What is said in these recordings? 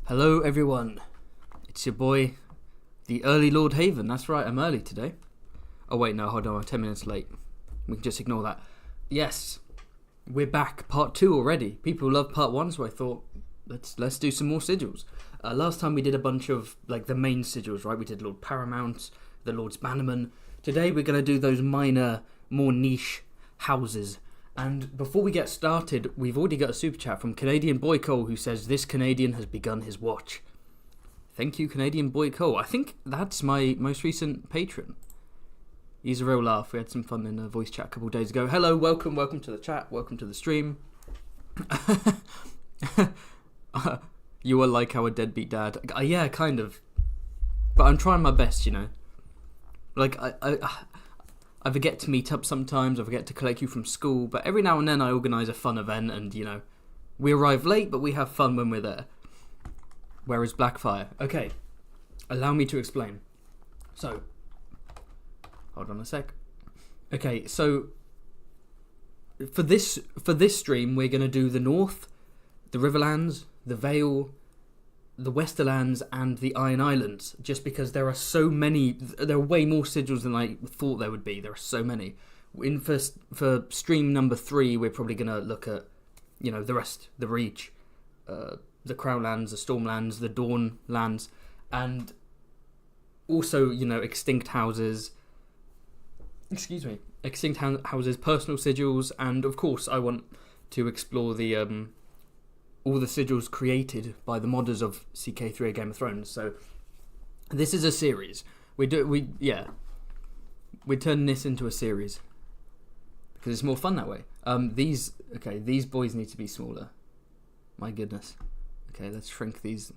Hello everyone, it's your boy, the early Lord Haven. That's right, I'm early today. Oh wait, no, hold on, I'm 10 minutes late. We can just ignore that. Yes, we're back, part 2 already. People love part 1, so I thought, let's do some more sigils. Last time we did a bunch of, like, the main sigils, right? We did Lord Paramount, the Lord's Bannerman. Today we're going to do those minor, more niche houses. And before we get started, we've already got a super chat from Canadian Boy Cole who says, "This Canadian has begun his watch." Thank you, Canadian Boy Cole. I think that's my most recent patron. He's a real laugh. We had some fun in a voice chat a couple of days ago. Hello, welcome to the chat, welcome to the stream. You are like our deadbeat dad. Yeah, kind of. But I'm trying my best, you know. Like, I forget to meet up sometimes, I forget to collect you from school, but every now and then I organise a fun event and, you know, we arrive late, but we have fun when we're there. Where is Blackfire? Okay, allow me to explain. So, hold on a sec. Okay, so, for this stream, we're going to do the North, the Riverlands, the Vale, the Westerlands and the Iron Islands, just because there are so many. There are way more sigils than I thought there would be. There are so many. For stream number 3, we're probably going to look at, you know, the rest, the Reach, the Crownlands, the Stormlands, the Dawnlands, and also, you know, extinct houses. Excuse me, extinct houses, personal sigils, and of course, I want to explore the all the sigils created by the modders of CK3 Game of Thrones. So this is a series. We're turning this into a series because it's more fun that way. These boys need to be smaller. My goodness. Okay, let's shrink these.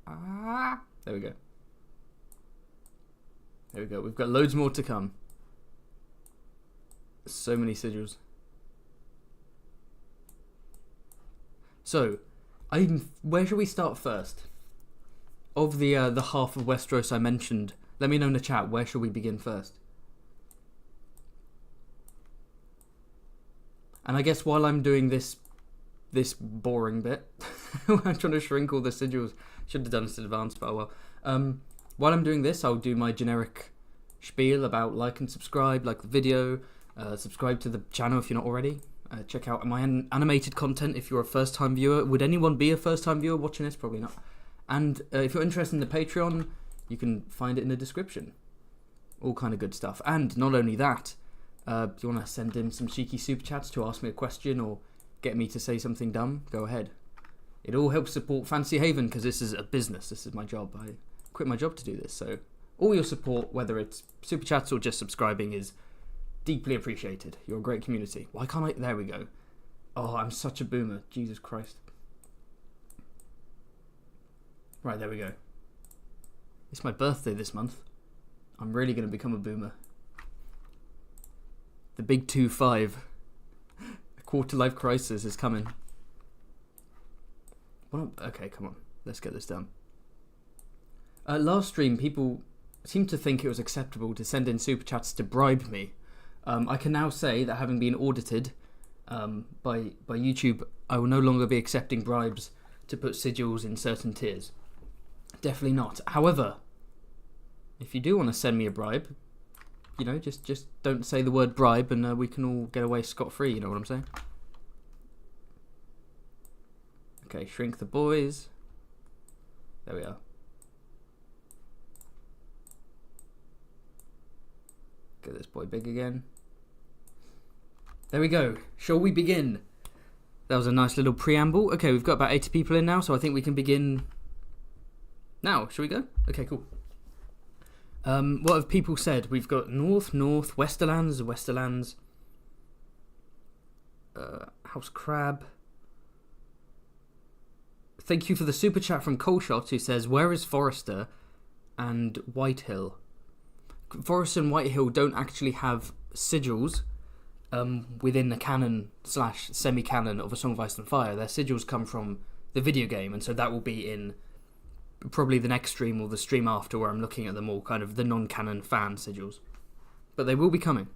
There we go. There we go. We've got loads more to come. So many sigils. So, where should we start first? Of the half of Westeros I mentioned, let me know in the chat, where should we begin first? And I guess while I'm doing this boring bit, I'm trying to shrink all the sigils. Should have done this in advance, but oh well. While I'm doing this, I'll do my generic spiel about like and subscribe, like the video, subscribe to the channel if you're not already. Check out my animated content if you're a first-time viewer. Would anyone be a first-time viewer watching this? Probably not. And if you're interested in the Patreon, you can find it in the description. All kind of good stuff. And not only that, do you want to send in some cheeky super chats to ask me a question or get me to say something dumb? Go ahead. It all helps support Fancy Haven because this is a business. This is my job. I quit my job to do this. So all your support, whether it's super chats or just subscribing, is deeply appreciated. You're a great community. Why can't I? There we go. Oh, I'm such a boomer. Jesus Christ. Right, there we go. It's my birthday this month. I'm really going to become a boomer. The big 2-5. A quarter-life crisis is coming. Okay, come on. Let's get this done. Last stream, people seemed to think it was acceptable to send in super chats to bribe me. I can now say that having been audited by YouTube, I will no longer be accepting bribes to put sigils in certain tiers. Definitely not. However, if you do want to send me a bribe, you know, just don't say the word bribe and we can all get away scot-free, you know what I'm saying? Okay, shrink the boys. There we are. Get this boy big again. There we go. Shall we begin? That was a nice little preamble. Okay, we've got about 80 people in now, so I think we can begin now. Shall we go? Okay, cool. What have people said? We've got North, Westerlands, House Crab. Thank you for the super chat from Coleshot, who says, "Where is Forrester and Whitehill?" Forrester and Whitehill don't actually have sigils within the canon / semi-canon of A Song of Ice and Fire. Their sigils come from the video game, and so that will be in probably the next stream or the stream after, where I'm looking at them all, kind of the non-canon fan sigils. But they will be coming.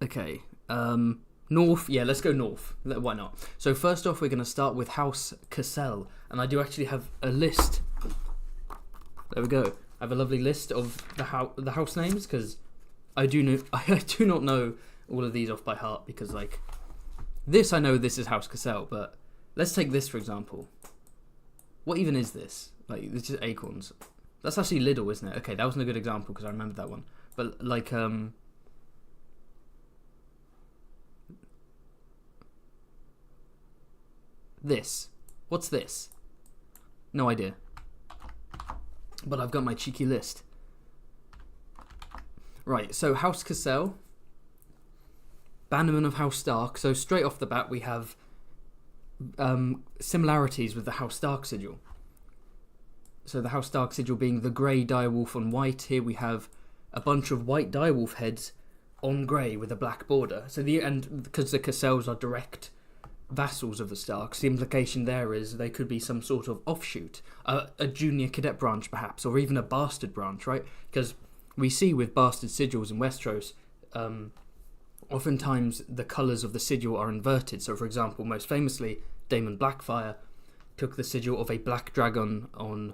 Okay. North. Yeah, let's go north. Why not? So first off, we're going to start with House Cassel, and I do actually have a list. There we go. I have a lovely list of the house names because I do not know all of these off by heart because like this I know this is House Cassel, but let's take this for example. What even is this? Like this is acorns. That's actually Lidl, isn't it? Okay, that wasn't a good example because I remember that one. But like this. What's this? No idea. But I've got my cheeky list. Right, so House Cassel, Bannerman of House Stark. So straight off the bat we have similarities with the House Stark sigil. So the House Stark sigil being the grey direwolf on white. Here we have a bunch of white direwolf heads on grey with a black border. So because the Cassels are direct vassals of the Starks, the implication there is they could be some sort of offshoot, a junior cadet branch perhaps, or even a bastard branch, right? Because we see with bastard sigils in Westeros, oftentimes the colours of the sigil are inverted. So for example, most famously, Daemon Blackfire took the sigil of a black dragon on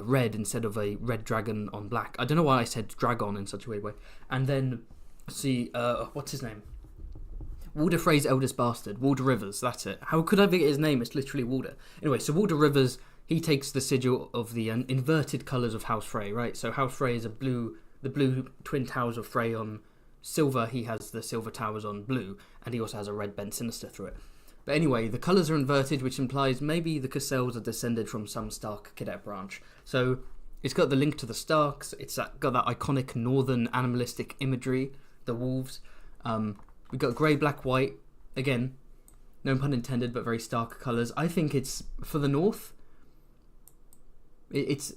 red instead of a red dragon on black. I don't know why I said dragon in such a weird way. And then see, what's his name? Walder Frey's eldest bastard, Walder Rivers, that's it. How could I forget his name? It's literally Walder. Anyway, so Walder Rivers, he takes the sigil of the inverted colours of House Frey, right? So House Frey is the blue twin towers of Frey on silver. He has the silver towers on blue, and he also has a red bent sinister through it. But anyway, the colours are inverted, which implies maybe the Cassels are descended from some Stark cadet branch. So it's got the link to the Starks. It's got that iconic northern animalistic imagery, the wolves. We've got grey, black, white. Again, no pun intended, but very stark colours. I think it's, for the north, it's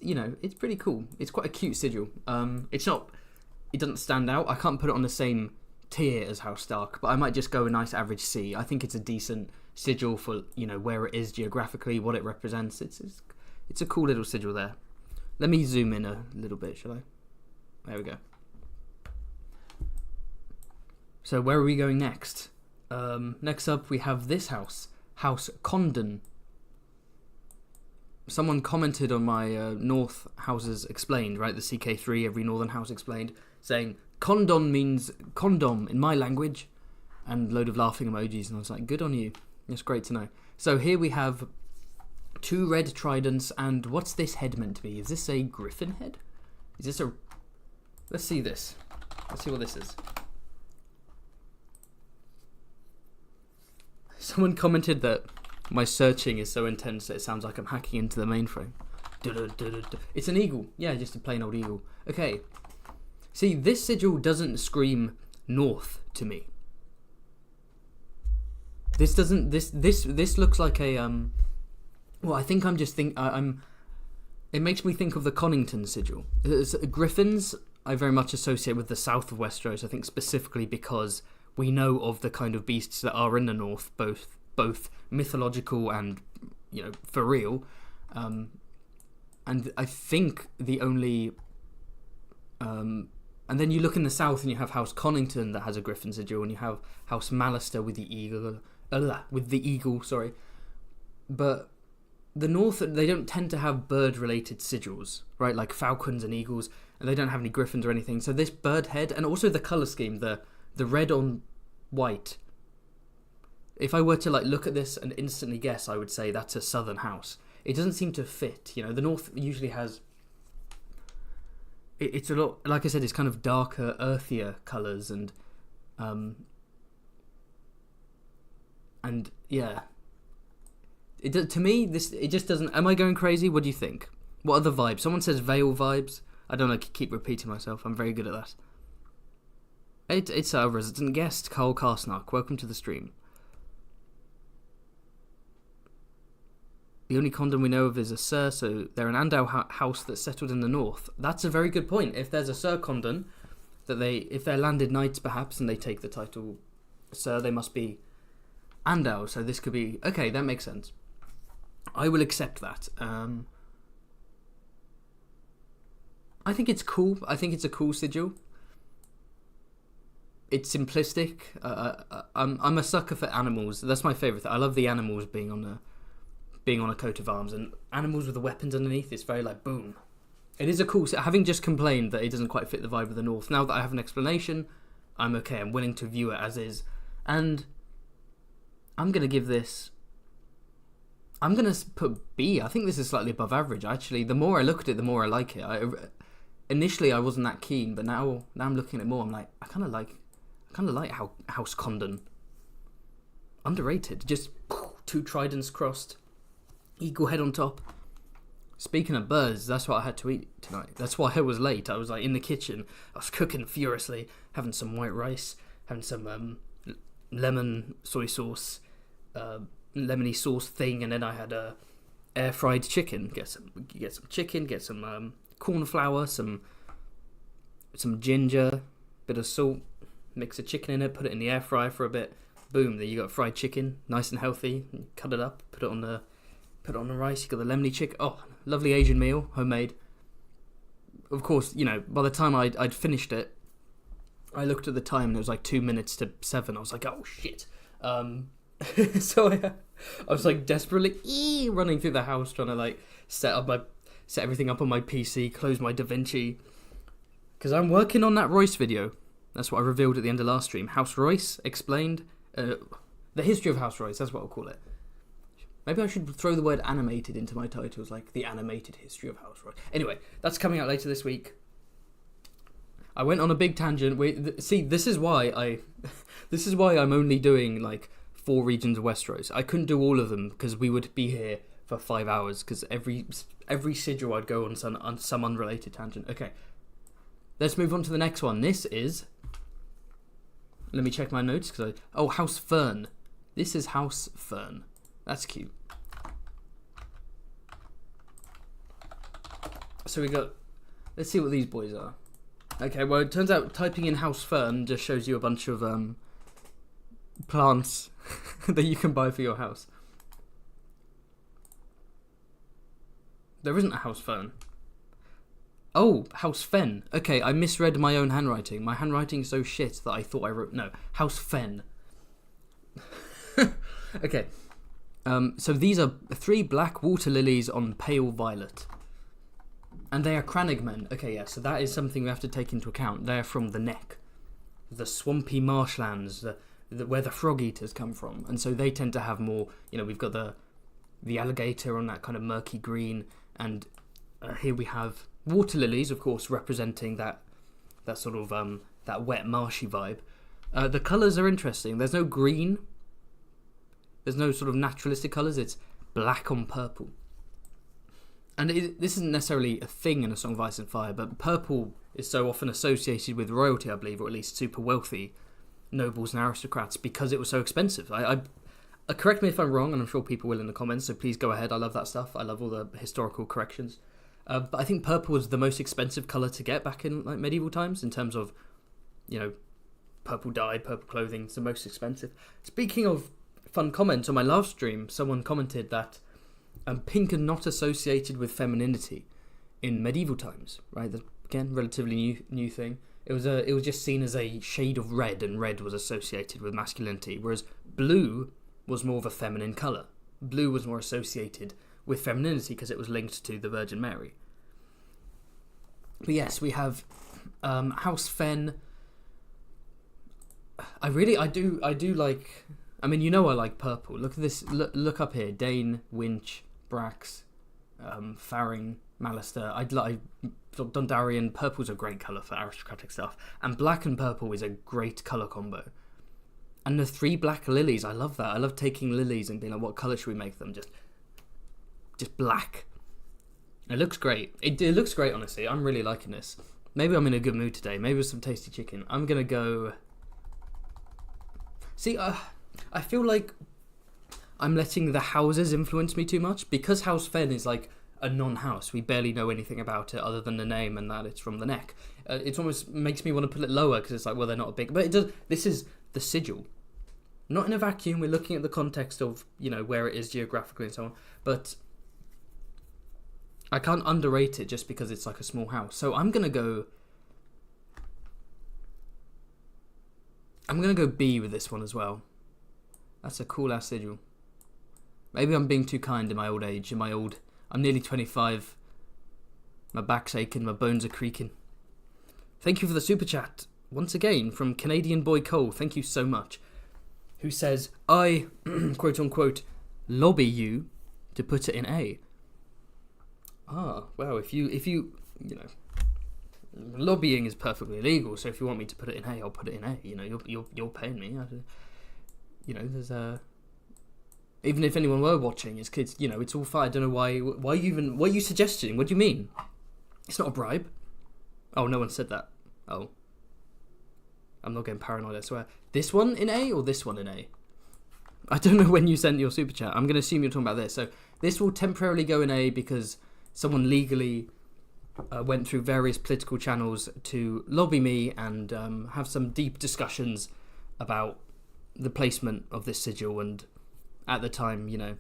pretty cool. It's quite a cute sigil. It doesn't stand out. I can't put it on the same tier as House Stark, but I might just go a nice average C. I think it's a decent sigil for, where it is geographically, what it represents. It's a cool little sigil there. Let me zoom in a little bit, shall I? There we go. So where are we going next? Next up we have this house, House Condon. Someone commented on my North Houses Explained, right? The CK3, every Northern House Explained, saying Condon means condom in my language, and a load of laughing emojis, and I was like, good on you. That's great to know. So here we have 2 red tridents, and what's this head meant to be? Is this a griffin head? Is this a... Let's see this. Let's see what this is. Someone commented that my searching is so intense that it sounds like I'm hacking into the mainframe. It's an eagle. Yeah, just a plain old eagle. Okay. See, this sigil doesn't scream north to me. This doesn't. This looks like a Well, I think I'm just It makes me think of the Connington sigil. Griffins, I very much associate with the south of Westeros. I think specifically because we know of the kind of beasts that are in the north, both mythological and for real. And I think the only and then you look in the south and you have House Connington that has a griffin sigil, and you have House Mallister with the eagle. Sorry, but the north, they don't tend to have bird-related sigils, right? Like falcons and eagles, and they don't have any griffins or anything. So this bird head, and also the colour scheme, the red on white. If I were to look at this and instantly guess, I would say that's a southern house. It doesn't seem to fit. The north usually has... It's a lot, like I said, it's kind of darker, earthier colours, and yeah. To me, it just doesn't... Am I going crazy? What do you think? What are the vibes? Someone says Vale vibes. I don't know, I keep repeating myself. I'm very good at that. It's our resident guest, Carl Karsnark. Welcome to the stream. The only Condon we know of is a Sir, so they're an Andau house that settled in the north. That's a very good point. If there's a Sir Condon, if they're landed knights perhaps, and they take the title Sir, they must be Andau. So this could be... Okay, that makes sense. I will accept that. I think it's cool. I think it's a cool sigil. it's simplistic. I'm a sucker for animals. That's my favourite thing. I love the animals being on a coat of arms, and animals with the weapons underneath. It's very like boom. It is a cool. Having just complained that it doesn't quite fit the vibe of the North, now that I have an explanation, I'm okay. I'm willing to view it as is, and I'm gonna give this. I'm gonna put B. I think this is slightly above average. Actually, the more I look at it, the more I like it. Initially, I wasn't that keen, but now I'm looking at it more. I'm like, I kind of like how House Condon. Underrated. Just 2 tridents crossed, eagle head on top. Speaking of birds, that's what I had to eat tonight. That's why I was late. I was like in the kitchen. I was cooking furiously, having some white rice, having some lemon soy sauce, lemony sauce thing, and then I had a air fried chicken. Get some chicken, get some corn flour, some ginger, bit of salt, mix the chicken in it, put it in the air fryer for a bit. Boom! There you got fried chicken, nice and healthy. Cut it up, put it on the rice. You got the lemony chicken. Oh, lovely Asian meal, homemade. Of course, by the time I'd finished it, I looked at the time and it was like 2 minutes to 7. I was like, oh shit. So I was like desperately running through the house trying to like set everything up on my PC, close my DaVinci, because I'm working on that Royce video. That's what I revealed at the end of last stream. House Royce explained, the history of House Royce. That's what I'll call it. Maybe I should throw the word animated into my titles, like the animated history of House Royce. Anyway, that's coming out later this week. I went on a big tangent. See, this is why I'm only doing like 4 regions of Westeros. I couldn't do all of them because we would be here for 5 hours. Because every sigil I'd go on some unrelated tangent. Okay, let's move on to the next one. This is. Let me check my notes House Fern. This is House Fern. That's cute. So we got. Let's see what these boys are. Okay, well, it turns out typing in House Fern just shows you a bunch of plants that you can buy for your house. There isn't a House Fern. Oh, House Fen. Okay, I misread my own handwriting. My handwriting's so shit that I thought I wrote... No, House Fen. Okay. So these are 3 black water lilies on pale violet. And they are cranigmen. Okay, yeah, so that is something we have to take into account. They're from the neck. The swampy marshlands, where the frog eaters come from. And so they tend to have more... we've got the alligator on that kind of murky green. And here we have water lilies, of course, representing that sort of... that wet, marshy vibe. The colours are interesting. There's no green. There's no sort of naturalistic colours. It's black on purple. And this isn't necessarily a thing in A Song of Ice and Fire, but purple is so often associated with royalty, I believe, or at least super wealthy nobles and aristocrats, because it was so expensive. I correct me if I'm wrong, and I'm sure people will in the comments, so please go ahead. I love that stuff. I love all the historical corrections. But I think purple was the most expensive colour to get back in like medieval times, in terms of, purple dye, purple clothing. It's the most expensive. Speaking of fun comments, on my last stream, someone commented that pink are not associated with femininity in medieval times, right? Again, relatively new thing. It was just seen as a shade of red, and red was associated with masculinity, whereas blue was more of a feminine colour. Blue was more associated with femininity because it was linked to the Virgin Mary. But yes, we have House Fen. I do like. I mean, I like purple. Look at this. Look up here. Dane, Winch, Brax, Faring, Malister. Dondarrion. Purple's a great colour for aristocratic stuff, and black and purple is a great colour combo. And the 3 black lilies, I love that. I love taking lilies and being like, what colour should we make them? Just black. It looks great. It looks great, honestly. I'm really liking this. Maybe I'm in a good mood today. Maybe with some tasty chicken. I'm gonna go. See, I feel like I'm letting the houses influence me too much, because House Fen is like a non-house. We barely know anything about it other than the name and that it's from the neck. It almost makes me want to put it lower, because it's like, well, they're not big. But it does. This is the sigil. Not in a vacuum. We're looking at the context of, where it is geographically and so on. But I can't underrate it just because it's like a small house. So I'm going to go... I'm going to go B with this one as well. That's a cool-ass sigil. Maybe I'm being too kind in my old age. I'm nearly 25. My back's aching, my bones are creaking. Thank you for the super chat. Once again, from Canadian Boy Cole. Thank you so much. Who says, I, quote-unquote, lobby you to put it in A. Ah, well, if you know, lobbying is perfectly illegal, so if you want me to put it in A, I'll put it in A. You know, you're paying me. You know, there's even if anyone were watching, it's kids. You know, it's all fine. I don't know why are you suggesting? What do you mean? It's not a bribe. Oh, no one said that. Oh, I'm not getting paranoid, I swear. This one in A or this one in A? I don't know when you sent your super chat. I'm going to assume you're talking about this. So this will temporarily go in A because someone legally went through various political channels to lobby me and have some deep discussions about the placement of this sigil. And at the time, you know,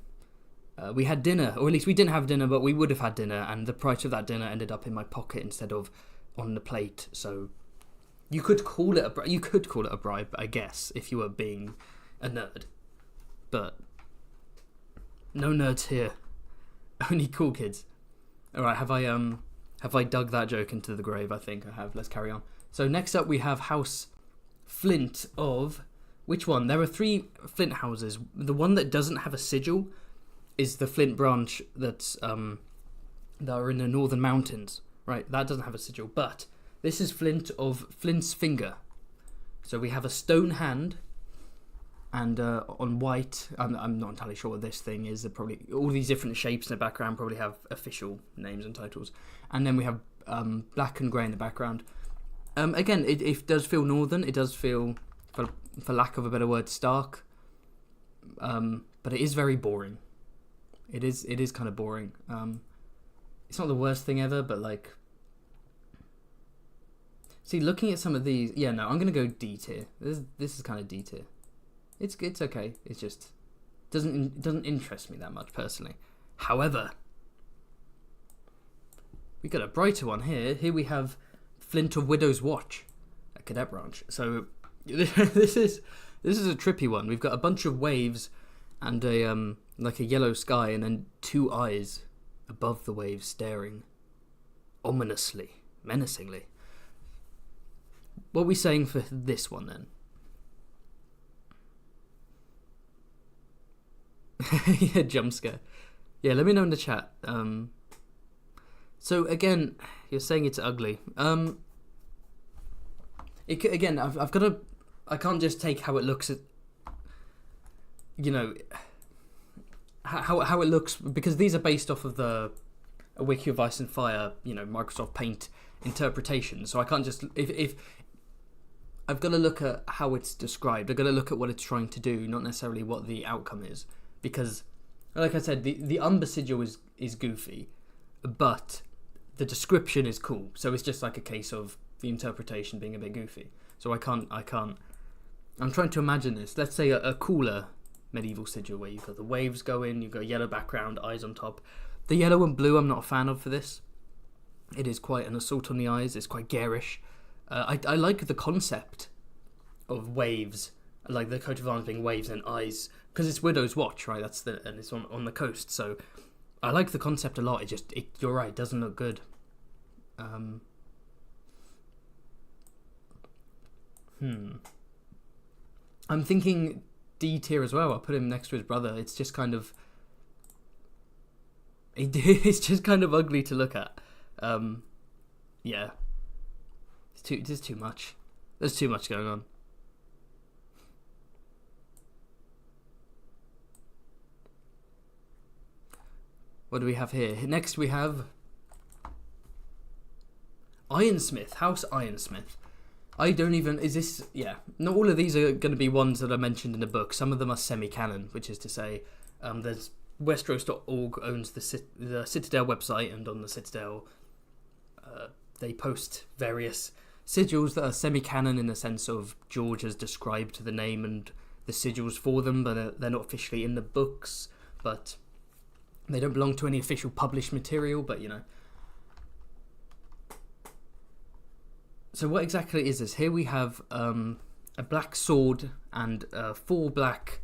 we had dinner, or at least we didn't have dinner, but we would have had dinner, and the price of that dinner ended up in my pocket instead of on the plate. So you could call it a bribe, I guess, if you were being a nerd. But no nerds here. Only cool kids. All right, have I dug that joke into the grave? I think I have. Let's carry on. So next up we have House Flint of which one? There are 3 Flint houses. The one that doesn't have a sigil is the Flint branch that are in the northern mountains. Right, that doesn't have a sigil, but this is Flint of Flint's Finger. So we have a stone hand, and on white, I'm not entirely sure what this thing is. They're probably all these different shapes in the background probably have official names and titles. And then we have black and grey in the background. Again, it does feel northern. It does feel, for lack of a better word, stark. But it is very boring. It is kind of boring. It's not the worst thing ever, but like, see, looking at some of these, yeah, no, I'm gonna go D tier. This is kind of D tier. It's okay. It's just doesn't interest me that much personally. However, we got a brighter one here. Here we have Flint of Widow's Watch, a cadet branch. So this is a trippy one. We've got a bunch of waves and a like a yellow sky, and then 2 eyes above the waves staring ominously, menacingly. What are we saying for this one then? Yeah, jump scare. Yeah, let me know in the chat. So again, you're saying it's ugly. Again, I've got to. I can't just take how it looks at. You know, how it looks, because these are based off of a Wiki of Ice and Fire, you know, Microsoft Paint interpretation. So I can't just if I've got to look at how it's described. I've got to look at what it's trying to do, not necessarily what the outcome is. Because, like I said, the Umber sigil is goofy, but the description is cool. So it's just like a case of the interpretation being a bit goofy. So I can't. I'm trying to imagine this. Let's say a cooler medieval sigil where you've got the waves going, you've got a yellow background, eyes on top. The yellow and blue I'm not a fan of for this. It is quite an assault on the eyes. It's quite garish. I like the concept of waves, like the coat of arms being waves and eyes, because it's Widow's Watch, right? And it's on the coast. So I like the concept a lot. You're right. It doesn't look good. I'm thinking D tier as well. I'll put him next to his brother. It's just kind of. It's just kind of ugly to look at. Yeah. It's too much. There's too much going on. What do we have here? Next we have Ironsmith, House Ironsmith. I don't even... Is this... Yeah. Not all of these are going to be ones that are mentioned in the book. Some of them are semi-canon, which is to say, there's Westeros.org owns the Citadel website, and on the Citadel they post various sigils that are semi-canon in the sense of George has described the name and the sigils for them, but they're not officially in the books, but they don't belong to any official published material, but you know. So what exactly is this? Here we have a a black sword and 4 black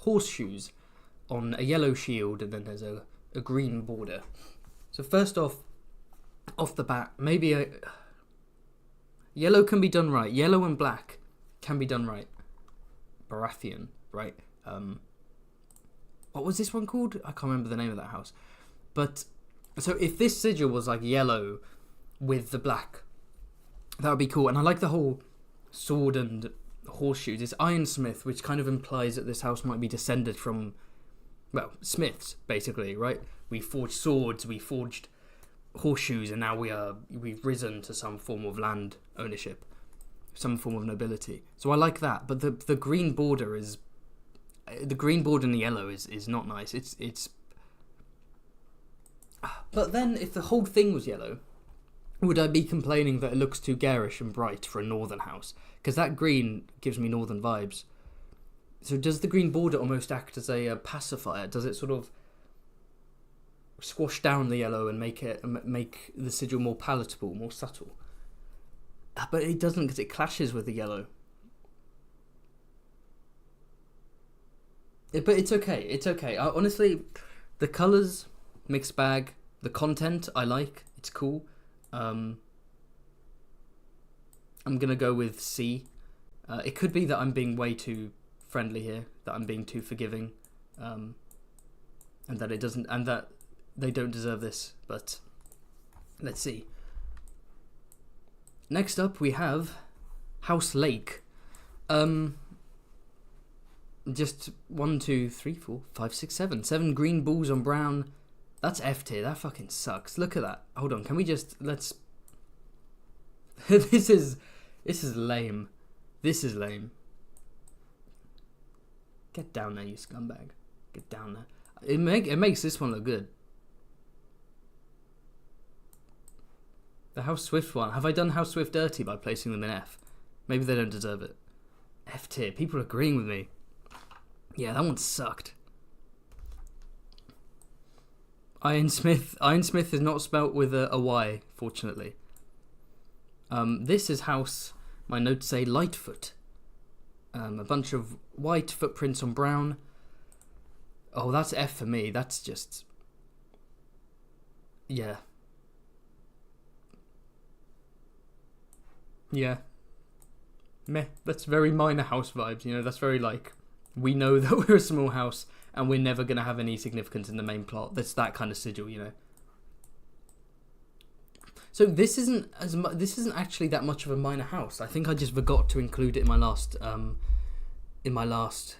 horseshoes on a yellow shield, and then there's a green border. So first off the bat, maybe yellow can be done right. Yellow and black can be done right. Baratheon, right? What was this one called? I can't remember the name of that house. But so if this sigil was like yellow with the black, that would be cool. And I like the whole sword and horseshoes. It's Ironsmith, which kind of implies that this house might be descended from, well, smiths, basically, right? We forged swords, we forged horseshoes, and now we've risen to some form of land ownership, some form of nobility. So I like that. But the green border is, the green border and the yellow is not nice. It's. But then, if the whole thing was yellow, would I be complaining that it looks too garish and bright for a northern house? Because that green gives me northern vibes. So does the green border almost act as a pacifier? Does it sort of squash down the yellow and make the sigil more palatable, more subtle? But it doesn't, because it clashes with the yellow. But it's okay. It's okay. Honestly, the colours, mixed bag. The content I like. It's cool. I'm gonna go with C. It could be that I'm being way too friendly here, that I'm being too forgiving, and that it doesn't, and that they don't deserve this. But let's see. Next up, we have House Lake. Just 1, 2, 3, 4, 5, 6, 7. 7 green balls on brown. That's F tier. That fucking sucks. Look at that. Hold on. Can we just let's? This is lame. This is lame. Get down there, you scumbag. Get down there. It makes this one look good. The House Swift one. Have I done House Swift dirty by placing them in F? Maybe they don't deserve it. F tier. People are agreeing with me. Yeah, that one sucked. Ironsmith is not spelt with a Y, fortunately. This is House, my notes say, Lightfoot. A bunch of white footprints on brown. Oh, that's F for me. That's just... Yeah. Yeah. Meh. That's very minor house vibes, you know, that's very like... We know that we're a small house and we're never going to have any significance in the main plot. That's that kind of sigil, you know. So this isn't actually that much of a minor house. I think I just forgot to include it in my last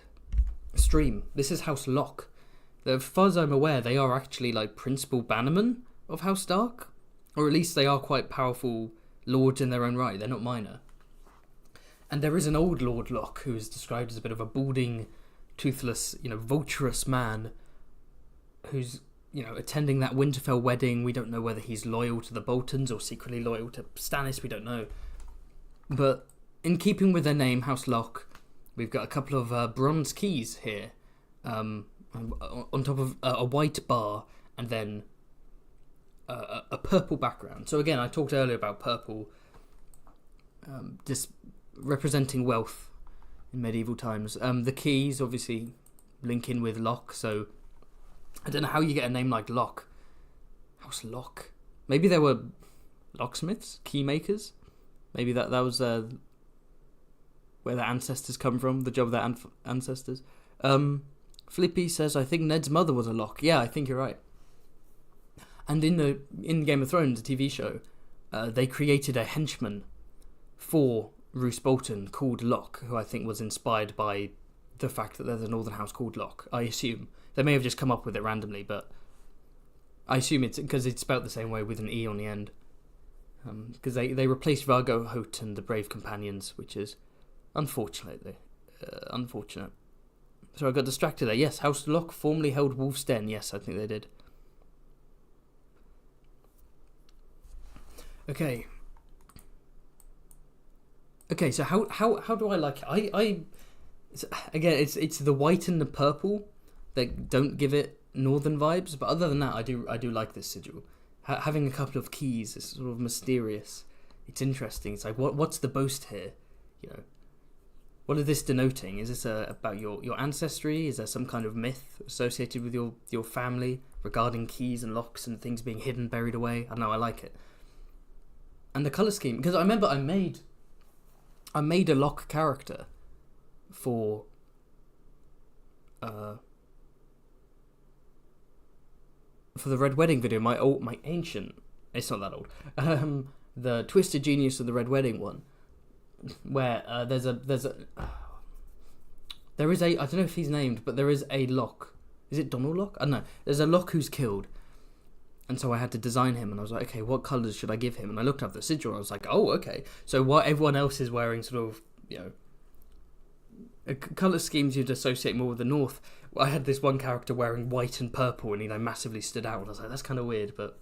stream. This is House Locke. As far as I'm aware, they are actually like principal bannermen of House Stark, or at least they are quite powerful lords in their own right. They're not minor. And there is an old Lord Locke who is described as a bit of a balding, toothless, you know, vulturous man who's, you know, attending that Winterfell wedding. We don't know whether he's loyal to the Boltons or secretly loyal to Stannis. We don't know. But in keeping with their name, House Locke, we've got a couple of bronze keys here, on top of a white bar, and then a purple background. So again, I talked earlier about purple, just representing wealth in medieval times. The keys obviously link in with Locke, so I don't know how you get a name like Locke. House Locke. Maybe there were locksmiths, key makers. Maybe that was where their ancestors come from, the job of their ancestors. Flippy says, I think Ned's mother was a Locke. Yeah, I think you're right. And in Game of Thrones, the TV show, they created a henchman for Roose Bolton called Locke, who I think was inspired by the fact that there's a northern house called Locke. I assume. They may have just come up with it randomly, but I assume it's because it's spelt the same way with an E on the end. Because they replaced Vargo Hoat and the Brave Companions, which is unfortunate. So I got distracted there. Yes, House Locke formerly held Wolf's Den. Yes, I think they did. Okay, so how do I like it? Again, it's the white and the purple that don't give it northern vibes, but other than that, I do like this sigil. Having a couple of keys is sort of mysterious. It's interesting. It's like what's the boast here, you know? What is this denoting? Is this about your ancestry? Is there some kind of myth associated with your family regarding keys and locks and things being hidden, buried away? I don't know, I like it. And the colour scheme, because I remember I made a lock character for the Red Wedding video, my ancient, it's not that old, the Twisted Genius of the Red Wedding one, where there is a, I don't know if he's named, but there is a lock. Is it Donald Lock? I don't know. There's a lock who's killed. And so I had to design him, and I was like, okay, what colours should I give him? And I looked up the sigil, and I was like, oh, okay. So what everyone else is wearing sort of, colour schemes you'd associate more with the North. I had this one character wearing white and purple, and he massively stood out, and I was like, that's kind of weird, but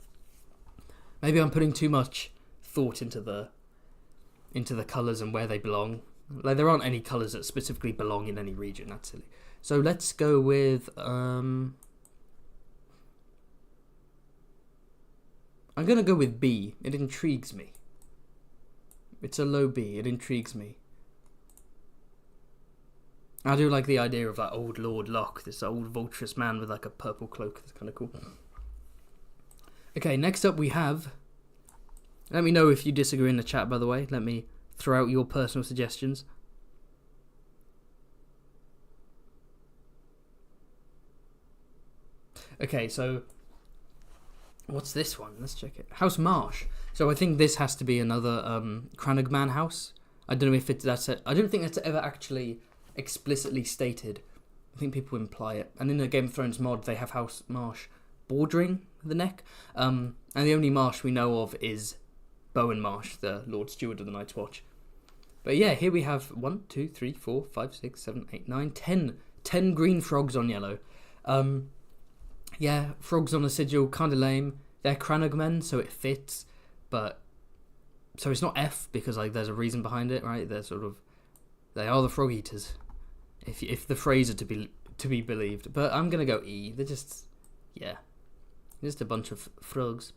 maybe I'm putting too much thought into the colours and where they belong. Like, there aren't any colours that specifically belong in any region, that's silly. So let's go with, I'm going to go with B. It intrigues me. It's a low B. It intrigues me. I do like the idea of that old Lord Locke, this old vulturous man with like a purple cloak. That's kind of cool. Okay, next up we have... Let me know if you disagree in the chat, by the way. Let me throw out your personal suggestions. Okay, so... What's this one? Let's check it. House Marsh. So I think this has to be another Cranagman house. I don't know if I don't think that's ever actually explicitly stated. I think people imply it. And in the Game of Thrones mod, they have House Marsh bordering the neck. And the only Marsh we know of is Bowen Marsh, the Lord Steward of the Night's Watch. But yeah, here we have 1, 2, 3, 4, 5, 6, 7, 8, 9, 10 green frogs on yellow. Yeah, frogs on a sigil, kind of lame. They're Cranagmen, so it fits, but so it's not F because like there's a reason behind it, right? They are the frog eaters, if the phrase are to be believed. But I'm gonna go E. They're just a bunch of frogs.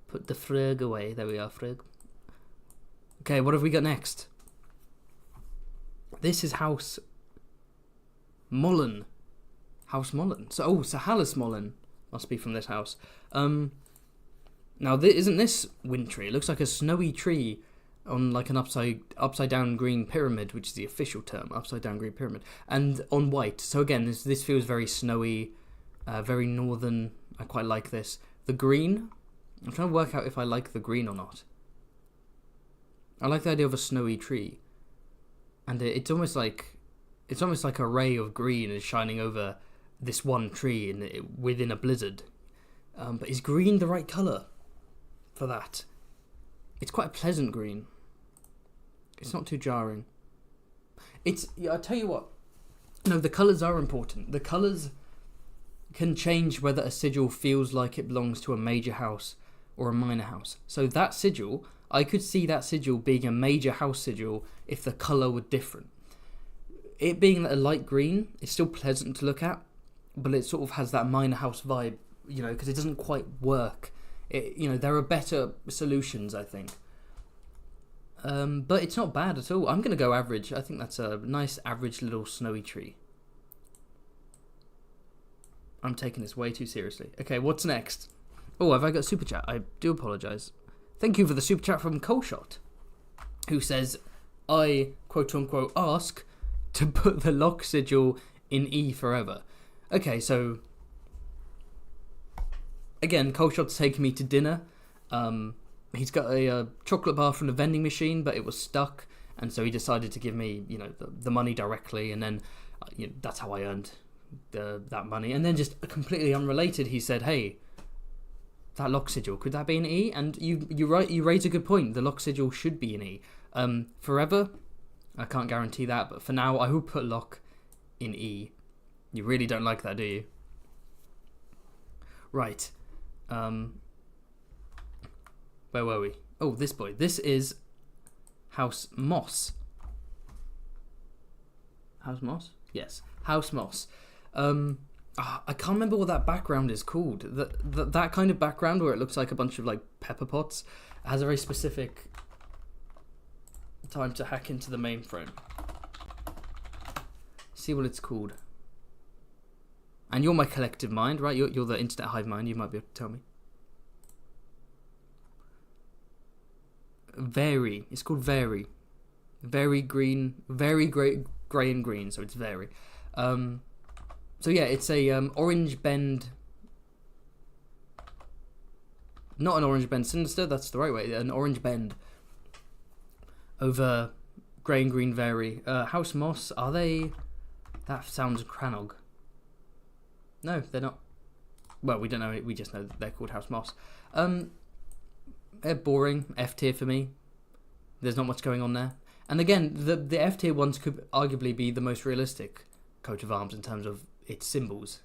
Put the frog away. There we are, frog. Okay, what have we got next? This is House Mullen. House Mullen. So Hallis Mullen must be from this house. Now, isn't this wintry? It looks like a snowy tree on like an upside down green pyramid, which is the official term, upside down green pyramid, and on white. So again, this feels very snowy, very northern. I quite like this. The green. I'm trying to work out if I like the green or not. I like the idea of a snowy tree, and it's almost like a ray of green is shining over this one tree within a blizzard. But is green the right colour for that? It's quite a pleasant green. It's not too jarring. I'll tell you what. No, the colours are important. The colours can change whether a sigil feels like it belongs to a major house or a minor house. So that sigil, I could see that sigil being a major house sigil if the colour were different. It being a light green, it's still pleasant to look at, but it sort of has that minor house vibe, because it doesn't quite work. There are better solutions, I think. But it's not bad at all. I'm going to go average. I think that's a nice average little snowy tree. I'm taking this way too seriously. Okay, what's next? Oh, have I got super chat? I do apologise. Thank you for the super chat from Coleshot, who says, I, quote unquote, ask to put the lock sigil in E forever. Okay, so again, Coleshot's taking me to dinner. He's got a chocolate bar from the vending machine, but it was stuck, and so he decided to give me, the money directly, and then that's how I earned that money. And then just completely unrelated, he said, "Hey, that lock sigil, could that be an E?" And you raise a good point. The lock sigil should be an E. Forever, I can't guarantee that, but for now, I will put lock in E. You really don't like that, do you? Right. Where were we? Oh, this boy. This is House Moss. House Moss? Yes. House Moss. I can't remember what that background is called. That kind of background where it looks like a bunch of like pepper pots has a very specific time to hack into the mainframe. See what it's called. And you're my collective mind, right? You're the internet hive mind. You might be able to tell me. Vary. It's called Vary. Very green. Very grey and green. So it's Vary. So yeah, it's a orange bend. Not an orange bend sinister. That's the right way. An orange bend over grey and green Vary. House Moss. Are they? That sounds Cranog. No, they're not. Well, we don't know. We just know that they're called House Moss. They're boring. F tier for me. There's not much going on there. And again, the F tier ones could arguably be the most realistic coat of arms in terms of its symbols.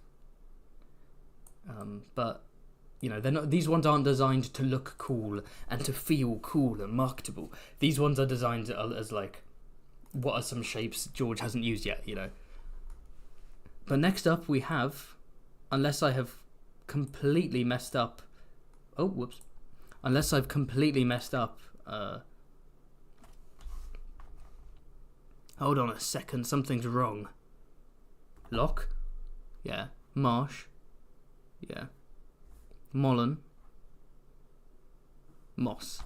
But you know, they're not. These ones aren't designed to look cool and to feel cool and marketable. These ones are designed as like, what are some shapes George hasn't used yet? You know. But next up we have, unless I have completely messed up. Oh, whoops. Unless I've completely messed up. Hold on a second. Something's wrong. Locke? Yeah. Marsh? Yeah. Mullen? Moss.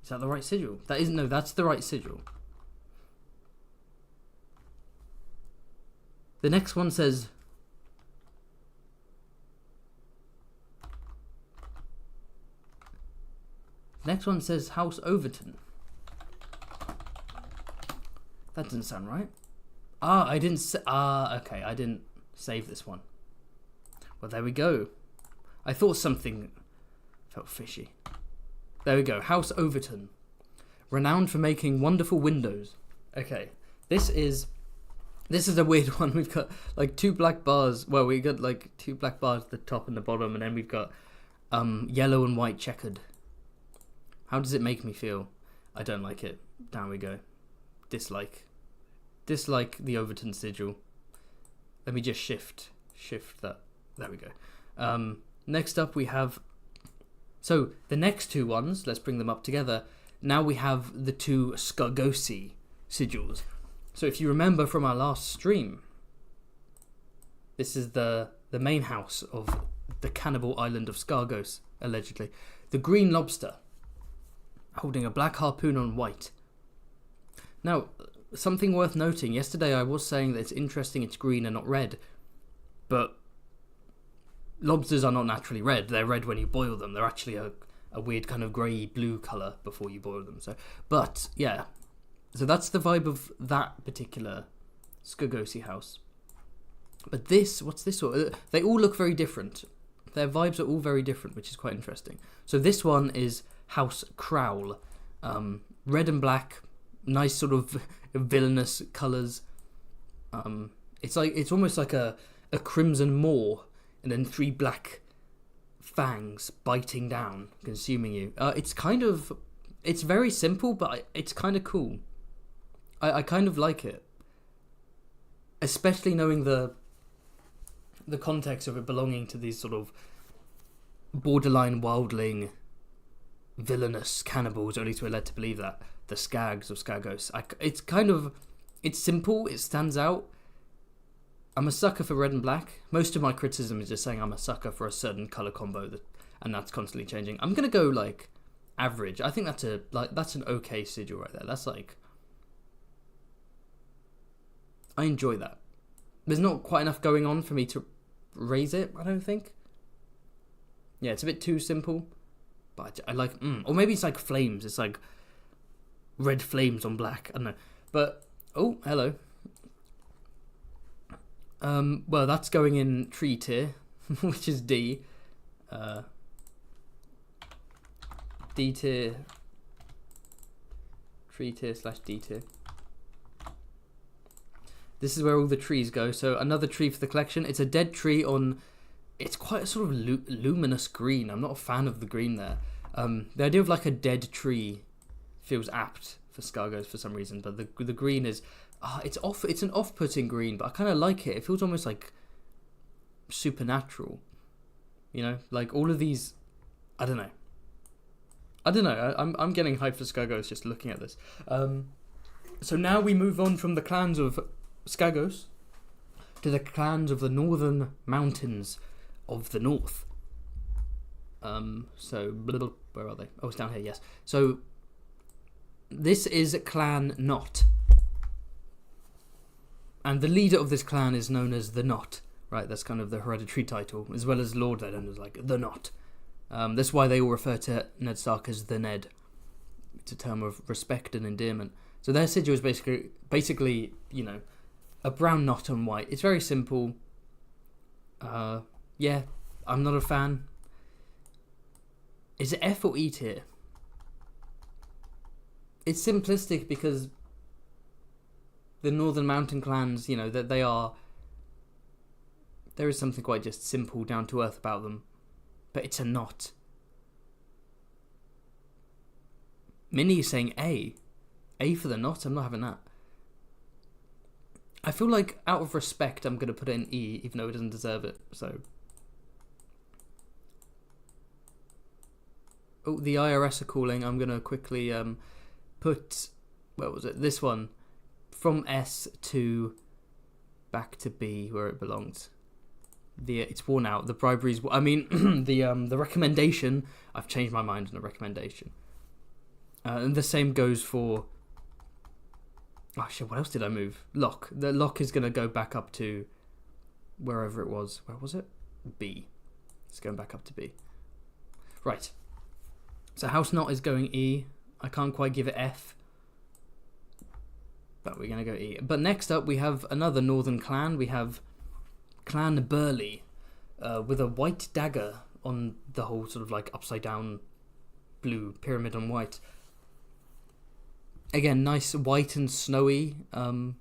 Is that the right sigil? That isn't. No, that's the right sigil. The next one says... Next one says House Overton. That doesn't sound right. I didn't... okay, I didn't save this one. Well, there we go. I thought something felt fishy. There we go. House Overton. Renowned for making wonderful windows. Okay, this is a weird one. We've got like two black bars. Well, we got like two black bars at the top and the bottom, and then we've got yellow and white checkered. How does it make me feel? I don't like it. Down we go. Dislike. Dislike the Overton sigil. Let me just shift that. There we go. Next up we have... So, the next two ones, let's bring them up together. Now we have the two Scargosi sigils. So if you remember from our last stream, this is the main house of the cannibal island of Scargos, allegedly. The green lobster, holding a black harpoon on white. Now, something worth noting, yesterday I was saying that it's interesting it's green and not red, but lobsters are not naturally red. They're red when you boil them. They're actually a weird kind of grey-blue colour before you boil them. So, but, yeah. So that's the vibe of that particular Scargosi house. But this, what's this one? They all look very different. Their vibes are all very different, which is quite interesting. So this one is House Crowl. Red and black, nice sort of villainous colours. It's almost like a crimson maw, and then three black fangs biting down, consuming you. It's very simple, but it's kind of cool. I kind of like it, especially knowing the context of it belonging to these sort of borderline wildling, villainous cannibals, or at least we're led to believe that, the Skags of Scargos. It's simple, it stands out. I'm a sucker for red and black. Most of my criticism is just saying I'm a sucker for a certain colour combo, and that's constantly changing. I'm gonna go like average. I think that's an okay sigil right there. That's like, I enjoy that. There's not quite enough going on for me to raise it, I don't think. Yeah, it's a bit too simple, but I like, or maybe it's like flames. It's like red flames on black. I don't know, but oh, hello. Well, that's going in tree tier, which is D. D tier, tree tier / D tier. This is where all the trees go. So another tree for the collection. It's a dead tree on... It's quite a sort of luminous green. I'm not a fan of the green there. The idea of like a dead tree feels apt for Scargos for some reason, but the green is... It's an off-putting green, but I kind of like it. It feels almost like supernatural. You know? Like all of these... I don't know. I don't know. I'm getting hyped for Skagos just looking at this. So now we move on from the clans of Skagos to the clans of the northern mountains of the north. Where are they? Oh, it's down here. Yes. So this is Clan Not, and the leader of this clan is known as the Not. Right, that's kind of the hereditary title, as well as Lord. They're known as like the Not. That's why they all refer to Ned Stark as the Ned. It's a term of respect and endearment. So their sigil is basically, you know, a brown knot on white. It's very simple. Yeah, I'm not a fan. Is it F or E tier? It's simplistic because the Northern Mountain clans, you know, that they are... There is something quite just simple, down to earth about them. But it's a knot. Minnie is saying A. A for the knot? I'm not having that. I feel like, out of respect, I'm going to put it in E, even though it doesn't deserve it, so... Oh, the IRS are calling. I'm going to quickly put... Where was it? This one. From S to... back to B, where it belongs. It's worn out. The bribery's... I mean, the recommendation... I've changed my mind on the recommendation. And the same goes for... Oh shit, what else did I move? Lock. The lock is going to go back up to wherever it was. Where was it? B. It's going back up to B. Right. So House Knot is going E. I can't quite give it F. But we're going to go E. But next up we have another northern clan. We have Clan Burley. With a white dagger on the whole sort of like upside down blue pyramid on white. Again, nice white and snowy. I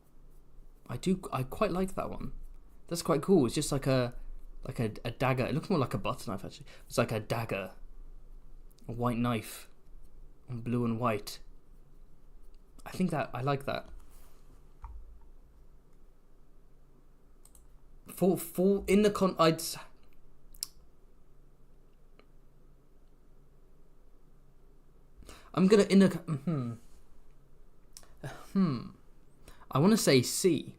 quite like that one. That's quite cool. It's just like a dagger. It looks more like a butter knife actually. It's like a dagger, a white knife, on blue and white. I like that. For in the I'm gonna I want to say C.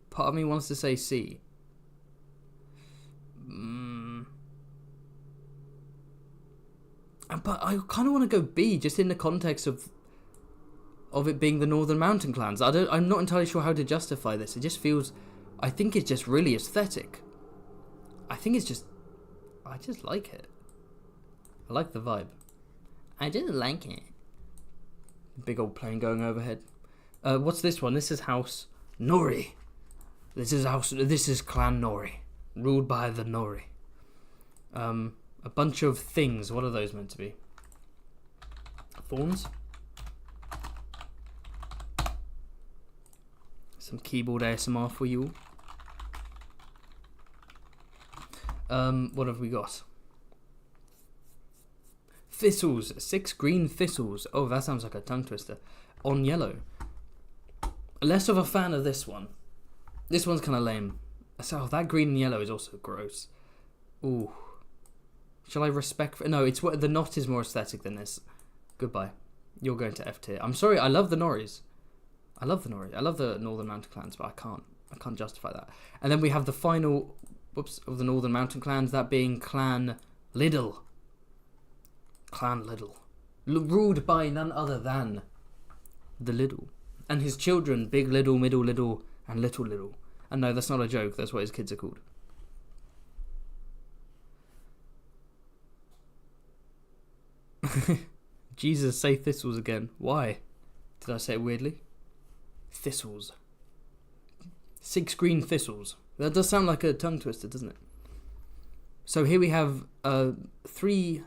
Part of me wants to say C. But I kind of want to go B, just in the context of it being the Northern Mountain clans. I'm not entirely sure how to justify this. It just feels... I think it's just really aesthetic. I just like it. I like the vibe. I just like it. Big old plane going overhead. What's this one? This is House Nori. This is Clan Nori, ruled by the Nori. A bunch of things. What are those meant to be? Thorns. Some keyboard ASMR for you. What have we got? Thistles. 6 green thistles. Oh, that sounds like a tongue twister. On yellow. Less of a fan of this one. This one's kind of lame. So that green and yellow is also gross. Ooh. Shall I respect... No, it's what the knot is more aesthetic than this. Goodbye. You're going to F tier. I'm sorry, I love the Noris. I love the Nori. I love the Northern Mountain clans, but I can't justify that. And then we have the final... Whoops, of the Northern Mountain clans, that being Clan Liddle. Clan Liddle. Ruled by none other than the Liddle. And his children, Big Liddle, Middle Liddle, and Little Liddle. And no, that's not a joke, that's what his kids are called. Jesus, say thistles again. Why? Did I say it weirdly? Thistles. 6 green thistles. That does sound like a tongue twister, doesn't it? So here we have 3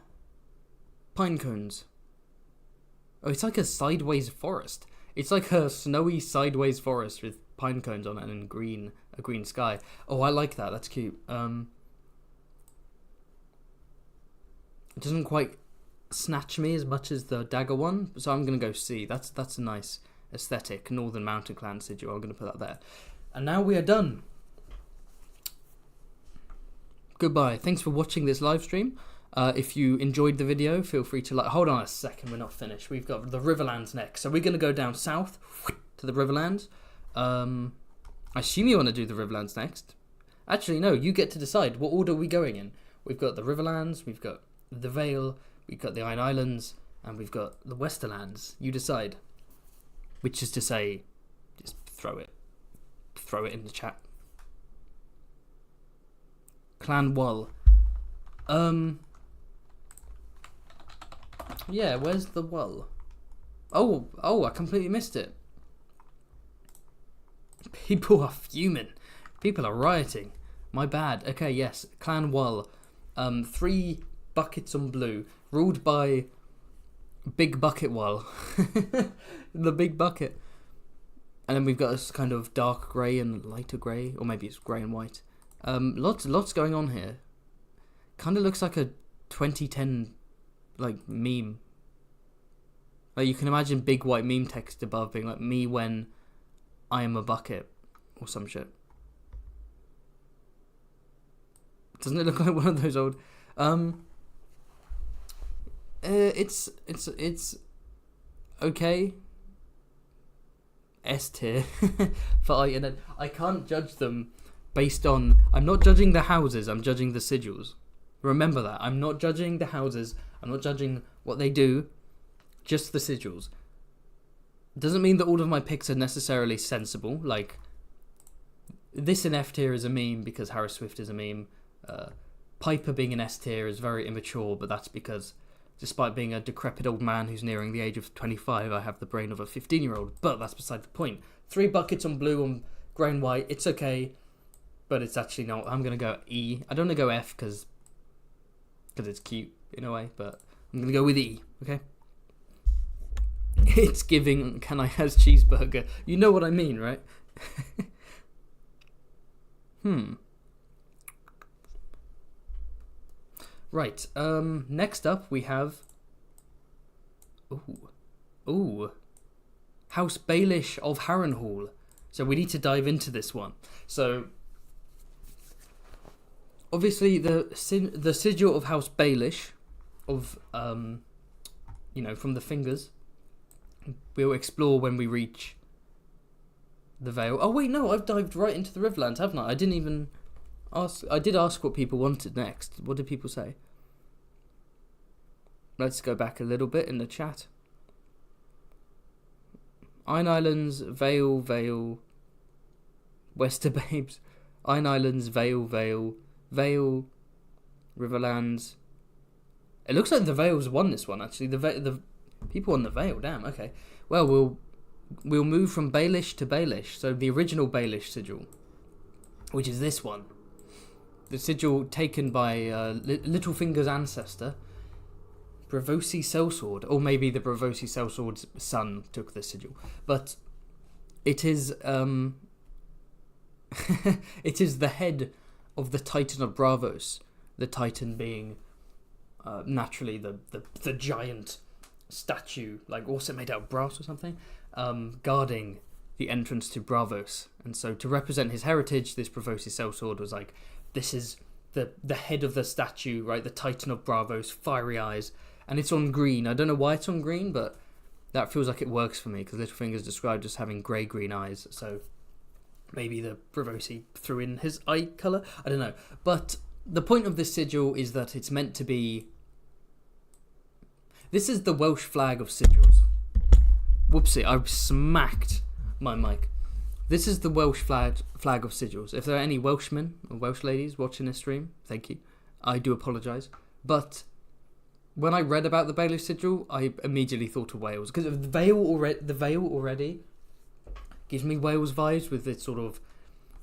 pine cones. Oh, it's like a sideways forest. It's like a snowy sideways forest with pine cones on it and a green sky. Oh, I like that. That's cute. It doesn't quite snatch me as much as the dagger one, so I'm going to go C. That's a nice aesthetic Northern Mountain Clan sigil. I'm going to put that there. And now we are done. Goodbye. Thanks for watching this live stream. If you enjoyed the video, feel free to like. Hold on a second, we're not finished. We've got the Riverlands next, so we're going to go down south to the Riverlands. I assume you want to do the Riverlands next. Actually, no, you get to decide what order are we going in. We've got the Riverlands, we've got the Vale, we've got the Iron Islands, and we've got the Westerlands. You decide. Which is to say, just throw it in the chat. Clan Wall. Yeah, where's the Wall? Oh, I completely missed it. People are fuming. People are rioting. My bad. Okay, yes. Clan Wall. 3 buckets on blue. Ruled by Big Bucket Wall. The Big Bucket. And then we've got this kind of dark grey and lighter grey. Or maybe it's grey and white. Lots going on here. Kind of looks like a 2010 like meme. Like you can imagine big white meme text above being like, me when I am a bucket. Or some shit. Doesn't it look like one of those old? It's okay. S tier for and I can't judge them based on. I'm not judging the houses. I'm judging the sigils. Remember that. I'm not judging the houses. I'm not judging what they do. Just the sigils. Doesn't mean that all of my picks are necessarily sensible. Like this in F tier is a meme because Harris Swift is a meme. Piper being an S tier is very immature, but that's because despite being a decrepit old man who's nearing the age of 25, I have the brain of a 15-year-old. But that's beside the point. 3 buckets on blue on grey and white. It's okay, but it's actually not. I'm going to go E. I don't want to go F because it's cute in a way, but I'm going to go with E, okay? It's giving, can I has cheeseburger? You know what I mean, right? Right, next up we have... Ooh. House Baelish of Harrenhal. So we need to dive into this one. So, obviously the sigil of House Baelish, of, from the fingers, we'll explore when we reach the Vale. Oh wait, no, I've dived right into the Riverlands, haven't I? I didn't even... I did ask what people wanted next. What did people say? Let's go back a little bit in the chat. Iron Islands, Vale, Wester Babes, Iron Islands, Vale, Riverlands. It looks like the Vale's won this one actually. The people on the Vale, damn. Okay, well we'll move from Baelish to Baelish. So the original Baelish sigil, which is this one. The sigil taken by Littlefinger's ancestor, Bravosi Sellsword, or maybe the Bravosi Sellsword's son took the sigil. But it is it is the head of the Titan of Braavos. The Titan being naturally the giant statue, like also made out of brass or something, guarding the entrance to Braavos. And so to represent his heritage, this Bravosi Sellsword was like, this is the head of the statue, right? The Titan of Braavos, fiery eyes. And it's on green. I don't know why it's on green, but that feels like it works for me, because Littlefinger's described as having grey-green eyes. So maybe the Bravosi threw in his eye colour. I don't know. But the point of this sigil is that it's meant to be... This is the Welsh flag of sigils. Whoopsie, I've smacked my mic. This is the Welsh flag of sigils. If there are any Welshmen or Welsh ladies watching this stream, thank you. I do apologise. But when I read about the Baelish sigil, I immediately thought of Wales. Because the Vale already gives me Wales vibes with its sort of...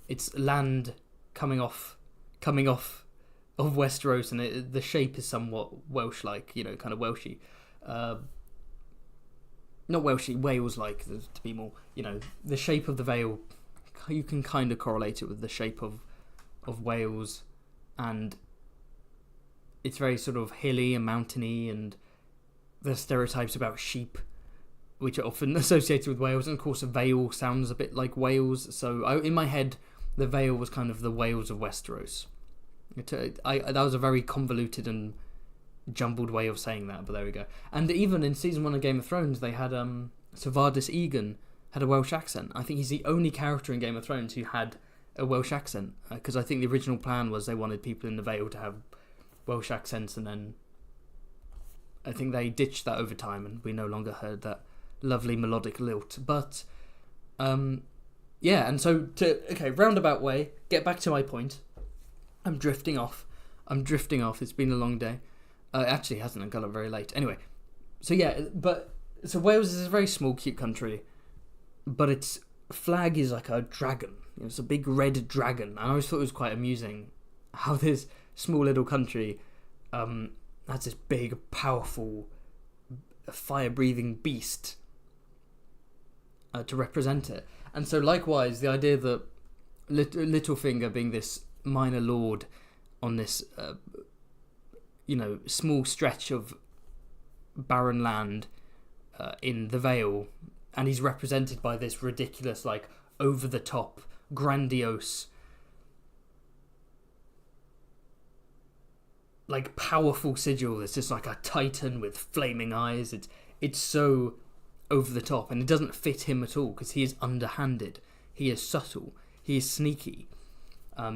Its land coming off of Westeros, and the shape is somewhat Welsh-like, kind of Welshy. Not Welshy, Wales-like, to be more, the shape of the Vale, you can kind of correlate it with the shape of Wales, and it's very sort of hilly and mountainy, and the stereotypes about sheep, which are often associated with Wales, and of course a Vale sounds a bit like Wales, so in my head, the Vale was kind of the Wales of Westeros. That was a very convoluted and jumbled way of saying that, but there we go. And even in season 1 of Game of Thrones, they had Savardis Egan had a Welsh accent. I think he's the only character in Game of Thrones who had a Welsh accent, because I think the original plan was they wanted people in the Vale to have Welsh accents, and then I think they ditched that over time, and we no longer heard that lovely melodic lilt. But yeah, and so roundabout way, get back to my point. I'm drifting off. It's been a long day. It actually hasn't. I got up very late. Anyway, so yeah, so Wales is a very small, cute country, but its flag is like a dragon. It's a big red dragon. And I always thought it was quite amusing how this small little country has this big, powerful, fire-breathing beast to represent it. And so likewise, the idea that Littlefinger being this minor lord on this small stretch of barren land in the Vale, and he's represented by this ridiculous, like, over the top, grandiose, like, powerful sigil. It's just like a titan with flaming eyes. It's so over the top, and it doesn't fit him at all, because he is underhanded, he is subtle, he is sneaky.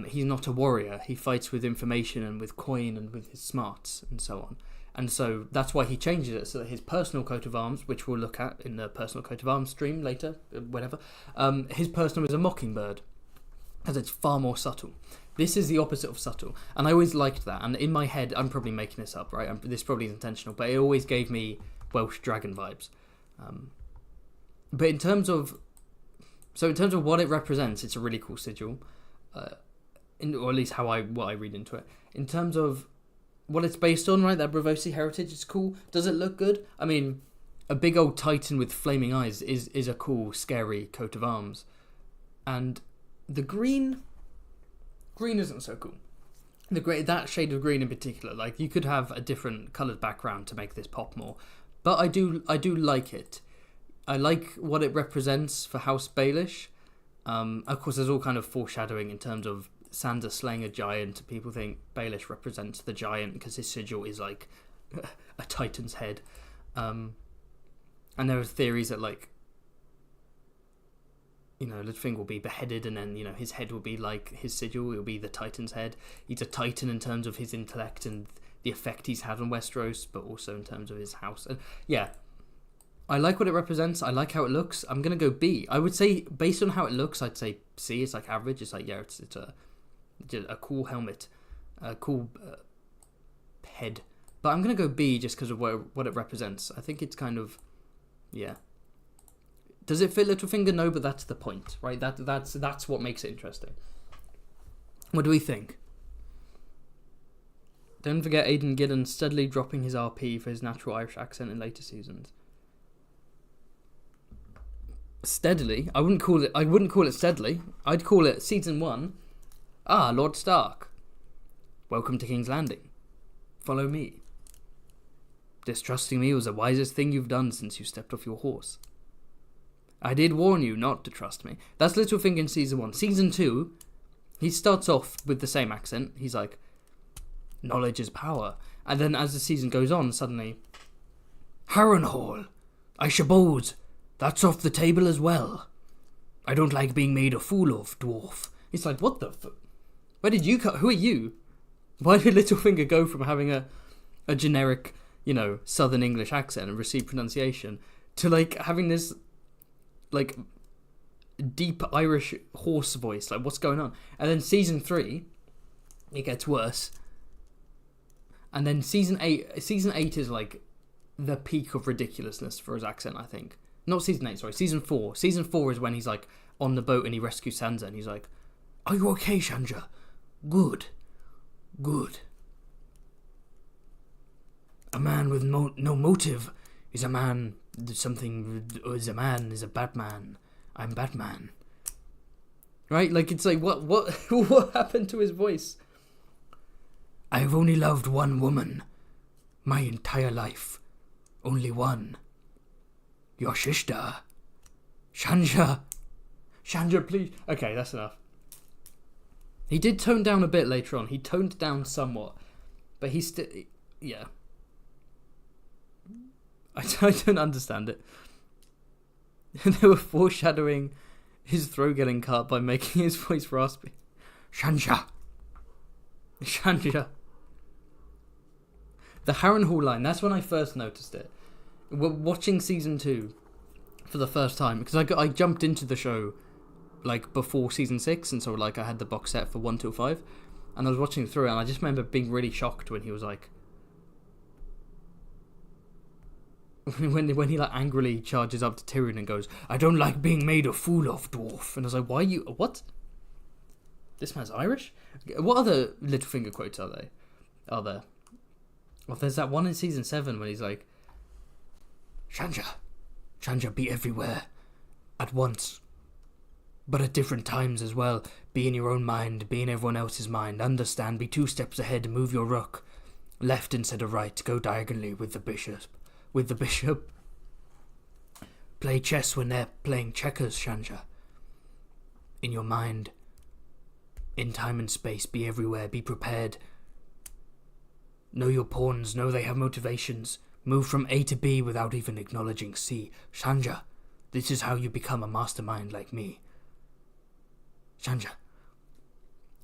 He's not a warrior. He fights with information and with coin and with his smarts and so on. And so that's why he changes it, so that his personal coat of arms, which we'll look at in the personal coat of arms stream later, whatever, his personal is a mockingbird, because it's far more subtle. This is the opposite of subtle, and I always liked that. And in my head, I'm probably making this up, right? This probably is intentional, but it always gave me Welsh dragon vibes. But in terms of what it represents, it's a really cool sigil. Or at least what I read into it. In terms of what it's based on, right, that Bravosi heritage is cool. Does it look good? I mean, a big old titan with flaming eyes is a cool, scary coat of arms. And the green isn't so cool. That shade of green in particular, like, you could have a different coloured background to make this pop more. But I do like it. I like what it represents for House Baelish. Of course, there's all kind of foreshadowing in terms of Sansa slaying a giant. People think Baelish represents the giant because his sigil is like a titan's head. And there are theories that, like, Littlefinger will be beheaded, and then, his head will be like his sigil. It will be the titan's head. He's a titan in terms of his intellect and the effect he's had on Westeros, but also in terms of his house. And yeah, I like what it represents. I like how it looks. I'm going to go B. I would say, based on how it looks, I'd say C. It's like average. It's like, yeah, it's a cool helmet, a cool head. But I'm going to go B just because of what it represents. I think it's kind of, yeah. Does it fit Littlefinger? No, but that's the point, right? That's what makes it interesting. What do we think? Don't forget Aidan Gillen steadily dropping his RP for his natural Irish accent in later seasons. Steadily? I wouldn't call it steadily. I'd call it season 1. Ah, Lord Stark. Welcome to King's Landing. Follow me. Distrusting me was the wisest thing you've done since you stepped off your horse. I did warn you not to trust me. That's Littlefinger in season 1. Season 2, he starts off with the same accent. He's like, knowledge is power. And then as the season goes on, suddenly, Harrenhal, I suppose that's off the table as well. I don't like being made a fool of, dwarf. It's like, what the where did you come? Who are you? Why did Littlefinger go from having a generic, Southern English accent and received pronunciation to, like, having this, like, deep Irish horse voice? Like, what's going on? And then season 3, it gets worse. And then season 8 is, like, the peak of ridiculousness for his accent, I think. Not season 8, sorry, season 4. Season 4 is when he's, like, on the boat and he rescues Sansa, and he's like, are you okay, Shanja? Good. A man with no motive is a man. Is a Batman. I'm Batman. Right? Like, it's like, what what happened to his voice? I've only loved one woman. My entire life. Only one. Your sister. Shanja, please. Okay, that's enough. He did tone down a bit later on. He toned down somewhat. But he's still... Yeah. I don't understand it. They were foreshadowing his throat getting cut by making his voice raspy. Shanja. The Harrenhal line, that's when I first noticed it. We're watching season 2 for the first time, because I jumped into the show like before season 6, and so like I had the box set for 1 till 5, and I was watching through it, and I just remember being really shocked when he was like, when he like angrily charges up to Tyrion and goes, "I don't like being made a fool of, dwarf." And I was like, why are you, what? This man's Irish? What other Littlefinger quotes are there? Well, there's that one in season 7 when he's like, Shanja, be everywhere at once, but at different times as well. Be in your own mind, be in everyone else's mind. Understand, be 2 steps ahead, move your rook left instead of right, go diagonally with the bishop. Play chess when they're playing checkers, Shanja. In your mind, in time and space, be everywhere, be prepared. Know your pawns, know they have motivations. Move from A to B without even acknowledging C. Shanja, this is how you become a mastermind like me. Shanja.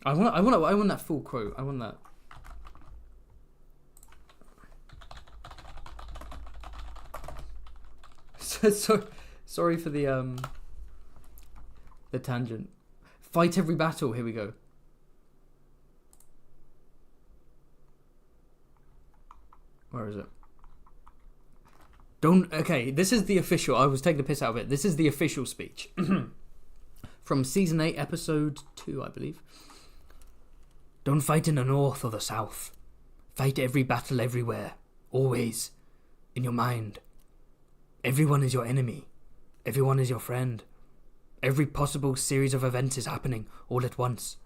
I want that full quote. I want that. Sorry for the tangent. Fight every battle. Here we go. Where is it? Okay, this is the official. I was taking the piss out of it. This is the official speech from season 8, episode 2, I believe. Don't fight in the north or the south. Fight every battle everywhere, always, in your mind. Everyone is your enemy. Everyone is your friend. Every possible series of events is happening all at once.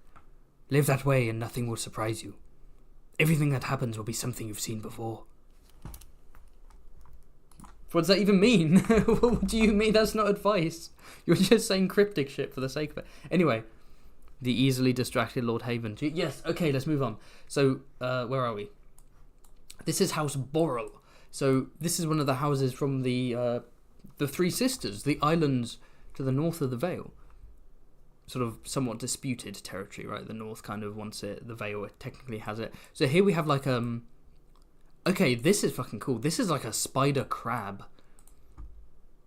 Live that way and nothing will surprise you. Everything that happens will be something you've seen before. What does that even mean? What do you mean that's not advice? You're just saying cryptic shit for the sake of it. Anyway, the easily distracted Lord Haven. Yes, okay, let's move on. So, where are we? This is House Borrell. So, this is one of the houses from the Three Sisters, the islands to the north of the Vale. Sort of somewhat disputed territory, right? The north kind of wants it, the Vale technically has it. So here we have like okay, this is fucking cool. This is like a spider crab.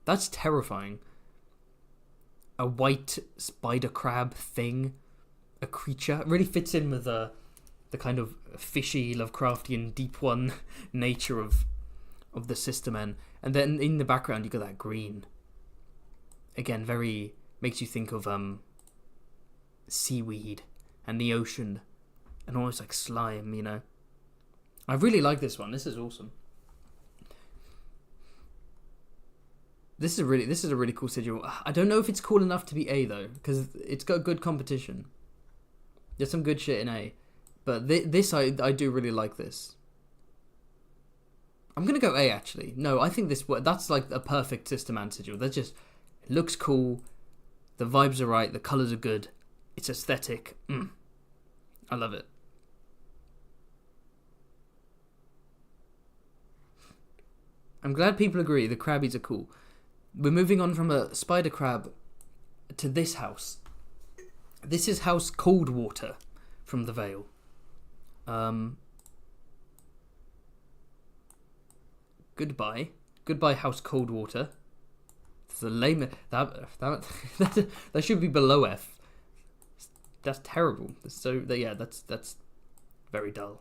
That's terrifying. A white spider crab thing. A creature. It really fits in with the kind of fishy, Lovecraftian, deep one nature of the Sistermen. And then in the background you got that green. Again, very... makes you think of seaweed and the ocean. And almost like slime, you know. I really like this one. This is awesome. This is a really cool sigil. I don't know if it's cool enough to be A though, because it's got good competition. There's some good shit in A, but this I do really like this. I'm gonna go A actually. No, I think that's like a perfect Sisterman sigil. That just it looks cool. The vibes are right. The colors are good. It's aesthetic. I love it. I'm glad people agree the crabbies are cool. We're moving on from a spider crab to this house. This is House Coldwater from the Vale. Goodbye. Goodbye, House Coldwater. It's a lame... That should be below F. That's terrible. So, yeah, that's very dull.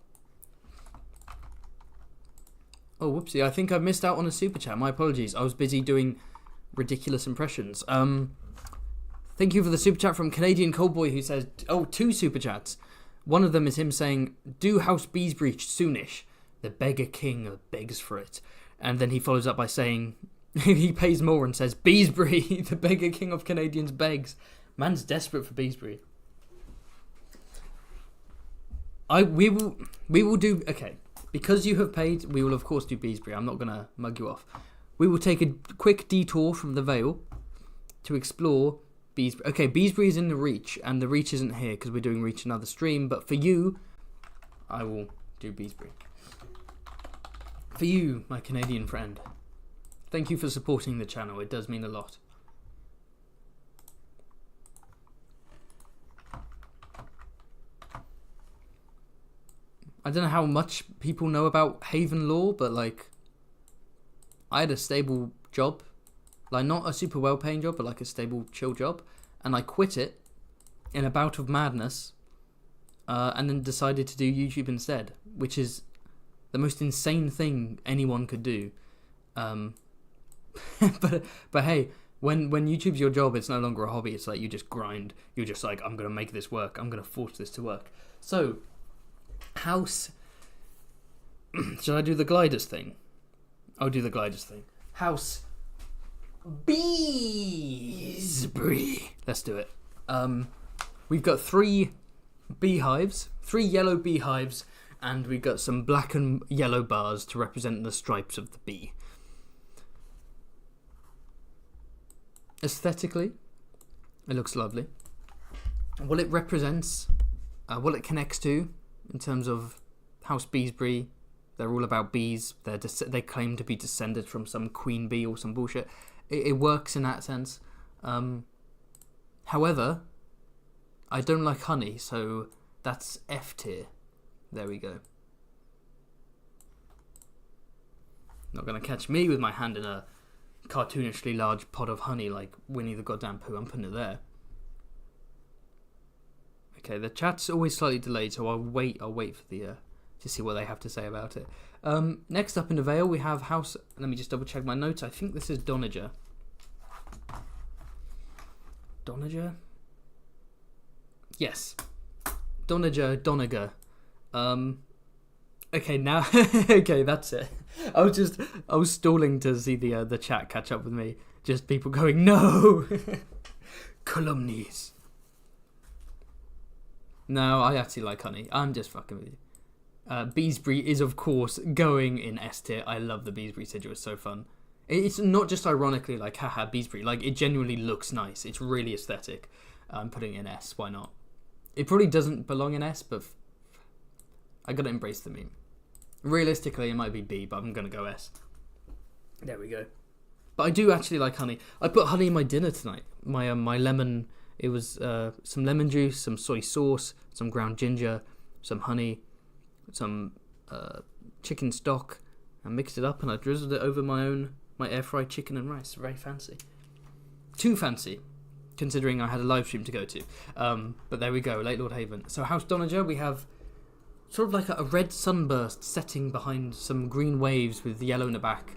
Oh, whoopsie, I think I missed out on a super chat. My apologies. I was busy doing ridiculous impressions. Thank you for the super chat from Canadian Coldboy who says, 2 super chats. One of them is him saying, do House Beesbreach soonish. The beggar king begs for it. And then he follows up by saying, he pays more and says, Beesbury, the beggar king of Canadians begs. Man's desperate for Beesbury. We will do, okay. Because you have paid, we will of course do Beesbury. I'm not going to mug you off. We will take a quick detour from the Vale to explore Beesbury. Okay, Beesbury is in the Reach, and the Reach isn't here because we're doing Reach another stream. But for you, I will do Beesbury. For you, my Canadian friend. Thank you for supporting the channel. It does mean a lot. I don't know how much people know about Haven Law, but like, I had a stable job, like not a super well-paying job, but like a stable, chill job, and I quit it in a bout of madness, and then decided to do YouTube instead, which is the most insane thing anyone could do. But hey, when YouTube's your job, it's no longer a hobby. It's like you just grind. You're just like, I'm gonna make this work. I'm gonna force this to work. So, House. Should I do the gliders thing? I'll do the gliders thing. House Beesbury. Let's do it. We've got 3 beehives, 3 yellow beehives, and we've got some black and yellow bars to represent the stripes of the bee. Aesthetically, it looks lovely. What it represents, what it connects to, in terms of House Beesbury, they're all about bees. They claim to be descended from some queen bee or some bullshit. It works in that sense. However, I don't like honey, so that's F tier. There we go. Not gonna catch me with my hand in a cartoonishly large pot of honey like Winnie the goddamn Pooh. I'm putting it there. Okay, the chat's always slightly delayed, so I'll wait for the to see what they have to say about it. Next up in the Vale, we have House. Let me just double check my notes. I think this is Donager. Donager? Yes. Donager. Okay, now okay, that's it. I was stalling to see the chat catch up with me. Just people going, no. Calumnies. No, I actually like honey. I'm just fucking with you. Beesbury is, of course, going in S tier. I love the Beesbury sigil. It's so fun. It's not just ironically like, haha, Beesbury. Like, it genuinely looks nice. It's really aesthetic. I'm putting it in S. Why not? It probably doesn't belong in S, but I gotta embrace the meme. Realistically, it might be B, but I'm gonna go S. There we go. But I do actually like honey. I put honey in my dinner tonight. My lemon. It was some lemon juice, some soy sauce, some ground ginger, some honey, some chicken stock. I mixed it up and I drizzled it over my air fried chicken and rice. Very fancy. Too fancy, considering I had a live stream to go to. But there we go, Late Lord Haven. So House Donager, we have sort of like a red sunburst setting behind some green waves with yellow in the back.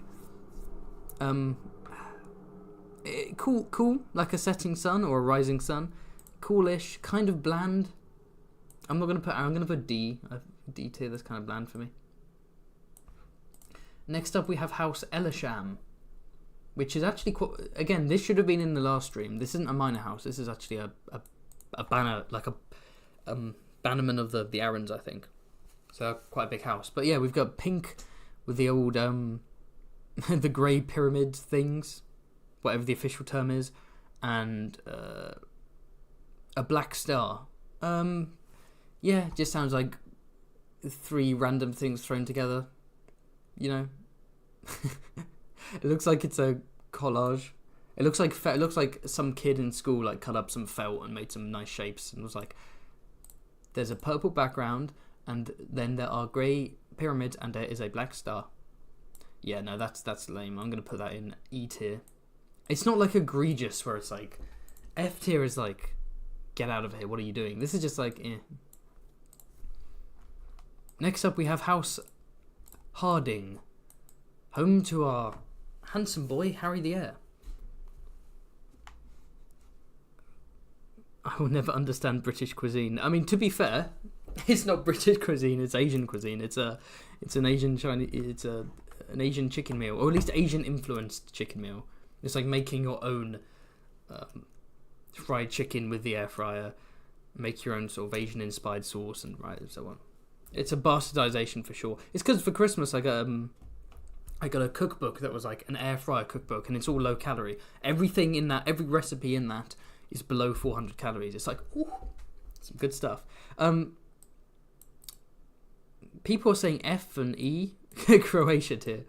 Cool, like a setting sun or a rising sun. Coolish, kind of bland. I'm gonna put D. D tier, that's kind of bland for me. Next up, we have House Elisham, which is actually again. This should have been in the last stream. This isn't a minor house. This is actually a banner, like a bannerman of the Arryns, I think. So quite a big house. But yeah, we've got pink with the old the grey pyramid things, whatever the official term is, and a black star. Yeah, just sounds like 3 random things thrown together. You know, it looks like it's a collage. It looks like some kid in school like cut up some felt and made some nice shapes and was like, "There's a purple background, and then there are grey pyramids, and there is a black star." Yeah, no, that's lame. I'm gonna put that in E tier. It's not like egregious where it's like F tier is like, get out of here. What are you doing? This is just like, eh. Next up, we have House Harding, home to our handsome boy, Harry the Heir. I will never understand British cuisine. I mean, to be fair, it's not British cuisine, it's Asian cuisine. It's an Asian Chinese, it's an Asian chicken meal, or at least Asian influenced chicken meal. It's like making your own fried chicken with the air fryer, make your own sort of Asian inspired sauce and so on. It's a bastardization for sure. It's because for Christmas I got a cookbook that was like an air fryer cookbook, and it's all low calorie. Everything in that, every recipe in that is below 400 calories. It's like, ooh, some good stuff. People are saying F and E. Croatia tier.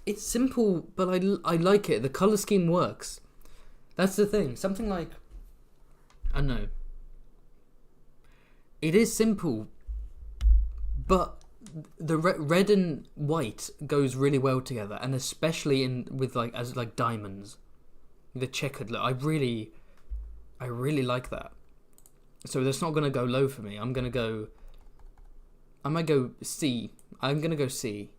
It's simple, but I like it. The color scheme works. That's the thing. Something like, I don't know. It is simple, but the red and white goes really well together, and especially with as diamonds, the checkered look. I really like that. So that's not gonna go low for me. I might go C. I'm gonna go C.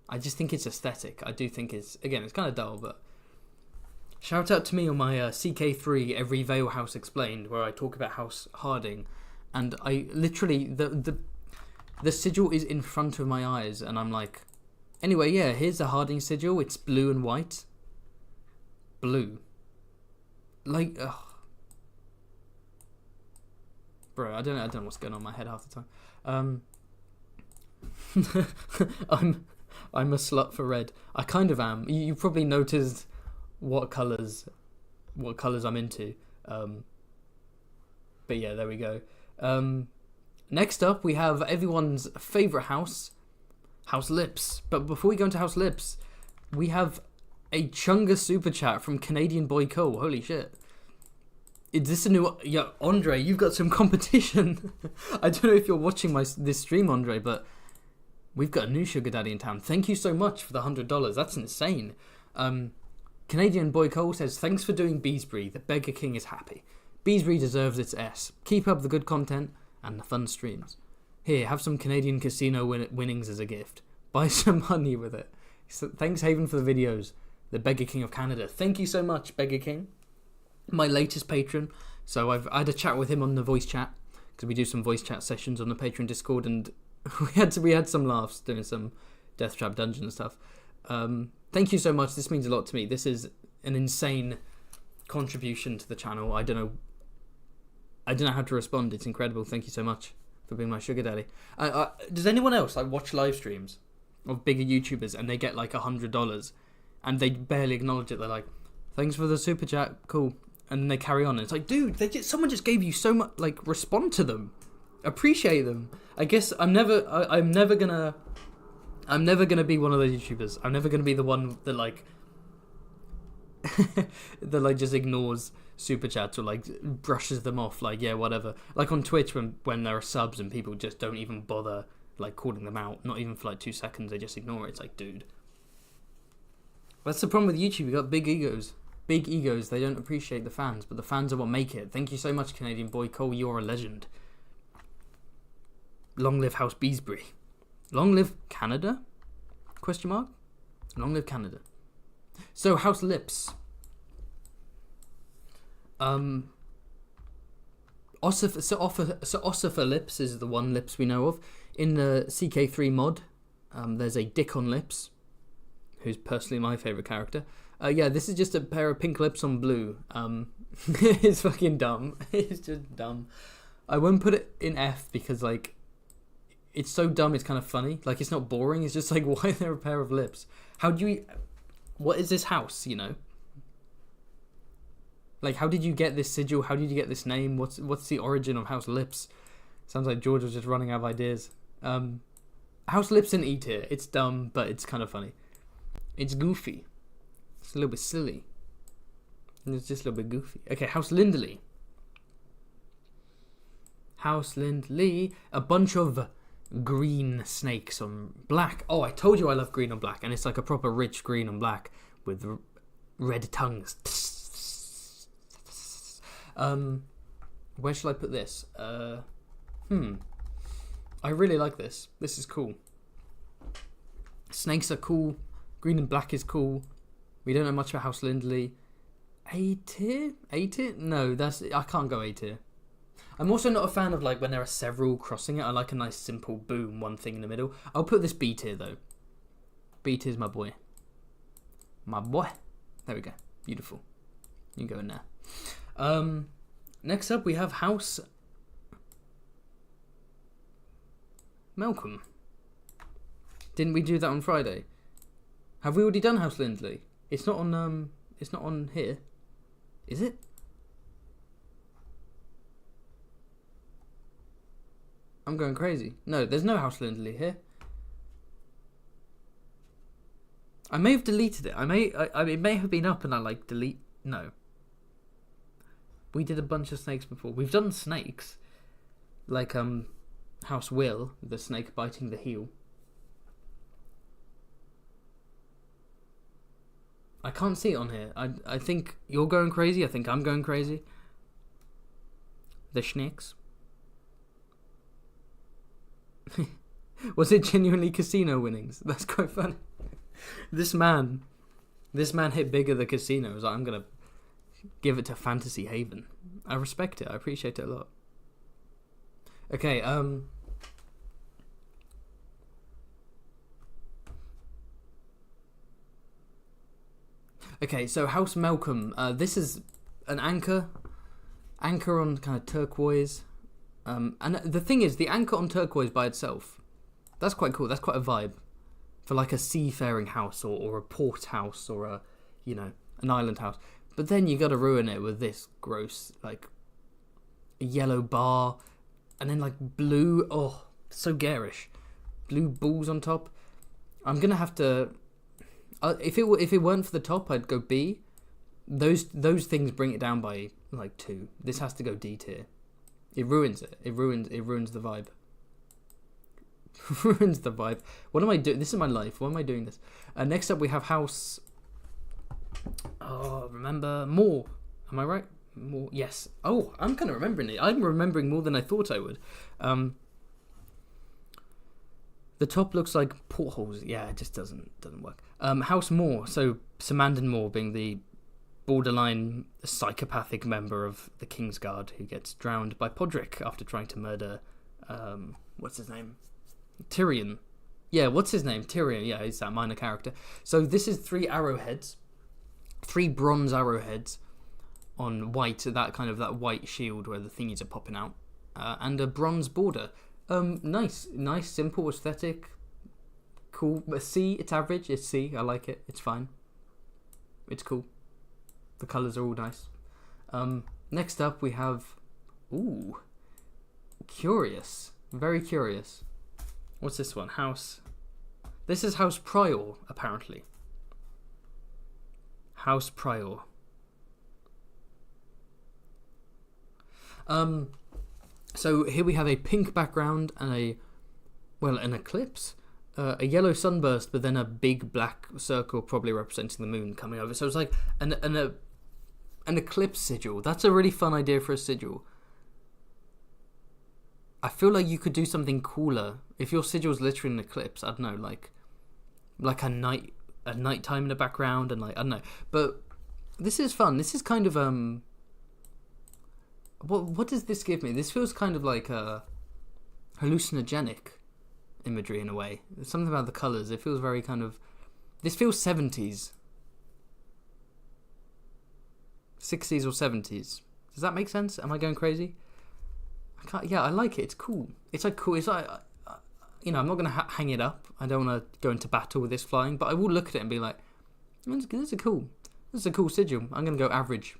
I just think it's aesthetic. I do think it's kind of dull, but shout out to me on my CK3 Every Vale House Explained, where I talk about House Harding, and I literally the sigil is in front of my eyes, and I'm like, anyway, yeah, here's the Harding sigil. It's blue and white. Blue, like, ugh. Bro, I don't know what's going on in my head half the time. I'm a slut for red. I kind of am. You probably noticed what colours I'm into. But yeah, there we go. Next up, we have everyone's favourite house, House Lips. But before we go into House Lips, we have a Chunga super chat from Canadian Boy Cole. Holy shit. Is this a new... Yeah, Andre, you've got some competition. I don't know if you're watching this stream, Andre, but we've got a new sugar daddy in town. Thank you so much for the $100. That's insane. Canadian Boy Cole says, thanks for doing Beesbury. The Beggar King is happy. Beesbury deserves its S. Keep up the good content and the fun streams. Here, have some Canadian casino winnings as a gift. Buy some money with it. So, thanks, Haven, for the videos. The Beggar King of Canada. Thank you so much, Beggar King. My latest patron. So I had a chat with him on the voice chat, because we do some voice chat sessions on the Patreon Discord, and we had some laughs doing some Death Trap Dungeon and stuff. Thank you so much. This means a lot to me. This is an insane contribution to the channel. I don't know how to respond. It's incredible. Thank you so much for being my sugar daddy. Does anyone else watch live streams of bigger YouTubers and they get $100 and they barely acknowledge it? They're like, thanks for the super chat, cool, and then they carry on. And it's like, dude, someone just gave you so much. Respond to them, appreciate them. I guess I'm never gonna be one of those YouTubers. I'm never gonna be the one that that just ignores super chats or brushes them off. Yeah, whatever. On Twitch when there are subs and people just don't even bother calling them out, not even for 2 seconds. They just ignore it. It's dude. That's the problem with YouTube. You got big egos. Big egos. They don't appreciate the fans, but the fans are what make it. Thank you so much, Canadian Boy Cole. You're a legend. Long live House Beesbury. Long live Canada? Question mark? Long live Canada. So, House Lips. Ossifer Lips is the one lips we know of. In the CK3 mod, there's a dick on lips, who's personally my favourite character. Yeah, this is just a pair of pink lips on blue. It's fucking dumb. It's just dumb. I won't put it in F because, it's so dumb it's kind of funny. It's not boring. It's just why are there a pair of lips? What is this house, how did you get this sigil? How did you get this name? What's the origin of House Lips? Sounds like George was just running out of ideas. House Lips in E tier. It's dumb, but it's kind of funny. It's goofy. It's a little bit silly. And it's just a little bit goofy. Okay, House Lindley. House Lindley. A bunch of green snakes on black. Oh, I told you I love green on black. And it's a proper rich green on black with red tongues. Where shall I put this? I really like this. This is cool. Snakes are cool. Green and black is cool. We don't know much about House Lindley. A tier? A tier? No, I can't go A tier. I'm also not a fan of when there are several crossing it. I like a nice simple boom, one thing in the middle. I'll put this B tier though. B tier's my boy. My boy. There we go. Beautiful. You can go in there. Next up we have House Malcolm. Didn't we do that on Friday? Have we already done House Lindley? It's not on here. Is it? I'm going crazy. No, there's no House Lindley here. I may have deleted it. It may have been up and I like delete. No. We did a bunch of snakes before. We've done snakes. Like, House Will, the snake biting the heel. I can't see it on here. I think you're going crazy. I think I'm going crazy. The snakes. Was it genuinely casino winnings? That's quite funny. This man hit bigger the casinos. I'm gonna give it to Fantasy Haven. I respect it. I appreciate it a lot. Okay, okay, so House Malcolm. This is an anchor on kind of turquoise. And the thing is, the anchor on turquoise by itself, that's quite cool. That's quite a vibe for like a seafaring house or a port house or a, an island house. But then you got to ruin it with this gross, like, a yellow bar and then like blue. Oh, so garish. Blue balls on top. I'm gonna have to. If it weren't for the top, I'd go B. Those things bring it down by like 2. This has to go D tier. It ruins it. It ruins the vibe. Ruins the vibe. What am I doing? This is my life. Why am I doing this? Next up, we have House. Oh, remember more? Am I right? More. Yes. Oh, I'm kind of remembering it. I'm remembering more than I thought I would. The top looks like portholes. Yeah, it just doesn't work. House Moore. So Samandon Moore being the borderline psychopathic member of the Kingsguard who gets drowned by Podrick after trying to murder, what's his name? Tyrion. Yeah, what's his name? Tyrion. Yeah, he's that minor character. So this is 3 arrowheads, 3 bronze arrowheads on white, that white shield where the thingies are popping out, and a bronze border. Nice, simple aesthetic, cool. A C, it's average. It's C. I like it. It's fine. It's cool. The colours are all nice. Next up we have, curious, very curious. What's this one? This is House Prior, apparently. House Prior. So here we have a pink background and an eclipse. A yellow sunburst, but then a big black circle, probably representing the moon, coming over. So it's like an eclipse sigil. That's a really fun idea for a sigil. I feel like you could do something cooler if your sigil's literally an eclipse. I don't know, like a nighttime in the background, and I don't know. But this is fun. This is kind of What does this give me? This feels kind of like a hallucinogenic imagery in a way. There's something about the colours. It feels very kind of. This feels 70s. 60s or 70s. Does that make sense? Am I going crazy? I like it. It's cool. It's cool. It's like, I'm not going to hang it up. I don't want to go into battle with this flying, but I will look at it and be like, this is a cool sigil. I'm going to go average.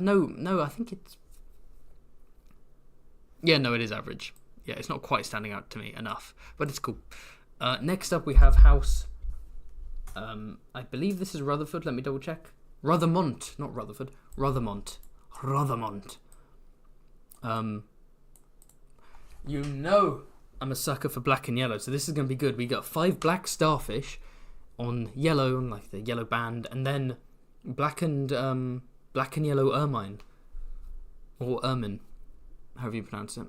No, I think it's. Yeah, no, it is average. Yeah, it's not quite standing out to me enough, but it's cool. Next up, we have House. I believe this is Rutherford. Let me double check. Rothermont, not Rutherford. Rothermont. I'm a sucker for black and yellow, so this is going to be good. We got 5 black starfish on yellow, on like the yellow band, and then black and yellow ermine, or ermine, however you pronounce it.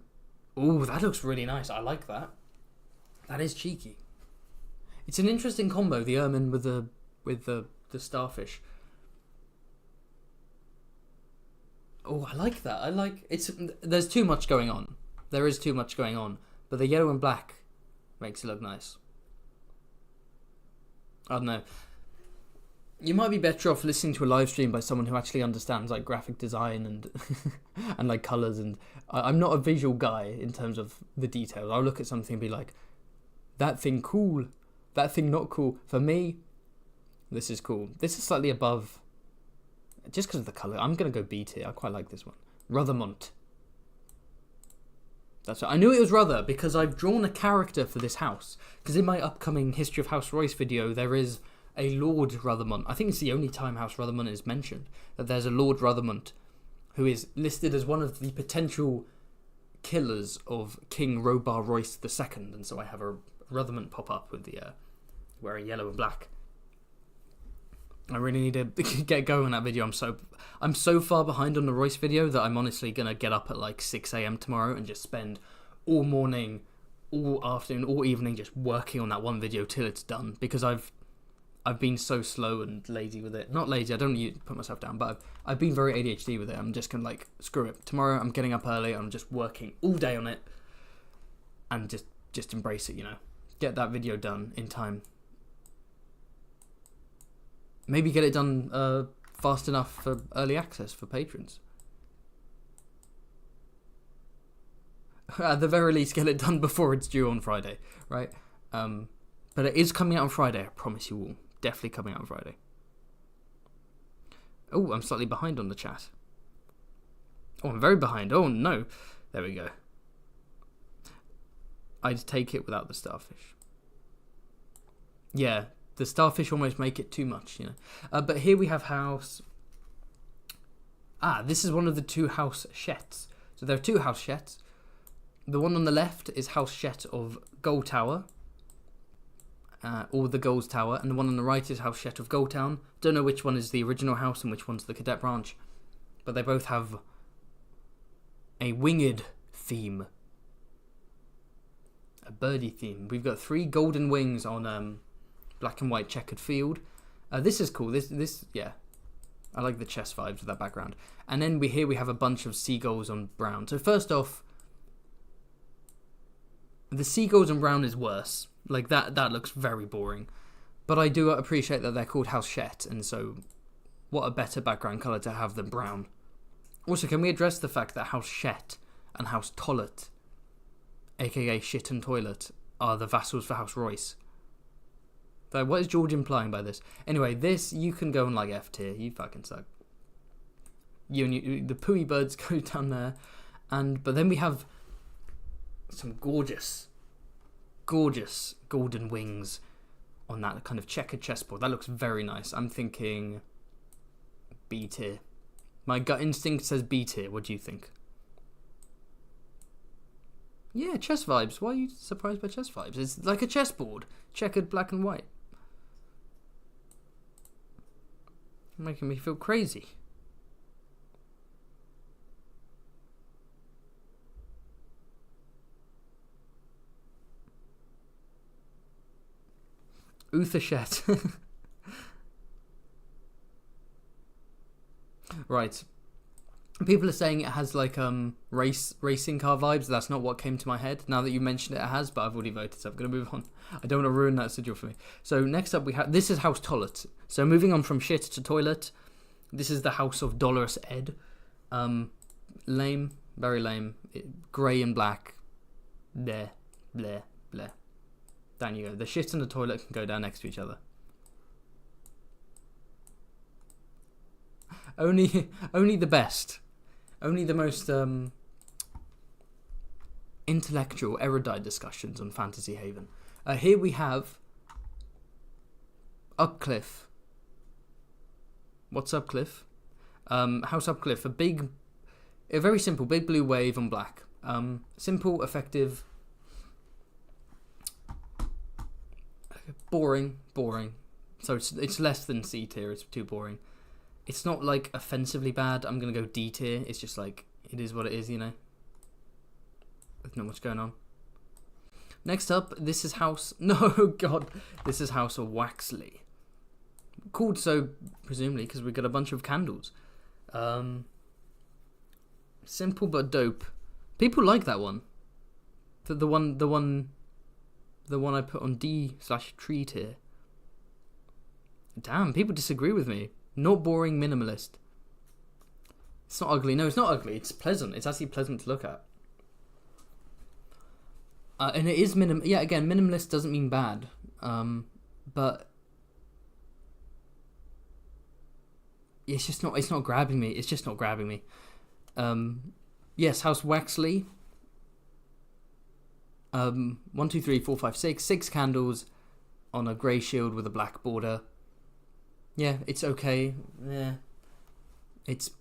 Oh, that looks really nice. I like that. That is cheeky. It's an interesting combo, the ermine with the starfish. Oh, I like that. There's too much going on. There is too much going on, but the yellow and black makes it look nice. I don't know. You might be better off listening to a live stream by someone who actually understands like graphic design and and like colours, and I'm not a visual guy in terms of the details. I'll look at something and be like, that thing cool, that thing not cool. For me, this is cool. This is slightly above, just because of the colour. I'm going to go B tier. I quite like this one. Rothermont. That's right. I knew it was Ruther because I've drawn a character for this house. Because in my upcoming History of House Royce video, there is a Lord Ruthermont. I think it's the only time House Ruthermont is mentioned. That there's a Lord Ruthermont who is listed as one of the potential killers of King Robar Royce II. And so I have a Ruthermont pop up with the wearing yellow and black. I really need to get going on that video. I'm so far behind on the Royce video that I'm honestly gonna get up at like 6 a.m. tomorrow and just spend all morning, all afternoon, all evening just working on that one video till it's done, because I've been so slow and lazy with it. Not lazy, I don't need to put myself down, but I've been very ADHD with it. I'm just gonna like, screw it. Tomorrow I'm getting up early, I'm just working all day on it and just embrace it, you know. Get that video done in time. Maybe get it done fast enough for early access for patrons. At the very least, get it done before it's due on Friday, right? But it is coming out on Friday, I promise you all. Definitely coming out on Friday. Oh, I'm slightly behind on the chat. Oh, I'm very behind. Oh, no. There we go. I'd take it without the starfish. Yeah. The starfish almost make it too much, you know. But here we have House... this is one of the two House Shets. So there are two House Shets. The one on the left is House Shet of Gold Tower. Or the Gold's Tower. And the one on the right is House Shet of Goldtown. Don't know which one is the original house and which one's the cadet branch. But they both have a winged theme. A birdie theme. We've got 3 golden wings on... black and white checkered field. This is cool. This yeah. I like the chess vibes with that background. And then we have a bunch of seagulls on brown. So first off, the seagulls on brown is worse. Like that looks very boring. But I do appreciate that they're called House Shet, and so what a better background colour to have than brown. Also, can we address the fact that House Shet and House Tollet, aka Shit and Toilet, are the vassals for House Royce? So what is George implying by this? Anyway, this, you can go on like F tier. You fucking suck. The pooey birds go down there. But then we have some gorgeous golden wings on that kind of checkered chessboard. That looks very nice. I'm thinking B tier. My gut instinct says B tier. What do you think? Yeah, chess vibes. Why are you surprised by chess vibes? It's like a chessboard. Checkered black and white. Making me feel crazy. Uthashet. Right. People are saying it has like racing car vibes. That's not what came to my head. Now that you mentioned it has, but I've already voted, so I'm going to move on. I don't want to ruin that sigil for me. So next up we have... This is House Tollet. So moving on from shit to toilet. This is the House of Dolorous Ed. Lame. Very lame. Grey and black. Bleh. Bleh. Bleh. Down you go. The shit and the toilet can go down next to each other. Only the best. Only the most intellectual, erudite discussions on Fantasy Haven. Here we have Upcliff. What's Upcliff? House Upcliff. A very simple, big blue wave on black. Simple, effective, boring. So it's less than C tier. It's too boring. It's not like offensively bad. I'm gonna go D tier. It's just like it is what it is, you know. There's not much going on. Next up, this is House... No, God. This is House of Waxley. Called so, presumably, because we've got a bunch of candles. Simple but dope. People like that one. The one I put on D/tree tier. Damn, people disagree with me. Not boring, minimalist. It's not ugly. No, it's not ugly. It's pleasant. It's actually pleasant to look at. And it is yeah, again, minimalist doesn't mean bad. But it's just not. It's not grabbing me. It's just not grabbing me. Yes, House Waxley. 1, 2, 3, 4, 5, 6. 6 candles on a grey shield with a black border. Yeah, it's okay. Yeah. It's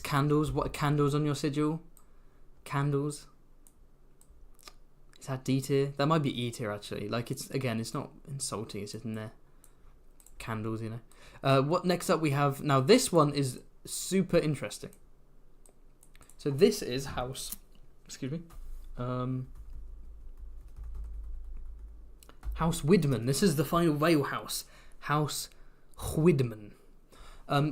candles. What are candles on your sigil? Candles. Is that D tier? That might be E tier actually. Like it's not insulting. It's just in there. Candles, you know. What next up we have now? This one is super interesting. So this is House. Excuse me. House Widman. This is the final Vale house. House Widman.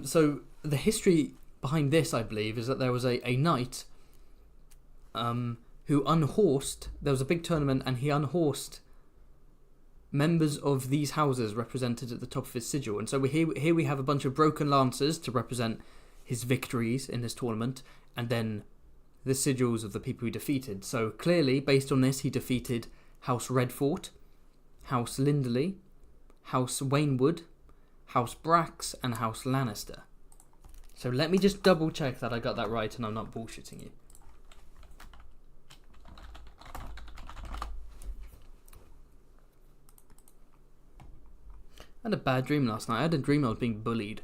So the history behind this, I believe, is that there was a knight who unhorsed. There was a big tournament, and he unhorsed members of these houses represented at the top of his sigil. And so here we have a bunch of broken lances to represent his victories in this tournament, and then the sigils of the people he defeated. So clearly, based on this, he defeated House Redfort, House Linderley, House Waynwood, House Brax, and House Lannister. So let me just double check that I got that right and I'm not bullshitting you. I had a bad dream last night. I had a dream I was being bullied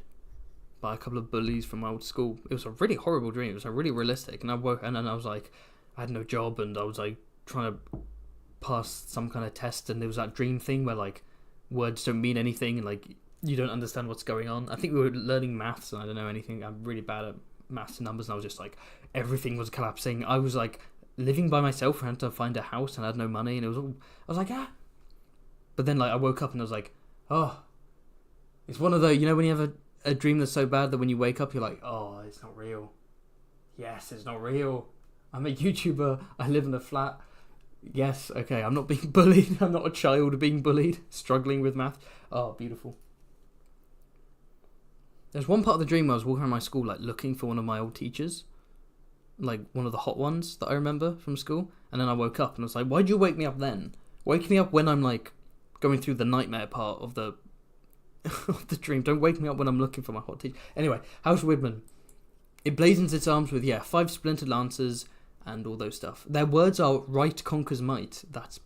by a couple of bullies from my old school. It was a really horrible dream. It was really realistic. And I woke and then I was like, I had no job and I was like trying to pass some kind of test, and there was that dream thing where like words don't mean anything and like you don't understand what's going on. I think we were learning maths and I don't know anything. I'm really bad at maths and numbers, and I was just like, everything was collapsing. I was like living by myself, trying to find a house, and I had no money, and it was all, I was like, ah. But then like I woke up and I was like, oh, it's one of those, you know, when you have a dream that's so bad that when you wake up you're like, oh, it's not real. Yes, it's not real. I'm a YouTuber. I live in a flat. Yes, okay, I'm not being bullied. I'm not a child being bullied, struggling with math. Oh, beautiful. There's one part of the dream where I was walking around my school, like, looking for one of my old teachers. Like, one of the hot ones that I remember from school. And then I woke up and I was like, why'd you wake me up then? Wake me up when I'm, like, going through the nightmare part of the of the dream. Don't wake me up when I'm looking for my hot teacher. Anyway, House Widman. It blazons its arms with, 5 splintered lances and all those stuff. Their words are right conquers might. That's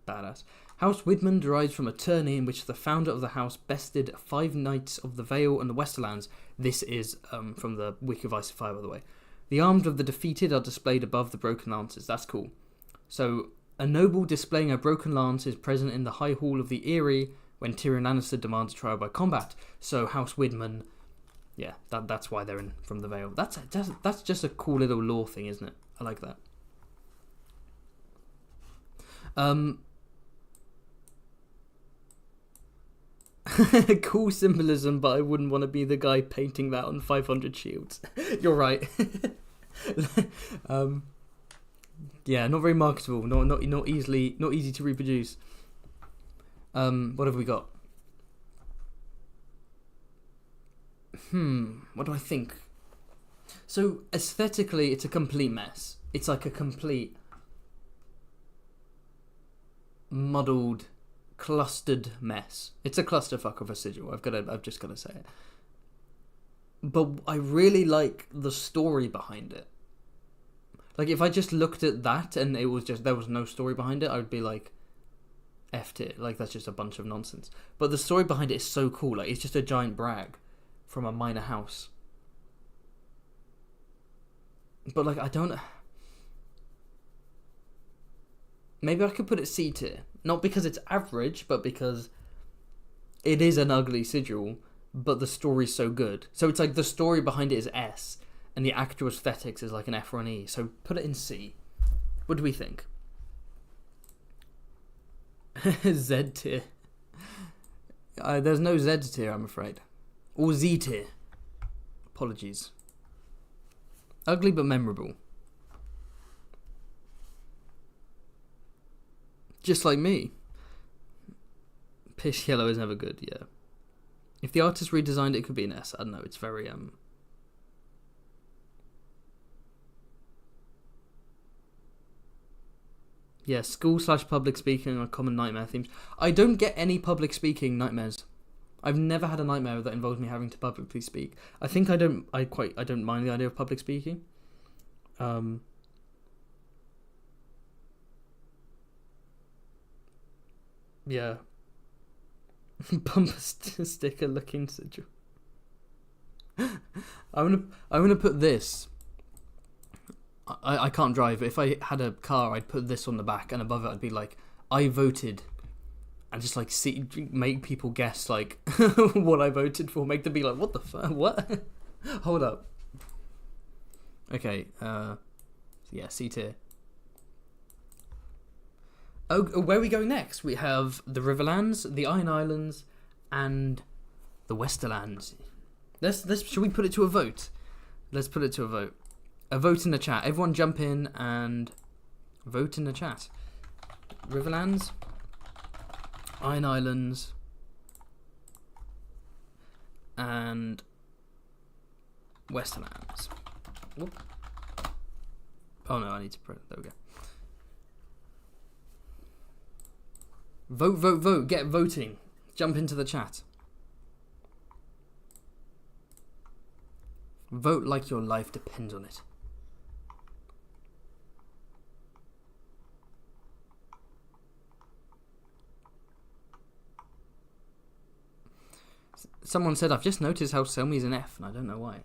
badass. House Widman derives from a tourney in which the founder of the house bested 5 knights of the Vale and the Westerlands. This is from the Wiki of ASoIaF, by the way. The arms of the defeated are displayed above the broken lances. That's cool. So, a noble displaying a broken lance is present in the High Hall of the Eyrie when Tyrion Lannister demands a trial by combat. So, House Widman, yeah, that's why they're in from the Vale. That's just a cool little lore thing, isn't it? I like that. Cool symbolism, but I wouldn't want to be the guy painting that on 500 shields. You're right. Yeah, not very marketable. Not easy to reproduce. What have we got? What do I think? So aesthetically, it's a complete mess. It's like a complete muddled, clustered mess. It's a clusterfuck of a sigil. I've just got to say it. But I really like the story behind it. Like if I just looked at that and it was just there was no story behind it, I would be like, F tier. Like that's just a bunch of nonsense. But the story behind it is so cool. Like it's just a giant brag from a minor house. But like I don't. Maybe I could put it C tier. Not because it's average, but because it is an ugly sigil, but the story's so good. So it's like the story behind it is S, and the actual aesthetics is like an F or an E. So put it in C. What do we think? Z tier. There's no Z tier, I'm afraid. Or Z tier. Apologies. Ugly but memorable. Just like me. Piss yellow is never good, yeah. If the artist redesigned it, it could be an S. I don't know, it's very, Yeah, school/public speaking are common nightmare themes. I don't get any public speaking nightmares. I've never had a nightmare that involves me having to publicly speak. I think I don't mind the idea of public speaking. Yeah. Bumper sticker looking sigil. I'm gonna put this. I can't drive. If I had a car, I'd put this on the back, and above it, I'd be like, I voted, and just like make people guess like what I voted for. Make them be like, what the fuck? What? Hold up. Okay. Yeah, C tier. Oh, where are we going next? We have the Riverlands, the Iron Islands, and the Westerlands. Should we put it to a vote? Let's put it to a vote. A vote in the chat. Everyone jump in and vote in the chat. Riverlands, Iron Islands, and Westerlands. Whoop. Oh no, I need to press. There we go. Vote, vote, vote. Get voting. Jump into the chat. Vote like your life depends on it. Someone said, I've just noticed how Selmy is an F, and I don't know why.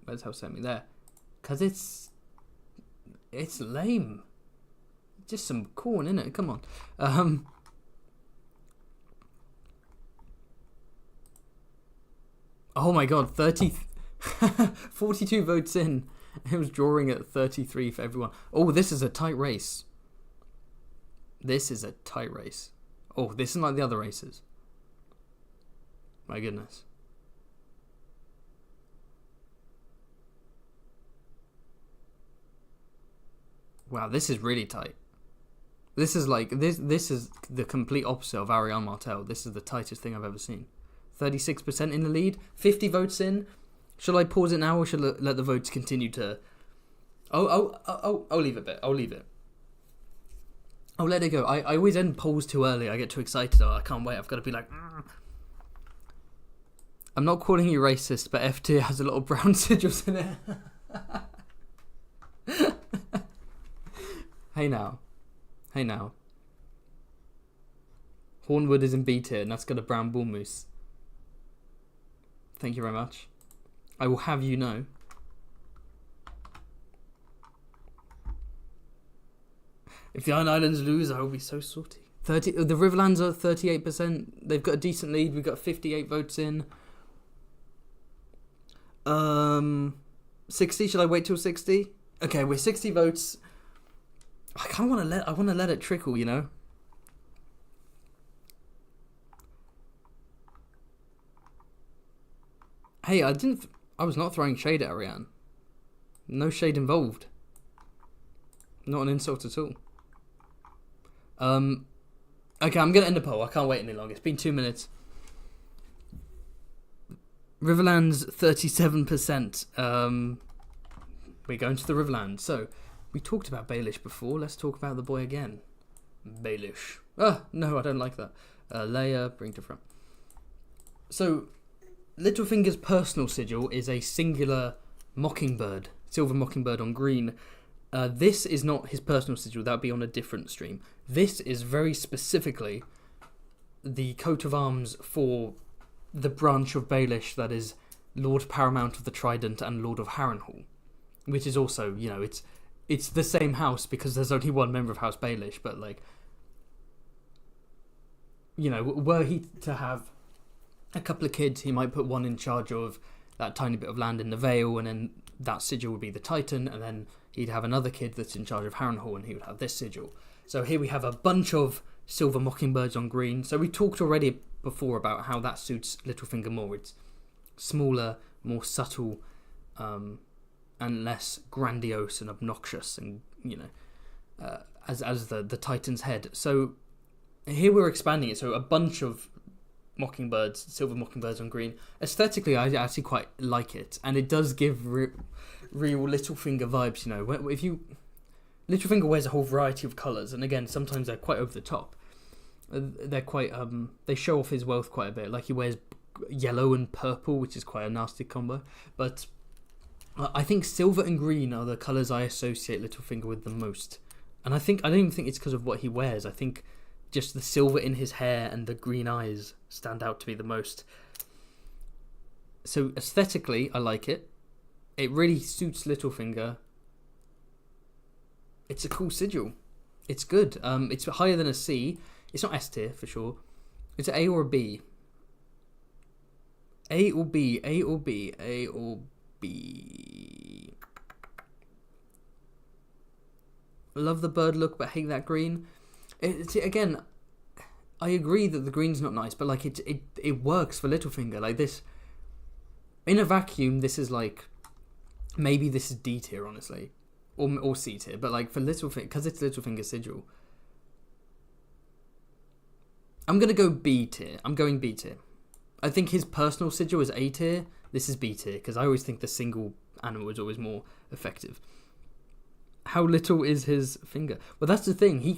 Where's how Selmy? There. Because it's lame. Just some corn, innit? Come on. Oh my god, 42 votes in. It was drawing at 33 for everyone. Oh, this is a tight race. This is a tight race. Oh, this isn't like the other races. My goodness. Wow, this is really tight. This is like this is the complete opposite of Ariane Martell. This is the tightest thing I've ever seen. 36% in the lead, 50 votes in. Shall I pause it now, or should I let the votes continue to? I'll leave it a bit. I'll leave it. I'll let it go. I always end polls too early. I get too excited. Oh, I can't wait. I've got to be like. I'm not calling you racist, but F tier has a lot of brown sigils in it. Hey now. Hornwood is in B tier, and that's got a brown bull moose. Thank you very much. I will have you know. If the Iron Islands lose, I will be so salty. The Riverlands are 38%. They've got a decent lead. We've got 58 votes in. 60. Should I wait till 60? Okay, we're 60 votes. I kind of want to let it trickle, you know. Hey, I was not throwing shade at Ariane. No shade involved. Not an insult at all. Okay, I'm gonna end the poll. I can't wait any longer. It's been 2 minutes. Riverlands 37%. We're going to the Riverlands. So we talked about Baelish before. Let's talk about the boy again. Baelish. Oh no, I don't like that. Leia, bring to front. So Littlefinger's personal sigil is a singular mockingbird, silver mockingbird on green. This is not his personal sigil. That would be on a different stream. This is very specifically the coat of arms for the branch of Baelish that is Lord Paramount of the Trident and Lord of Harrenhal, which is also, you know, it's the same house because there's only one member of House Baelish, but like, you know, were he to have a couple of kids, he might put one in charge of that tiny bit of land in the Vale, and then that sigil would be the Titan, and then he'd have another kid that's in charge of Harrenhal, and he would have this sigil. So here we have a bunch of silver mockingbirds on green. So we talked already before about how that suits Littlefinger more. It's smaller, more subtle, and less grandiose and obnoxious, and you know, as the Titan's head. So here we're expanding it. So a bunch of mockingbirds, silver mockingbirds on green. Aesthetically, I actually quite like it, and it does give real Littlefinger vibes. You know, if you Littlefinger wears a whole variety of colours, and again, sometimes they're quite over the top. They're quite they show off his wealth quite a bit. Like he wears yellow and purple, which is quite a nasty combo. But I think silver and green are the colours I associate Littlefinger with the most. And I don't even think it's because of what he wears. I think just the silver in his hair and the green eyes stand out to me the most. So aesthetically, I like it. It really suits Littlefinger. It's a cool sigil. It's good. It's higher than a C. It's not S tier for sure. It's an A or a B. A or B. A or B. A or B. Love the bird look, but hate that green. Again, I agree that the green's not nice, but like it works for Littlefinger. Like this, in a vacuum, this is like, maybe this is D tier, honestly, or C tier. But like for Littlefinger, because it's Littlefinger sigil, I'm gonna go B tier. I'm going B tier. I think his personal sigil is A tier. This is B tier because I always think the single animal is always more effective. How little is his finger? Well, that's the thing. He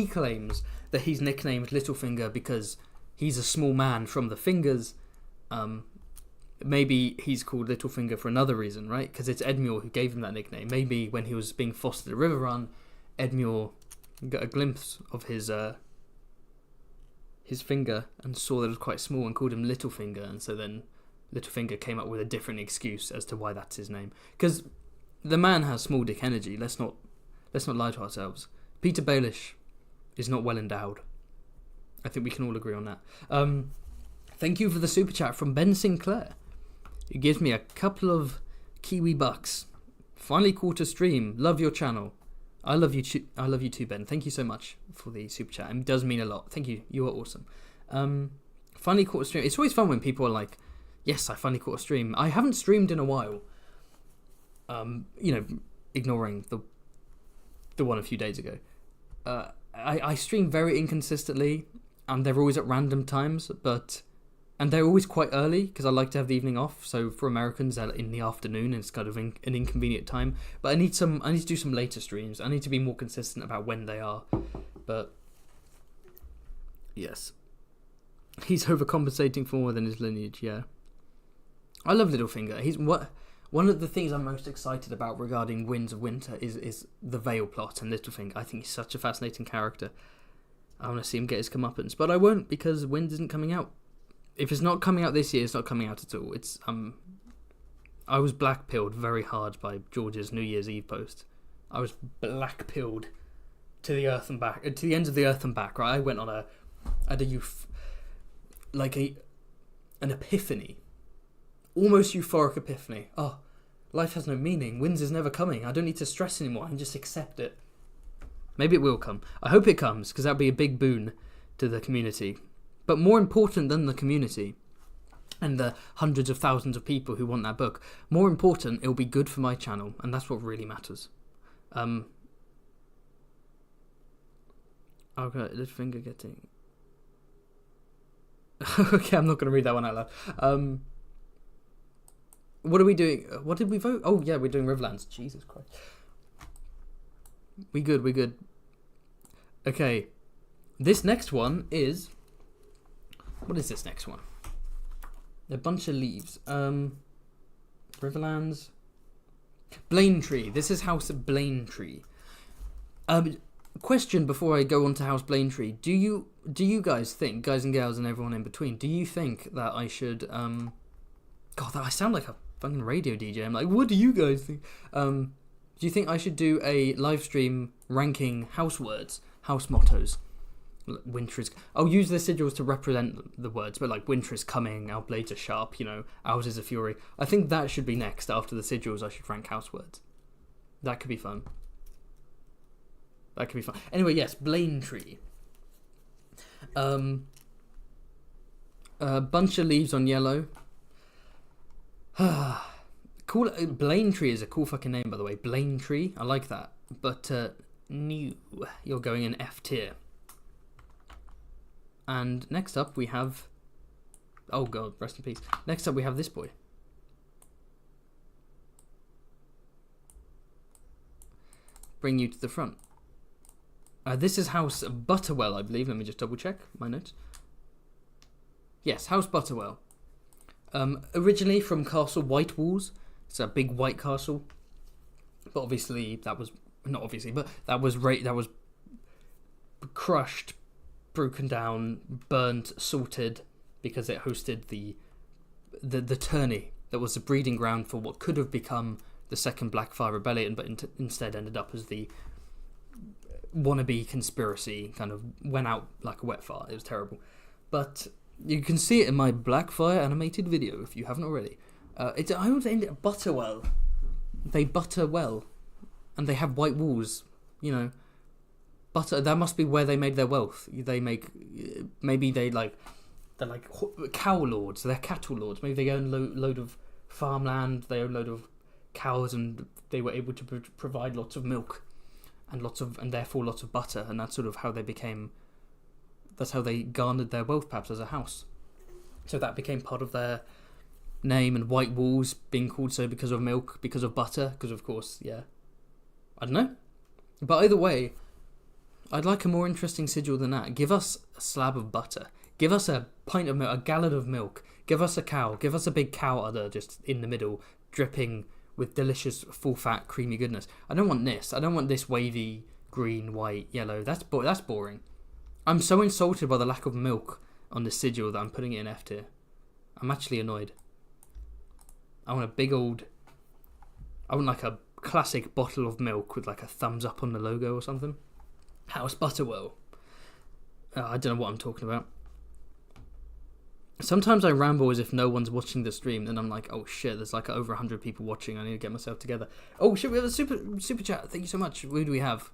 claims that he's nicknamed Littlefinger because he's a small man from the fingers. Maybe he's called Littlefinger for another reason, right? Because it's Edmure who gave him that nickname. Maybe when he was being fostered at River Run, Edmure got a glimpse of his finger and saw that it was quite small and called him Littlefinger, and so then Littlefinger came up with a different excuse as to why that's his name. Because the man has small dick energy. Let's not lie to ourselves. Peter Baelish is not well endowed. I think we can all agree on that. Thank you for the super chat from Ben Sinclair. It gives me a couple of Kiwi bucks. Finally caught a stream. Love your channel. I love you too, Ben. Thank you so much for the super chat. It does mean a lot. Thank you. You are awesome. Finally caught a stream. It's always fun when people are like, yes, I finally caught a stream. I haven't streamed in a while. Ignoring the one a few days ago. I stream very inconsistently, and they're always at random times, and they're always quite early because I like to have the evening off. So for Americans, they're in the afternoon, and it's kind of an inconvenient time. But I need to do some later streams. I need to be more consistent about when they are. But yes, he's overcompensating for more than his lineage. Yeah, I love Littlefinger. One of the things I'm most excited about regarding Winds of Winter is the Vale plot and Littlefinger. I think he's such a fascinating character. I want to see him get his comeuppance, but I won't because Wind isn't coming out. If it's not coming out this year, it's not coming out at all. I was black-pilled very hard by George's New Year's Eve post. I was black-pilled to the earth and back, to the ends of the earth and back. Right, I went on an epiphany. Almost euphoric epiphany. Oh, life has no meaning. Winds is never coming. I don't need to stress anymore. I can just accept it. Maybe it will come. I hope it comes, because that would be a big boon to the community. But more important than the community and the hundreds of thousands of people who want that book, more important, it will be good for my channel, and that's what really matters. Okay, Littlefinger getting... Okay, I'm not going to read that one out loud. What are we doing? What did we vote? Oh, yeah, we're doing Riverlands. Jesus Christ. We good. Okay. This next one is... What is this next one? A bunch of leaves. Riverlands. Blaintree. This is House Blaintree. Question before I go on to House Blaintree. Do you guys think, guys and girls and everyone in between, do you think that I should... God, I sound like a fucking radio DJ. I'm like, what do you guys think? Do you think I should do a live stream ranking house words, house mottos? Winter is... I'll use the sigils to represent the words, but like winter is coming, our blades are sharp, ours is a fury. I think that should be next. After the sigils, I should rank house words. That could be fun. Anyway, yes, Blaintree. A bunch of leaves on yellow. Cool. Blaintree is a cool fucking name, by the way. Blaintree, I like that. But new, you're going in F tier. And next up we have... Oh god, rest in peace. Next up we have this boy. Bring you to the front. This is House Butterwell, I believe. Let me just double check my notes. Yes, House Butterwell. Originally from Castle White Walls. It's a big white castle. But obviously that was... Not obviously, but that was crushed broken down, burnt, salted, because it hosted the tourney that was the breeding ground for what could have become the Second Blackfire Rebellion, but instead ended up as the wannabe conspiracy, kind of went out like a wet fart. It was terrible. But you can see it in my Blackfire animated video if you haven't already. I would say butter well. They butter well. And they have white walls, you know. Butter, that must be where they made their wealth. They're like cow lords, they're cattle lords. Maybe they own a load of farmland, they own a load of cows, and they were able to provide lots of milk and therefore lots of butter, and that's sort of how that's how they garnered their wealth, perhaps, as a house. So that became part of their name, and white walls being called so because of milk, because of butter, because of course, yeah. I don't know. But either way, I'd like a more interesting sigil than that. Give us a slab of butter. Give us a pint of milk, a gallon of milk. Give us a cow. Give us a big cow udder just in the middle, dripping with delicious, full-fat, creamy goodness. I don't want this. I don't want this wavy, green, white, yellow. That's boring. I'm so insulted by the lack of milk on this sigil that I'm putting it in F tier. I'm actually annoyed. I want like a classic bottle of milk with like a thumbs up on the logo or something. House Butterwell. I don't know what I'm talking about. Sometimes I ramble as if no one's watching the stream, and I'm like, oh shit, there's like over 100 people watching. I need to get myself together. Oh shit, we have a super chat. Thank you so much. Who do we have?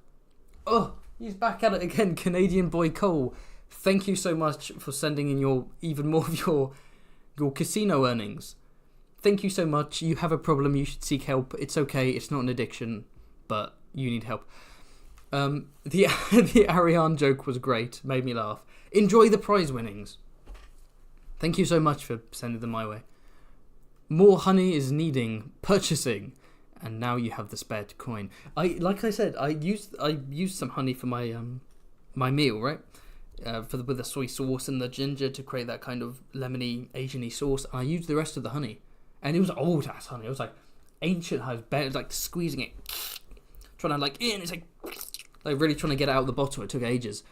Oh, he's back at it again. Canadian boy Cole. Thank you so much for sending in even more of your casino earnings. Thank you so much. You have a problem. You should seek help. It's okay. It's not an addiction, but you need help. The Ariane joke was great. Made me laugh. Enjoy the prize winnings. Thank you so much for sending them my way. More honey is needing purchasing, and now you have the spare coin. Like I said, I used some honey for my my meal, right? With the soy sauce and the ginger to create that kind of lemony Asian-y sauce. And I used the rest of the honey. And it was old ass honey. It was like ancient honey. It was like squeezing it, trying to like in. It's like really trying to get it out of the bottle. It took ages,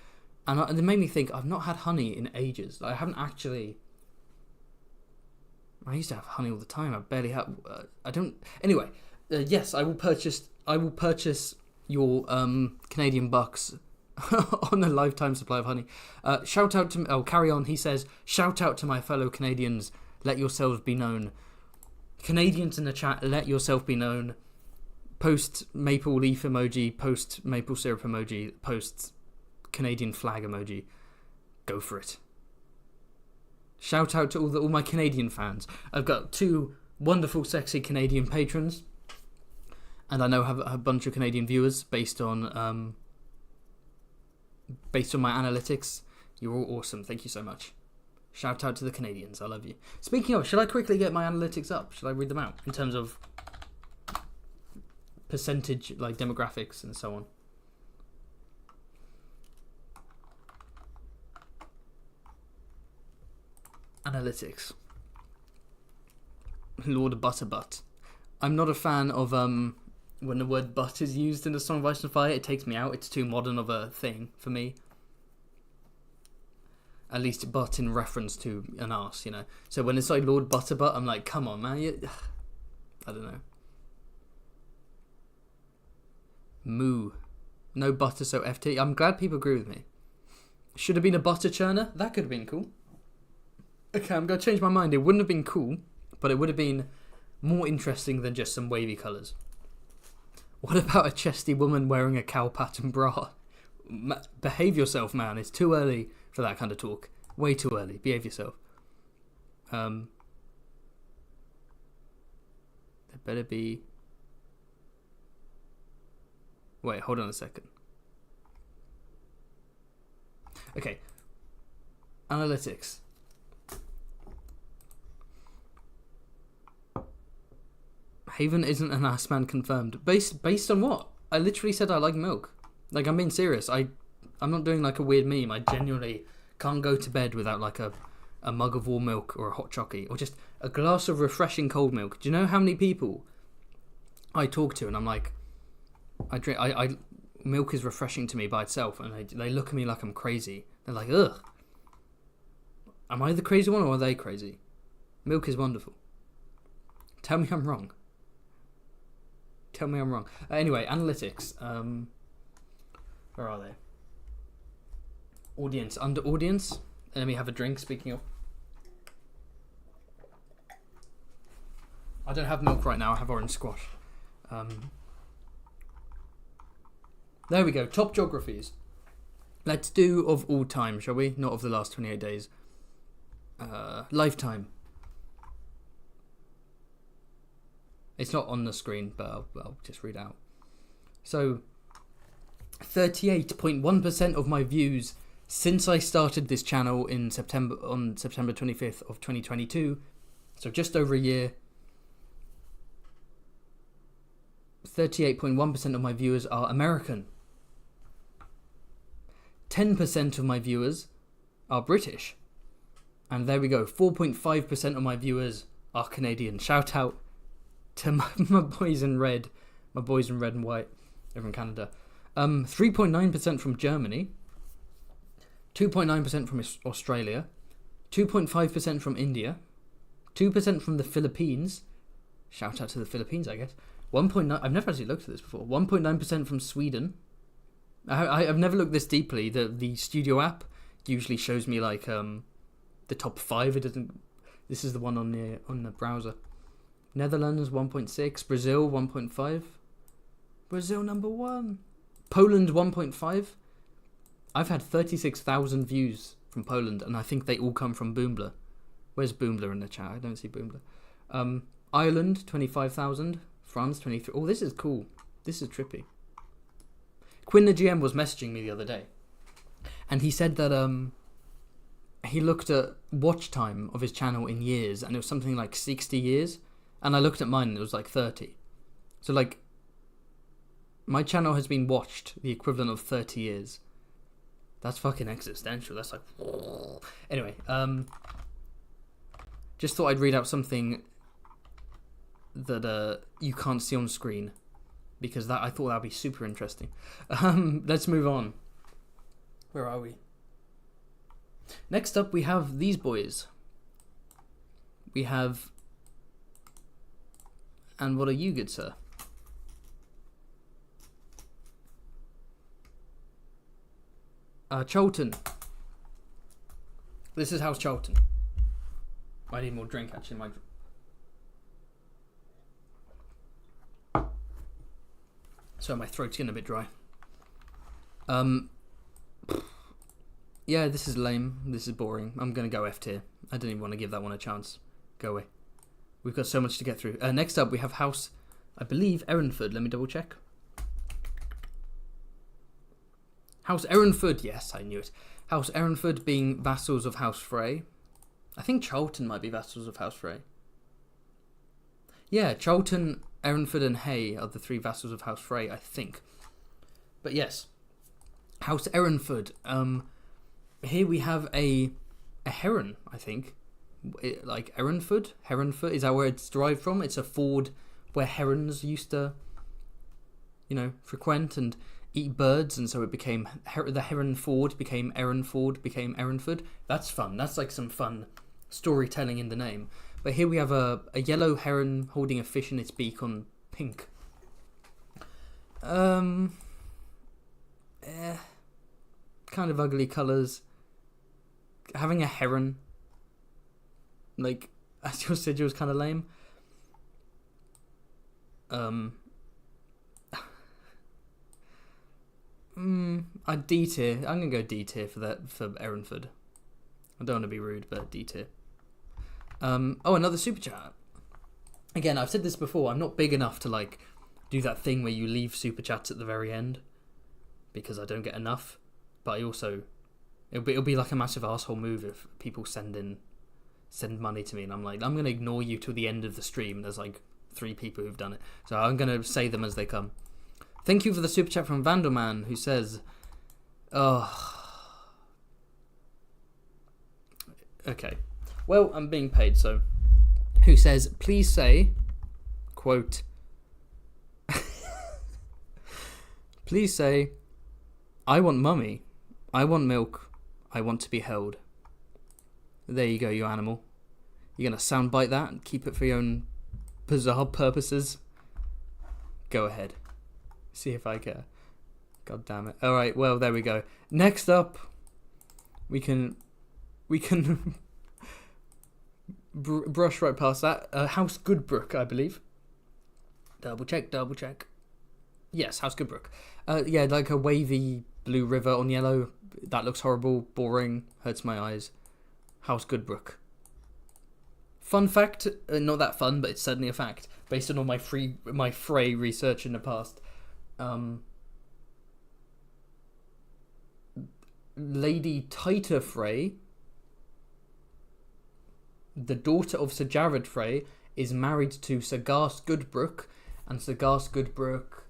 and it made me think I've not had honey in ages. I haven't actually. I used to have honey all the time. I barely have. I don't. Anyway, yes, I will purchase. Your Canadian bucks on a lifetime supply of honey. Shout out to. Oh, carry on. He says, shout out to my fellow Canadians. Let yourselves be known. Canadians in the chat, let yourself be known. Post maple leaf emoji, post maple syrup emoji, post Canadian flag emoji. Go for it. Shout out to all my Canadian fans. I've got 2 wonderful, sexy Canadian patrons, and I know I have a bunch of Canadian viewers based on my analytics. You're all awesome. Thank you so much. Shout out to the Canadians. I love you. Speaking of, should I quickly get my analytics up? Should I read them out in terms of percentage, like demographics and so on? Analytics. Lord Butterbutt. I'm not a fan of when the word butt is used in the Song of Ice and Fire. It takes me out. It's too modern of a thing for me. At least butt in reference to an arse, you know. So when it's like Lord Butterbutt, I'm like, come on, man. I don't know. Moo. No butter, so FT. I'm glad people agree with me. Should have been a butter churner. That could have been cool. Okay, I'm going to change my mind. It wouldn't have been cool, but it would have been more interesting than just some wavy colours. What about a chesty woman wearing a cow pattern bra? Behave yourself, man. It's too early for that kind of talk. Way too early. Behave yourself. There better be... Wait, hold on a second. Okay. Analytics. Haven isn't an ass man confirmed. Based on what? I literally said I like milk. Like, I'm being serious. I'm not doing like a weird meme. I genuinely can't go to bed without like a mug of warm milk or a hot chocolate or just a glass of refreshing cold milk. Do you know how many people I talk to and I'm like, milk is refreshing to me by itself, and they look at me like I'm crazy. They're like, ugh. Am I the crazy one, or are they crazy? Milk is wonderful. Tell me I'm wrong. Tell me I'm wrong. Anyway, analytics. Where are they? Audience. Under audience. Let me have a drink, speaking of. I don't have milk right now. I have orange squash. There we go. Top geographies. Let's do of all time, shall we? Not of the last 28 days. Lifetime. It's not on the screen, but I'll just read out. So, 38.1% of my views since I started this channel on September 25th of 2022, so just over a year, 38.1% of my viewers are American. 10% of my viewers are British. And there we go, 4.5% of my viewers are Canadian. Shout out to my boys in red and white over in Canada. 3.9% from Germany, 2.9% from Australia, 2.5% from India, 2% from the Philippines. Shout out to the Philippines, I guess. 1.9. I've never actually looked at this before. 1.9% from Sweden. I've never looked this deeply. The studio app usually shows me like the top 5. It doesn't. This is the one on the browser. Netherlands 1.6, Brazil 1.5, Brazil number 1, Poland 1.5. I've had 36,000 views from Poland, and I think they all come from Boombler. Where's Boombler in the chat? I don't see Boombler. Ireland 25,000, France 23. Oh, this is cool. This is trippy. Quinn the GM was messaging me the other day, and he said that he looked at watch time of his channel in years, and it was something like 60 years. And I looked at mine and it was like 30. So like, my channel has been watched the equivalent of 30 years. That's fucking existential. That's like... Anyway, just thought I'd read out something that you can't see on screen, because I thought that'd be super interesting. Let's move on. Where are we? Next up we have these boys. We have... And what are you, good sir? Cholton. This is House Cholton. I need more drink, actually. So my throat's getting a bit dry. Yeah, this is lame. This is boring. I'm going to go F tier. I didn't even want to give that one a chance. Go away. We've got so much to get through. Next up, we have House, I believe, Ehrenford. Let me double check. House Ehrenford. Yes, I knew it. House Ehrenford being vassals of House Frey. I think Cholton might be vassals of House Frey. Yeah, Cholton, Ehrenford, and Hay are the 3 vassals of House Frey, I think. But yes, House Ehrenford. Here we have a heron, I think. Like Hereford is that where it's derived from? It's a ford where herons used to, frequent and eat birds, and so it became the Heron Ford became Ehrenford, became Ehrenford. That's fun. That's like some fun storytelling in the name. But here we have a yellow heron holding a fish in its beak on pink. Kind of ugly colours. Having a heron, like, as your sigil, is kind of lame. I D tier. I'm gonna go D tier for Ehrenford. I don't want to be rude, but D tier. Another super chat. Again, I've said this before. I'm not big enough to like do that thing where you leave super chats at the very end, because I don't get enough. But I also, it'll be like a massive arsehole move if people send money to me, and I'm like, I'm gonna ignore you till the end of the stream. There's like 3 people who've done it, so I'm gonna say them as they come. Thank you for the super chat from Vandalman, who says, okay, well, I'm being paid, so, who says, please say, quote, Please say, I want mummy. I want milk. I want to be held. There you go, you animal. You're going to soundbite that and keep it for your own bizarre purposes? Go ahead. See if I care. God damn it. Alright, well, there we go. Next up, we can brush right past that. House Goodbrook, I believe. Double check. Yes, House Goodbrook. Yeah, like a wavy blue river on yellow. That looks horrible, boring, hurts my eyes. House Goodbrook. Fun fact, not that fun, but it's certainly a fact, based on all my Frey research in the past. Lady Tita Frey, the daughter of Sir Jared Frey, is married to Sir Garth Goodbrook, and Sir Garth Goodbrook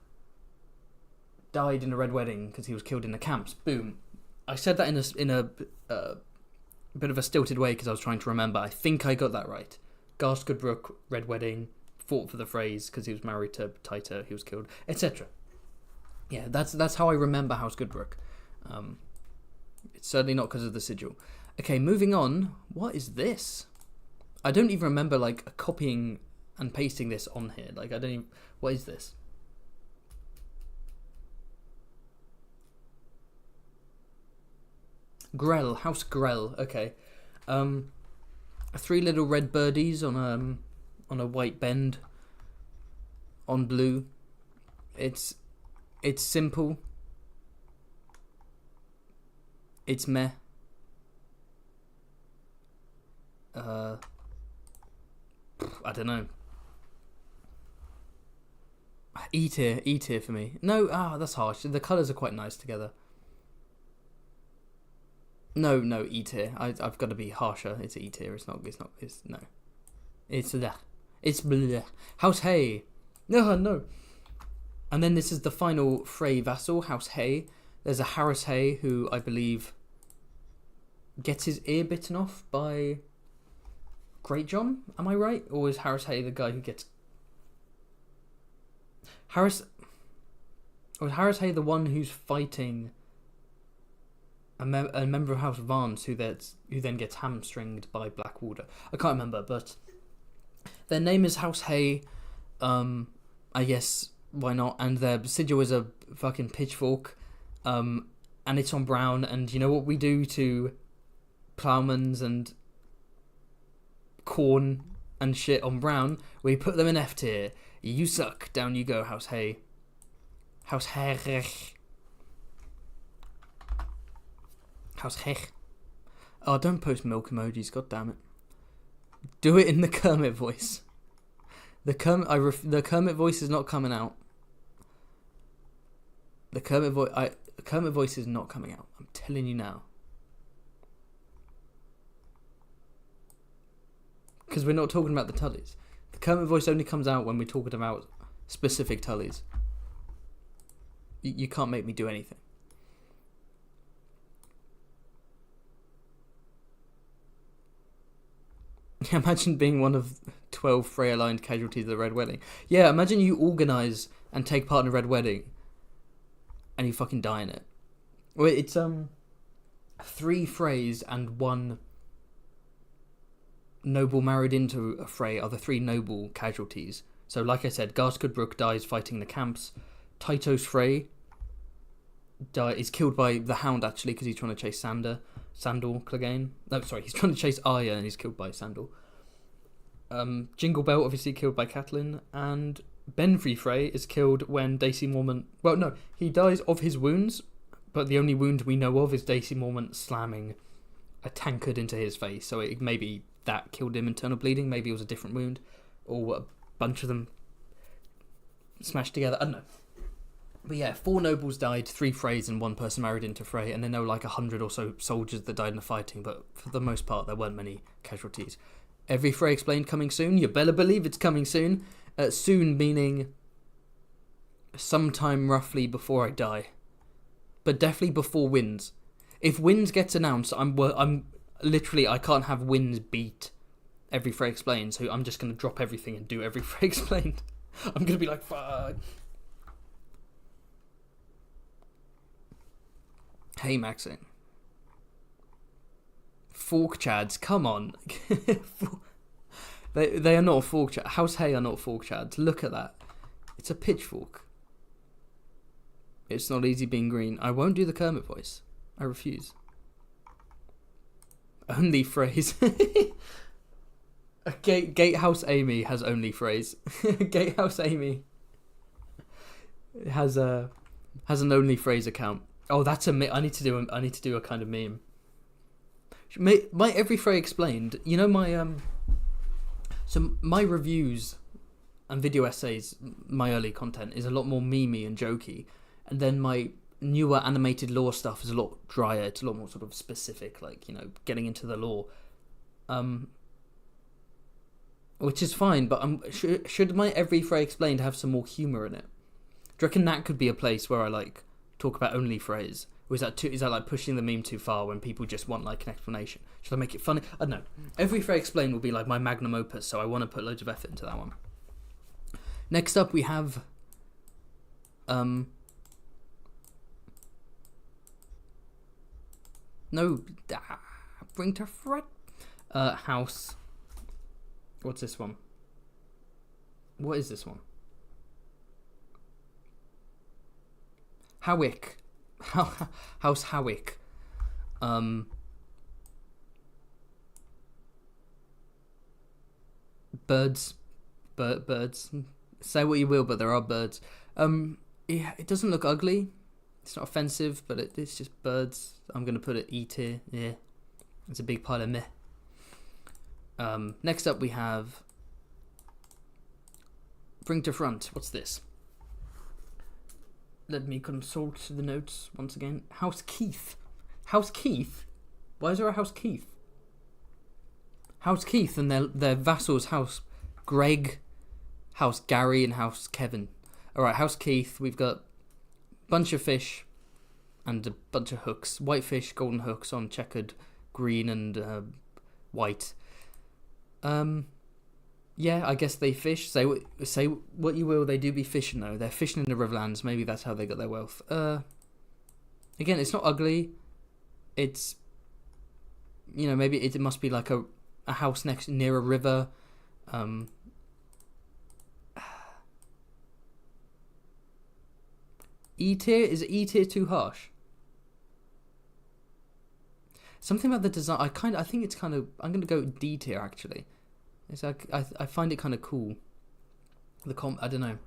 died in a red wedding because he was killed in the camps. Boom. I said that in a bit of a stilted way because I was trying to remember. I think I got that right. Garth Goodbrook, red wedding, fought for the Freys because he was married to Tita, he was killed, etc. Yeah, that's how I remember House Goodbrook. It's certainly not because of the sigil. Okay, moving on. What is this? I don't even remember like copying and pasting this on here. Like I don't even. What is this? Grell, House Grell. Okay. 3 little red birdies on a white bend. On blue. It's simple. It's meh. I don't know. E tier for me. No, that's harsh. The colours are quite nice together. No, E tier. I've got to be harsher. It's E tier. It's no. It's that. It's bleh. House Hay. No. And then this is the final Frey vassal, House Hay. There's a Harris Hay who I believe gets his ear bitten off by Great John. Am I right? Or is Harris Hay the guy who gets Harris? Or is Harris Hay the one who's fighting a member of House Vance who then gets hamstringed by Blackwater? I can't remember, but their name is House Hay. I guess why not? And their sigil is a fucking pitchfork, and it's on brown. And you know what we do to ploughmans and corn and shit on brown? We put them in F tier. You suck. Down you go, House Hay. House Hay. House Hay. Oh, don't post milk emojis. God damn it. Do it in the Kermit voice. The Kermit voice is not coming out. The Kermit voice is not coming out. I'm telling you now. Because we're not talking about the Tullys. The Kermit voice only comes out when we're talking about specific Tullys. You can't make me do anything. Imagine being one of 12 Frey-aligned casualties of the Red Wedding. Yeah, imagine you organise and take part in a Red Wedding and you fucking die in it. Well, it's 3 Freys and 1 noble married into a Frey are the 3 noble casualties. So like I said, Garth Goodbrook dies fighting the camps. Tytos Frey is killed by the Hound actually because he's trying to chase Sandal Clegane. No, sorry, he's trying to chase Arya and he's killed by Sandal. Jingle Bell obviously killed by Catelyn, and Benfrey Frey is killed when Daisy Mormont. Well, no, he dies of his wounds, but the only wound we know of is Daisy Mormont slamming a tankard into his face. So maybe that killed him internal bleeding. Maybe it was a different wound, or a bunch of them smashed together. I don't know. But yeah, 4 nobles died, 3 Freys and 1 person married into Frey, and then there were like 100 or so soldiers that died in the fighting, but for the most part there weren't many casualties. Every Frey Explained coming soon. You better believe it's coming soon. Soon meaning sometime roughly before I die, but definitely before Winds. If Winds gets announced, I'm literally, I can't have Winds beat Every Frey Explained, so I'm just going to drop everything and do Every Frey Explained. I'm going to be like, fuck. K-maxing. Fork chads, come on. They are not fork chads. House Hay are not fork chads. Look at that. It's a pitchfork. It's not easy being green. I won't do the Kermit voice. I refuse. Only phrase. Gatehouse Amy has only phrase. Gatehouse Amy has an only phrase account. Oh, that's a I need to do a kind of meme. My Every Phrase Explained. You know my so my reviews and video essays, my early content is a lot more memey and jokey, and then my newer animated lore stuff is a lot drier. It's a lot more sort of specific, like, you know, getting into the lore, which is fine. But should my Every Phrase Explained have some more humor in it? Do you reckon that could be a place where I like talk about only phrase? Or is that like pushing the meme too far when people just want like an explanation? Should I make it funny? I don't know. Every Phrase Explained will be like my magnum opus, so I want to put loads of effort into that one. Next up we have bring to Fred. House. What's this one? What is this one? Howick. House Howick. Birds. Birds. Say what you will, but there are birds. Yeah, it doesn't look ugly. It's not offensive, but it's just birds. I'm going to put it E tier. Yeah. It's a big pile of meh. Next up we have Bring to Front. What's this? Let me consult the notes once again. House Keith. House Keith? Why is there a House Keith? House Keith and their vassals, House Greg, House Gary, and House Kevin. Alright, House Keith, we've got a bunch of fish and a bunch of hooks. White fish, golden hooks on checkered green and white. Yeah, I guess they fish. Say what you will, they do be fishing though. They're fishing in the riverlands. Maybe that's how they got their wealth. Again, it's not ugly. It's, you know, maybe it must be like a house near a river. E tier? Is E tier too harsh? Something about the design. I think it's kind of. I'm gonna go D tier actually. It's like I find it kind of cool. I don't know.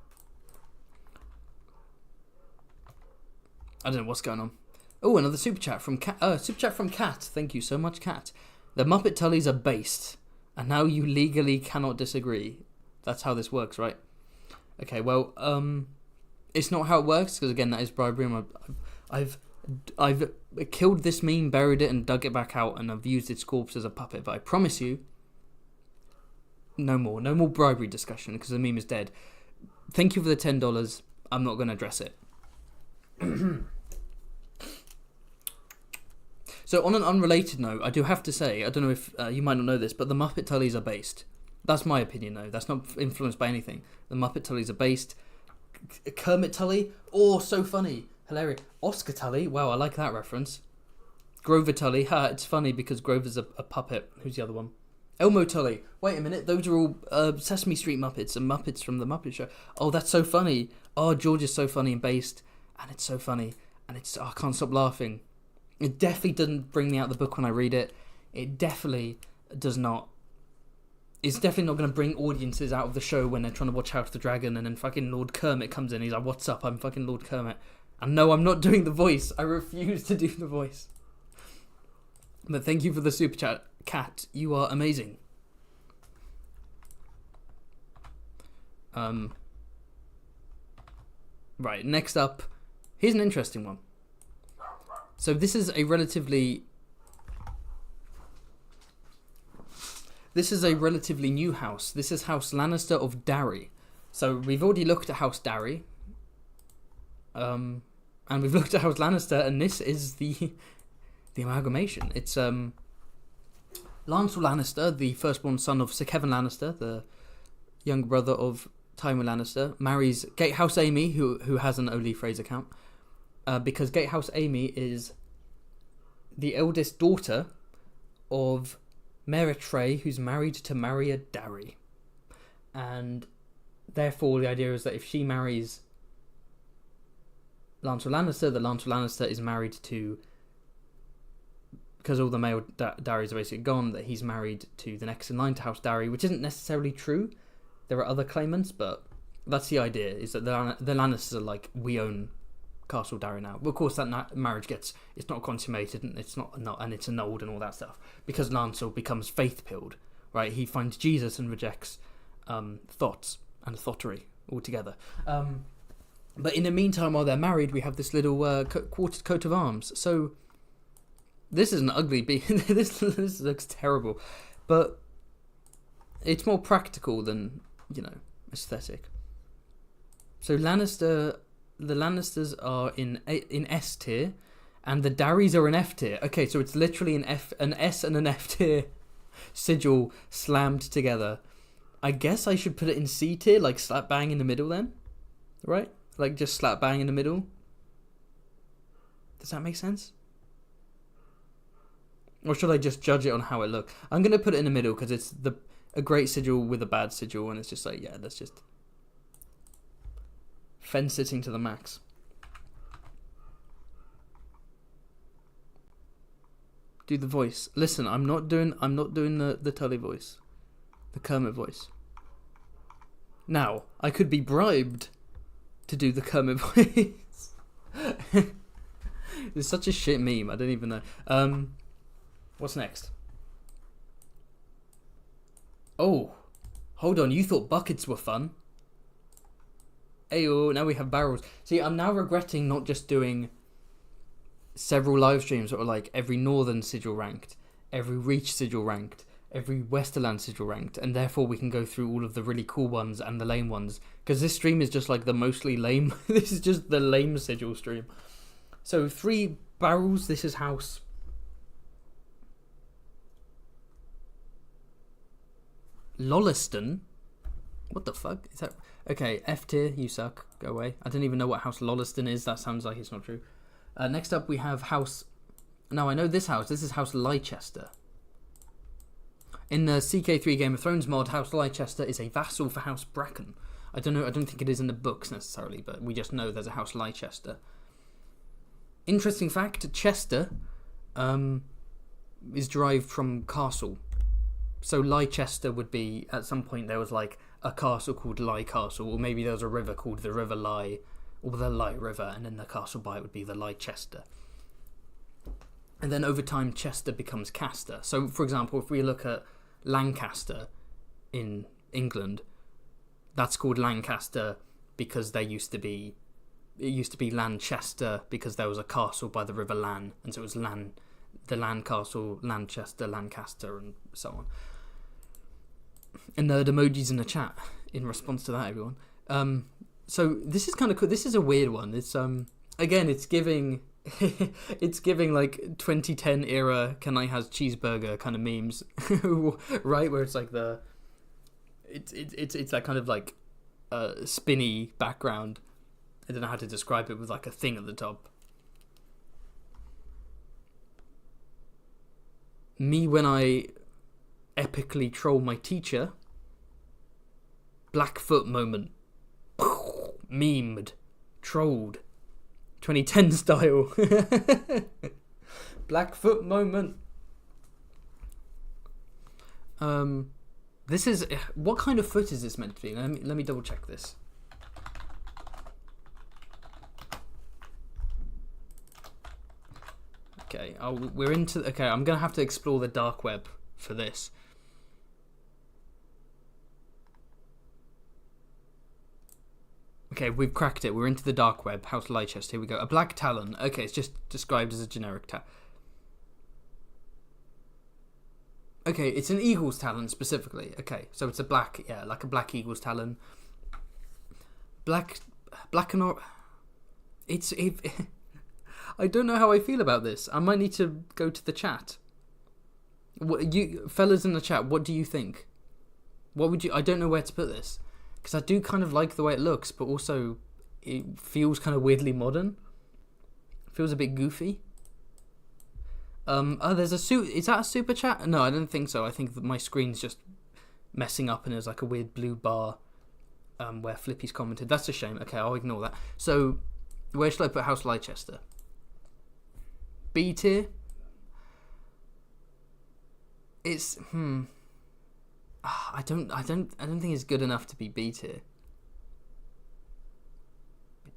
I don't know what's going on. Oh, another super chat from Cat. Super chat from Cat. Thank you so much, Cat. The Muppet Tullies are based, and now you legally cannot disagree. That's how this works, right? Okay. Well, it's not how it works because again, that is bribery. And I've killed this meme, buried it, and dug it back out, and I've used its corpse as a puppet. But I promise you, no more bribery discussion because the meme is dead. Thank you for the $10. I'm not going to address it. So on an unrelated note, I do have to say, I don't know if you might not know this, but the Muppet Tullies are based. That's my opinion though. That's not influenced by anything. The Muppet Tullies are based. Kermit Tully, oh, so funny, hilarious. Oscar Tully, wow, I like that reference. Grover Tully, it's funny because Grover's a puppet. Who's the other one? Elmo Tully. Wait a minute, those are all Sesame Street Muppets and Muppets from the Muppet Show. Oh, that's so funny. Oh, George is so funny and based, and it's so funny, and I can't stop laughing. It definitely doesn't bring me out of the book when I read it. It definitely does not. It's definitely not going to bring audiences out of the show when they're trying to watch House of the Dragon, and then fucking Lord Kermit comes in. He's like, "What's up? I'm fucking Lord Kermit." And no, I'm not doing the voice. I refuse to do the voice. But thank you for the super chat, Cat. You are amazing. Right, next up, here's an interesting one. So this is a relatively new house. This is House Lannister of Darry. So we've already looked at House Darry. And we've looked at House Lannister, and this is the amalgamation. It's Lancel Lannister, the firstborn son of Sir Kevin Lannister, the younger brother of Tywin Lannister, marries Gatehouse Amy, who has an Only Phrase account, because Gatehouse Amy is the eldest daughter of Meretre, who's married to Maria Darry. And therefore, the idea is that if she marries Lancel Lannister, the Lancel Lannister is married to, because all the male Darrys are basically gone, that he's married to the next in line to House Darry, which isn't necessarily true. There are other claimants, but that's the idea, is that the Lannisters are like, we own Castle Darry now. But of course, that marriage it's not consummated, and it's not and it's annulled and all that stuff, because Lancel becomes faith-pilled, right? He finds Jesus and rejects thoughts and thottery altogether. But in the meantime, while they're married, we have this little quartered coat of arms. So this is an ugly this looks terrible, but it's more practical than, aesthetic. So the Lannisters are in S tier, and the Darrys are in F tier. Okay, so it's literally an S and an F tier sigil slammed together. I guess I should put it in C tier, like slap bang in the middle then, right? Like just slap bang in the middle. Does that make sense? Or should I just judge it on how it looks? I'm going to put it in the middle because it's a great sigil with a bad sigil, and it's just like, yeah, that's just fence-sitting to the max. Do the voice. Listen, I'm not doing the Tully voice. The Kermit voice. Now, I could be bribed to do the Kermit voice. It's such a shit meme, I don't even know. What's next? Oh, hold on, you thought buckets were fun. Ayo, now we have barrels. See, I'm now regretting not just doing several live streams that were like every Northern sigil ranked, every Reach sigil ranked, every Westerland sigil ranked, and therefore we can go through all of the really cool ones and the lame ones, because this stream is just like the mostly lame. This is just the lame sigil stream. So 3 barrels. This is House Lolliston. What the fuck is that? Okay, F tier, you suck, go away. I don't even know what House Lolliston is. That sounds like it's not true. Next up we have House, now I know this house. This is House Leicester. In the CK3 Game of Thrones mod, House Leicester is a vassal for House Bracken. I don't think it is in the books necessarily, but we just know there's a House Leicester. Interesting fact, Chester is derived from castle. So Leicester would be, at some point there was like a castle called Lye Castle, or maybe there was a river called the River Lye, or the Lye River, and then the castle by it would be the Leicester. And then over time Chester becomes Caster. So for example, if we look at Lancaster in England, that's called Lancaster because it used to be Lanchester because there was a castle by the River Lan, and so it was the Lan Castle, Lanchester, Lancaster, and so on. And nerd emojis in the chat in response to that, everyone. So this is kind of cool. This is a weird one. It's again, it's giving it's giving like 2010 era Can I Has Cheeseburger kind of memes, right? Where it's like it's that kind of like spinny background. I don't know how to describe it, with like a thing at the top. Me when I epically troll my teacher. Blackfoot moment. Memed. Trolled. 2010 style. Blackfoot moment. This is... What kind of foot is this meant to be? Let me double check this. Okay, we're into... Okay, I'm going to have to explore the dark web for this. Okay, we've cracked it. We're into the dark web. House Leicester. Here we go. A black talon. Okay, it's just described as a generic talon. Okay, it's an eagle's talon specifically. Okay, so it's a black... Yeah, like a black eagle's talon. Black and... I don't know how I feel about this. I might need to go to the chat. What, you fellas in the chat, what do you think? What would you... I don't know where to put this. Because I do kind of like the way it looks, but also it feels kind of weirdly modern. It feels a bit goofy. Oh, there's a Is that a super chat? No, I don't think so. I think that my screen's just messing up and there's like a weird blue bar where Flippy's commented. That's a shame. Okay, I'll ignore that. So, where should I put House Leicester? B tier? It's I don't think it's good enough to be B tier.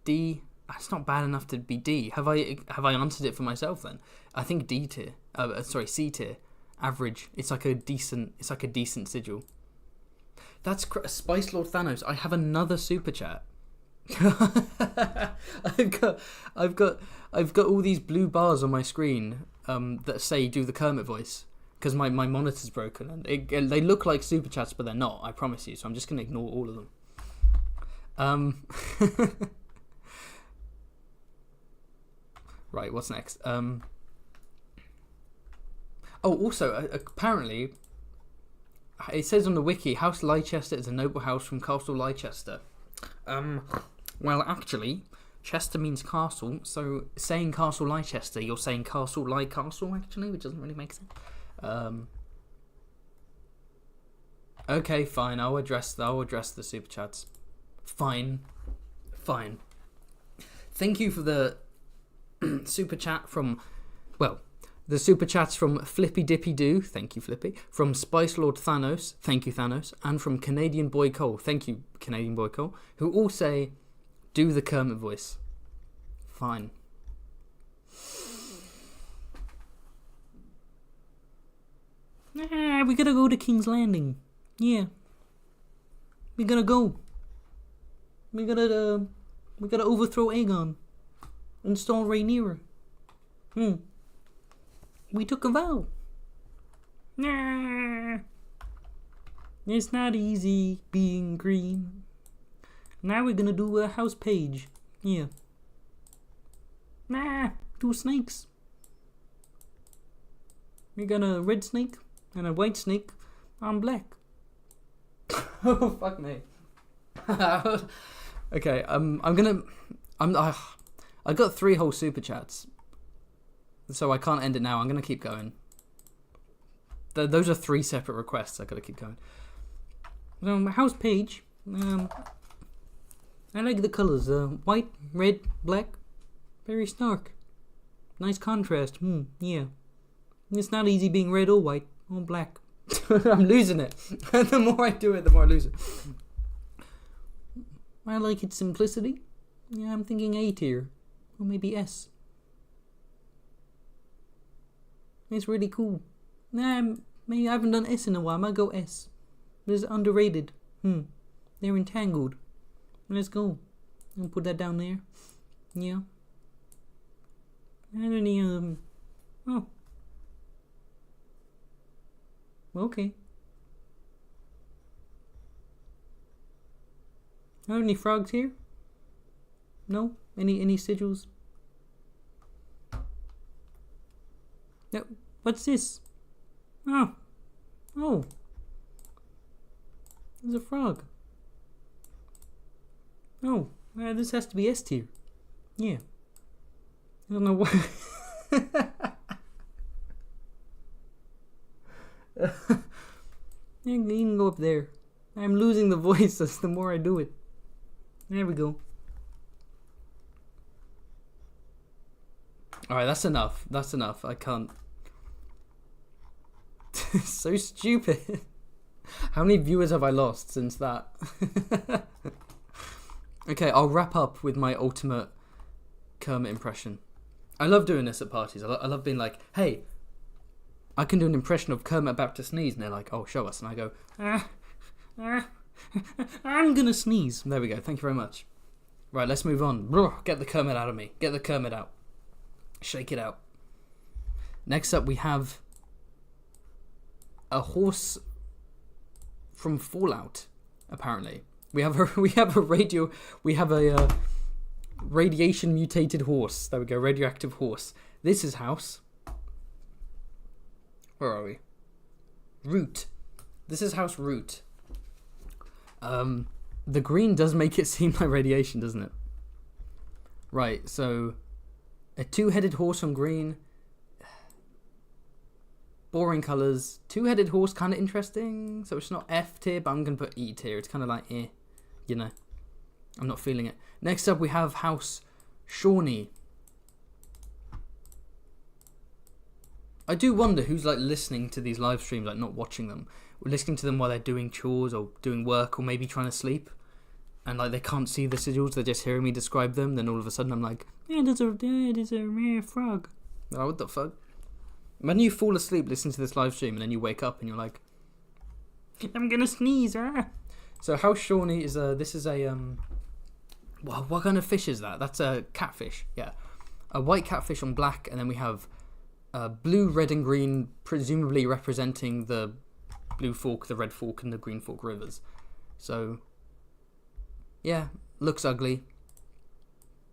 D. It's not bad enough to be D. Have I answered it for myself then? I think D tier. C tier. Average. It's like a decent sigil. That's Spice Lord Thanos. I have another super chat. I've got all these blue bars on my screen that say do the Kermit voice because my monitor's broken and they look like super chats but they're not. I promise you. So I'm just gonna ignore all of them. Right. What's next? Also apparently. It says on the wiki, House Leicester is a noble house from Castle Leicester. Well, actually, Chester means castle, so saying Castle Leicester, you're saying Castle Castle, actually, which doesn't really make sense. Okay, fine, I'll address the super chats. Fine. Thank you for the super chat from, the super chats from Flippy Dippy Doo, thank you Flippy, from Spice Lord Thanos, thank you Thanos, and from Canadian Boy Cole, thank you Canadian Boy Cole, who all say, do the Kermit voice. Fine. We gotta go to King's Landing. Yeah. We gotta go. We gotta overthrow Aegon. Install Rhaenyra. We took a vow. Nah. It's not easy being green. Now we're gonna do a house page. Yeah. Nah, 2 snakes. We got a red snake and a white snake. I'm black. Oh fuck me. Okay, I got 3 whole super chats. So I can't end it now. I'm going to keep going. Those are 3 separate requests. I got to keep going. House page. I like the colours. White, red, black. Very stark. Nice contrast. Yeah. It's not easy being red or white or black. I'm losing it. The more I do it, the more I lose it. I like its simplicity. Yeah, I'm thinking A tier. Or maybe S. It's really cool. Nah, maybe I haven't done S in a while. I might go S. It's underrated. They're entangled. Let's go. I'll put that down there. Yeah. I don't need, oh. Okay. Are there any frogs here? No? Any sigils? No. What's this? Oh. There's a frog. Oh. This has to be S tier. Yeah. I don't know why. You can go up there. I'm losing the voices the more I do it. There we go. Alright, that's enough. I can't. So stupid. How many viewers have I lost since that? Okay, I'll wrap up with my ultimate Kermit impression. I love doing this at parties. I love being like, hey, I can do an impression of Kermit about to sneeze. And they're like, oh, show us. And I go, I'm going to sneeze. There we go. Thank you very much. Right, let's move on. Get the Kermit out of me. Get the Kermit out. Shake it out. Next up, we have a horse from Fallout, apparently. We have a radiation mutated horse. There we go, radioactive horse. This is House. Where are we? Root. This is House Root. The green does make it seem like radiation, doesn't it? Right, so a 2-headed horse on green. Boring colours. Two-headed horse, kind of interesting. So it's not F tier, but I'm going to put E tier. It's kind of like, you know. I'm not feeling it. Next up, we have House Shawnee. I do wonder who's like listening to these live streams, like not watching them, or listening to them while they're doing chores or doing work or maybe trying to sleep, and like they can't see the sigils, they're just hearing me describe them. Then all of a sudden I'm like, yeah, there's a rare frog. Oh, what the fuck? When you fall asleep listening to this live stream and then you wake up and you're like, I'm gonna sneeze. So House Shawnee is this is a what kind of fish is that? That's a catfish. Yeah, a white catfish on black, and then we have blue, red, and green, presumably representing the Blue Fork, the Red Fork, and the Green Fork rivers. So, yeah, looks ugly.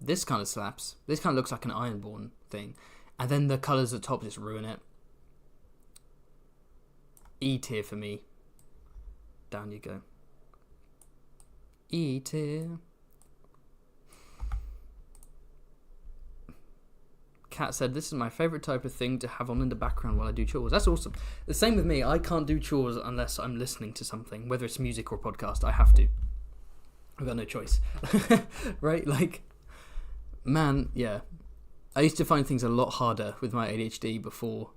This kind of slaps. This kind of looks like an Ironborn thing. And then the colours at the top just ruin it. E tier for me. Down you go. E tier. Kat said, this is my favourite type of thing to have on in the background while I do chores. That's awesome. The same with me. I can't do chores unless I'm listening to something, whether it's music or podcast. I have to. I've got no choice. Right? Like, man, yeah. I used to find things a lot harder with my ADHD before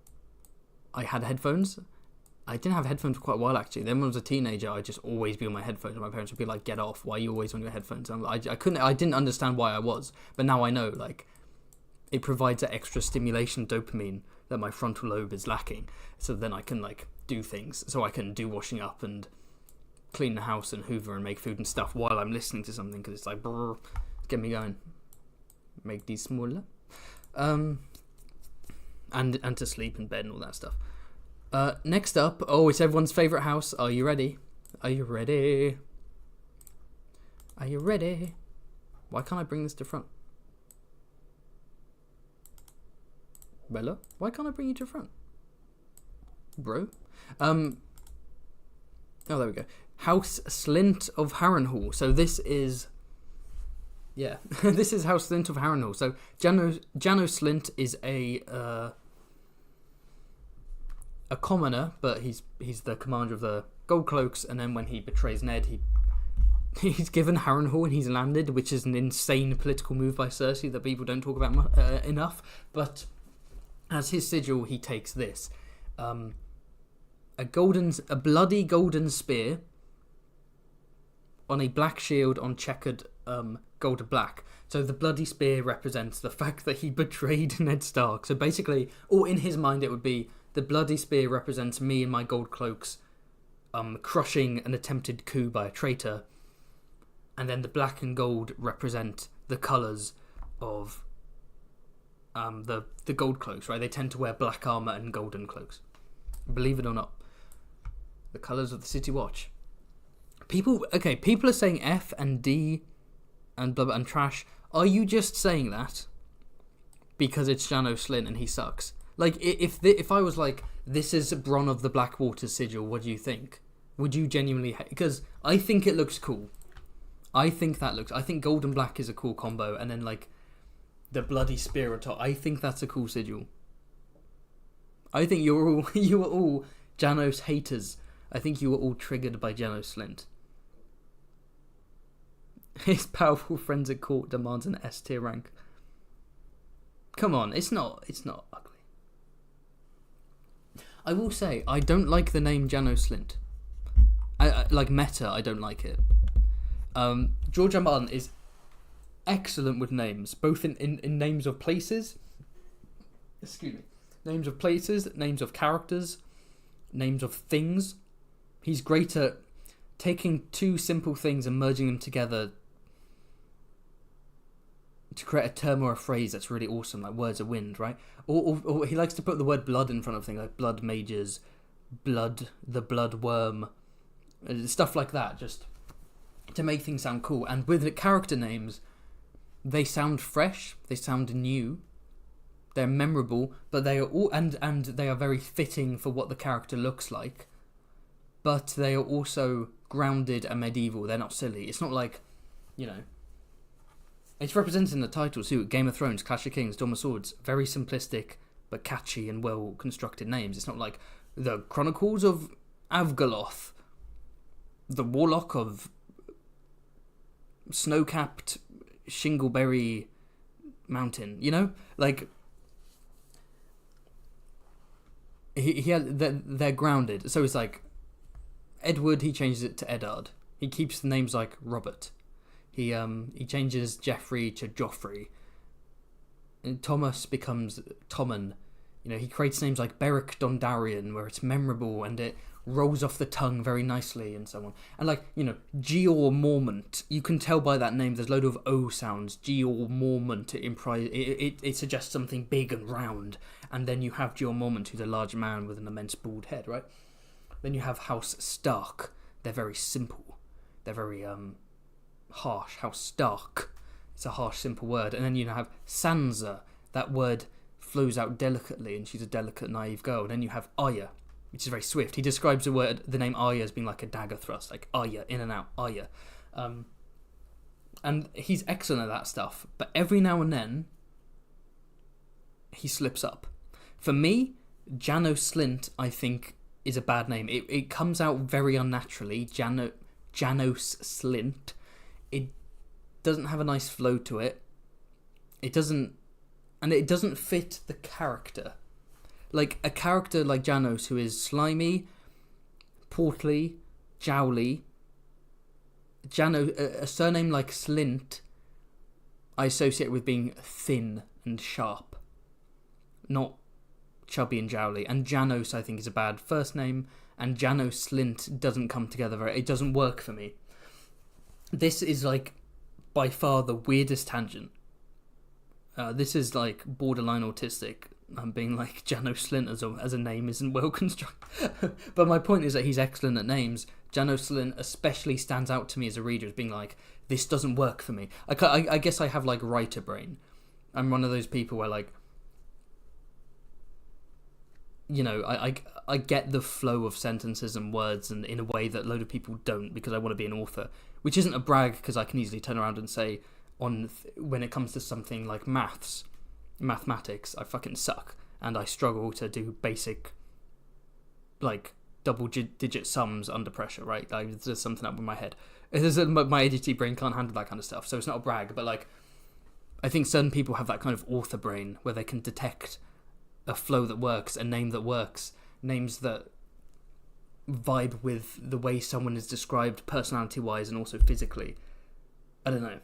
I had headphones. I didn't have headphones for quite a while, actually. Then when I was a teenager, I'd just always be on my headphones, and my parents would be like, get off. Why are you always on your headphones? And I didn't understand why I was. But now I know, like, it provides that extra stimulation dopamine that my frontal lobe is lacking. So then I can, like, do things. So I can do washing up and clean the house and hoover and make food and stuff while I'm listening to something, because it's like, brrr, get me going. Make these smaller. And to sleep in bed and all that stuff. Next up, it's everyone's favourite house. Are you ready? Are you ready? Are you ready? Why can't I bring this to front? Bella, why can't I bring you to front? Bro. Oh, there we go. House Slint of Harrenhal. So this is... Yeah, this is House Slint of Harrenhal. So Jano Slint is a commoner, but he's the commander of the Gold Cloaks, and then when he betrays Ned, he's given Harrenhal and he's landed, which is an insane political move by Cersei that people don't talk about enough. But as his sigil, he takes this. A bloody golden spear on a black shield on checkered gold and black. So the bloody spear represents the fact that he betrayed Ned Stark. So basically, or in his mind, it would be the bloody spear represents me and my gold cloaks crushing an attempted coup by a traitor. And then the black and gold represent the colours of the gold cloaks, right? They tend to wear black armour and golden cloaks. Believe it or not. The colours of the City Watch. People are saying F and D and blah, blah and trash. Are you just saying that because it's Jano Slint and he sucks? Like, if I was like, this is Bronn of the Blackwater sigil, what do you think? Would you genuinely hate? Because I think it looks cool. I think gold and black is a cool combo, and then like the bloody spear on top. I think that's a cool sigil. I think you are all Janos haters. I think you were all triggered by Jano Slint. His powerful friends at court demands an S tier rank. Come on, it's not ugly. I will say, I don't like the name Jano Slint. I like meta, I don't like it. George R. Martin is excellent with names, both in names of places. Excuse me. Names of places, names of characters, names of things. He's great at taking two simple things and merging them together to create a term or a phrase that's really awesome, like words of wind, right? Or he likes to put the word blood in front of things, like blood mages, blood, the blood worm, stuff like that, just to make things sound cool. And with the character names, they sound fresh, they sound new, they're memorable, but they are all and they are very fitting for what the character looks like. But they are also grounded and medieval. They're not silly. It's not like, it's represented in the title too. Game of Thrones, Clash of Kings, Dawn of Swords. Very simplistic, but catchy and well constructed names. It's not like the Chronicles of Avgaloth, the Warlock of Snow-Capped Shingleberry Mountain, you know? Like, they're grounded. So it's like, Edward, he changes it to Eddard. He keeps the names like Robert. He changes Geoffrey to Joffrey. And Thomas becomes Tommen. You know, he creates names like Beric Dondarrion, where it's memorable and it rolls off the tongue very nicely and so on. And like, you know, Geor Mormont, you can tell by that name there's a load of O sounds. Geor Mormont, it suggests something big and round. And then you have Geor Mormont, who's a large man with an immense bald head, right? Then you have House Stark. They're very simple. They're very harsh. House Stark. It's a harsh, simple word. And then you have Sansa. That word flows out delicately, and she's a delicate, naive girl. And then you have Arya, which is very swift. He describes the name Arya as being like a dagger thrust, like Arya, in and out, Arya. And he's excellent at that stuff. But every now and then, he slips up. For me, Janos Slynt, I think, is a bad name. It comes out very unnaturally. Janos Slynt. It doesn't have a nice flow to it. It doesn't fit the character. Like a character like Janos, who is slimy, portly, jowly. A surname like Slynt, I associate with being thin and sharp, not chubby and jowly. And Janos, I think, is a bad first name, and Janos Slynt doesn't come together. It doesn't work for me. This is like by far the weirdest tangent. This is like borderline autistic. I'm being like Janos Slynt as a name isn't well constructed. But my point is that he's excellent at names. Janos Slynt especially stands out to me as a reader as being like, this doesn't work for me. I guess I have like writer brain. I'm one of those people where like, you know, I get the flow of sentences and words and in a way that a load of people don't, because I want to be an author, which isn't a brag, because I can easily turn around and say when it comes to something like mathematics, I fucking suck, and I struggle to do basic like double-digit sums under pressure, right? Like, there's something up in my head. My ADHD brain can't handle that kind of stuff, so it's not a brag, but like, I think certain people have that kind of author brain where they can detect a flow that works, a name that works, names that vibe with the way someone is described personality-wise and also physically. I don't know.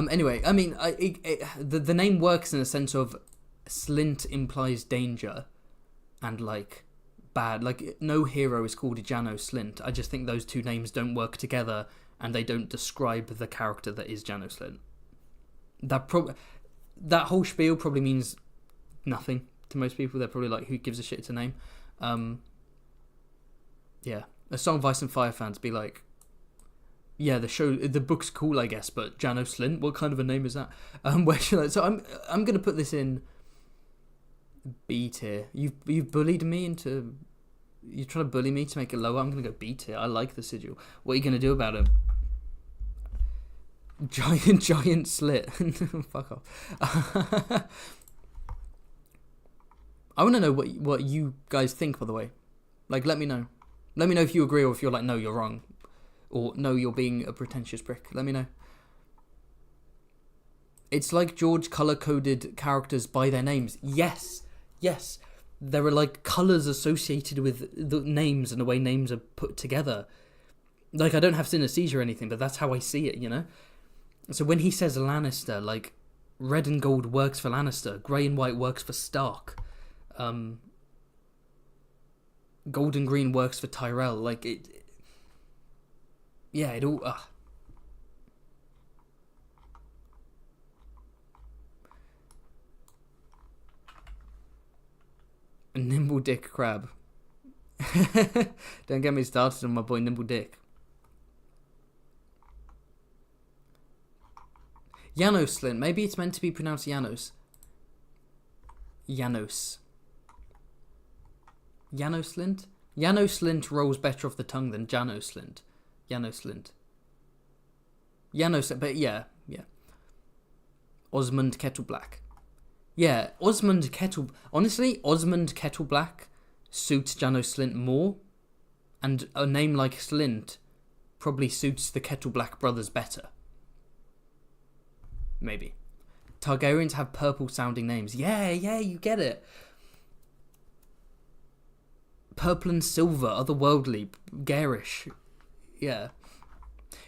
Anyway, I mean, the name works in a sense of Slynt implies danger and like bad. Like, no hero is called Janos Slynt. I just think those two names don't work together and they don't describe the character that is Janos Slynt. That whole spiel probably means nothing to most people. They're probably like, who gives a shit, it's a name. Yeah, a Song of Ice and Fire fans be like, yeah, the book's cool, I guess, but Janos Slynt, what kind of a name is that? Where should I? So I'm gonna put this in B tier. You've bullied me into. You're trying to bully me to make it lower. I'm gonna go B tier. I like the sigil. What are you gonna do about it? Giant slit. Fuck off. I want to know what you guys think, by the way. Like, let me know. Let me know if you agree or if you're like, no, you're wrong. Or, no, you're being a pretentious prick. Let me know. It's like George colour-coded characters by their names. Yes. There are, like, colours associated with the names and the way names are put together. Like, I don't have synesthesia or anything, but that's how I see it, you know? So when he says Lannister, like, red and gold works for Lannister, grey and white works for Stark, gold and green works for Tyrell, like, it all... A Nimble Dick Crab. Don't get me started on my boy Nimble Dick. Janos Slynt. Maybe it's meant to be pronounced Janos. Janos Slynt? Janos Slynt rolls better off the tongue than Janos Slynt. Janos Slynt. But yeah. Osmond Kettleblack. Yeah, Osmond Kettle... Honestly, Osmond Kettleblack suits Janos Slynt more, and a name like Slynt probably suits the Kettleblack brothers better. Maybe. Targaryens have purple-sounding names. Yeah, you get it. Purple and silver, otherworldly, garish. Yeah.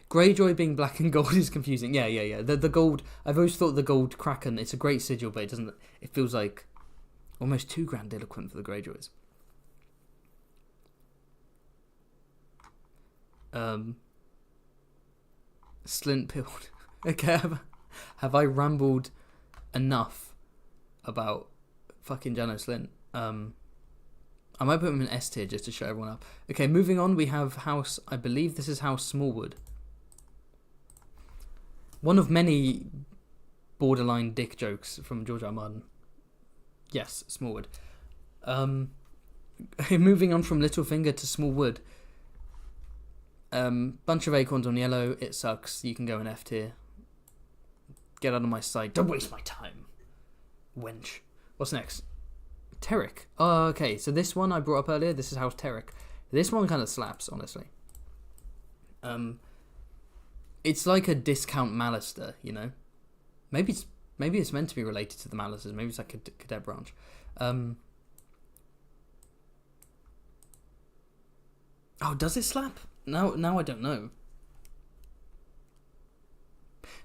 Greyjoy being black and gold is confusing. Yeah. The gold... I've always thought the gold Kraken, it's a great sigil, but it doesn't... It feels like almost too grandiloquent for the Greyjoys. Slynt pilled. Okay, have I rambled enough about fucking Janos Slynt? I might put him in S tier just to show everyone up. Okay, moving on, we have House... I believe this is House Smallwood. One of many borderline dick jokes from George R. R. Martin. Yes, Smallwood. Moving on from Littlefinger to Smallwood. Bunch of acorns on yellow. It sucks. You can go in F tier. Get out of my sight. Don't waste my time. Wench. What's next? Terrick. Oh, okay. So this one I brought up earlier. This is House Terrick. This one kind of slaps, honestly. It's like a discount Mallister, you know. Maybe it's meant to be related to the Mallisters. Maybe it's like a cadet branch. Oh, does it slap? Now I don't know.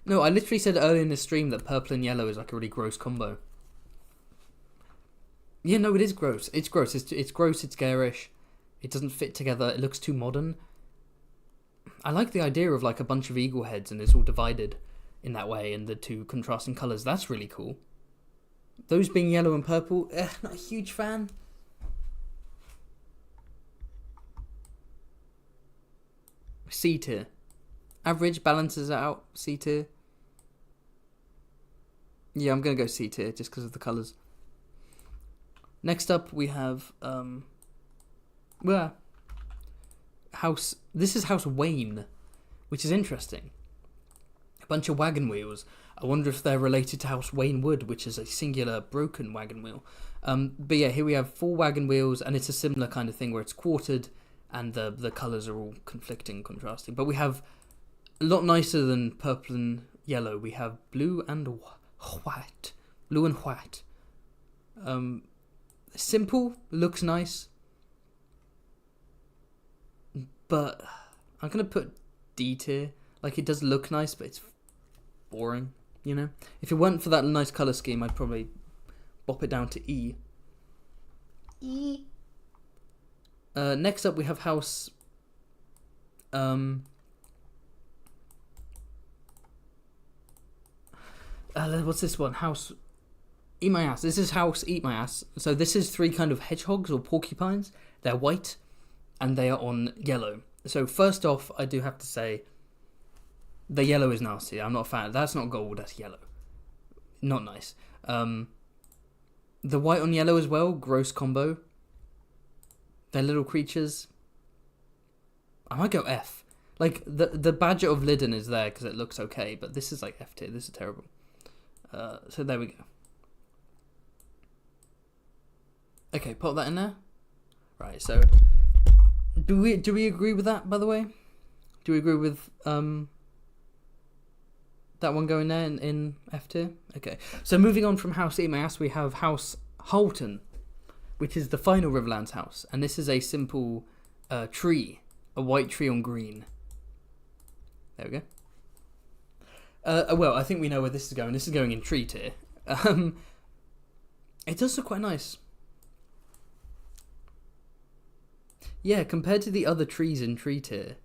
No, I literally said earlier in the stream that purple and yellow is like a really gross combo. Yeah, no, it is gross. It's gross. It's gross. It's garish. It doesn't fit together. It looks too modern. I like the idea of like a bunch of eagle heads and it's all divided in that way and the two contrasting colours. That's really cool. Those being yellow and purple, not a huge fan. C tier. Average balances it out. C tier. Yeah, I'm going to go C tier just because of the colours. Next up we have House... This is House Wayne, which is interesting. A bunch of wagon wheels. I wonder if they're related to House Waynwood, which is a singular broken wagon wheel. But yeah, here we have 4 wagon wheels, and it's a similar kind of thing where it's quartered, and the colours are all conflicting, contrasting. But we have a lot nicer than purple and yellow. We have blue and white. Blue and white. Simple, looks nice. But I'm going to put D tier. Like, it does look nice, but it's boring, you know? If it weren't for that nice colour scheme, I'd probably bop it down to E. E. Next up, we have House... what's this one? House... Eat My Ass. This is House Eat My Ass. So this is 3 kind of hedgehogs or porcupines. They're white. And they are on yellow. So first off, I do have to say, the yellow is nasty. I'm not a fan. That's not gold, that's yellow. Not nice. The white on yellow as well, gross combo. They're little creatures. I might go F. Like, the Badger of Lydon is there because it looks okay, but this is like F tier. This is terrible. So there we go. Okay, put that in there. Right, so... Do we agree with that, by the way? Do we agree with that one going there in F tier? Okay. So moving on from House Eat My Ass, we have House Halton, which is the final Riverlands house. And this is a simple tree. A white tree on green. There we go. Well, I think we know where this is going. This is going in tree tier. It does look quite nice. Yeah, compared to the other trees in tree tier,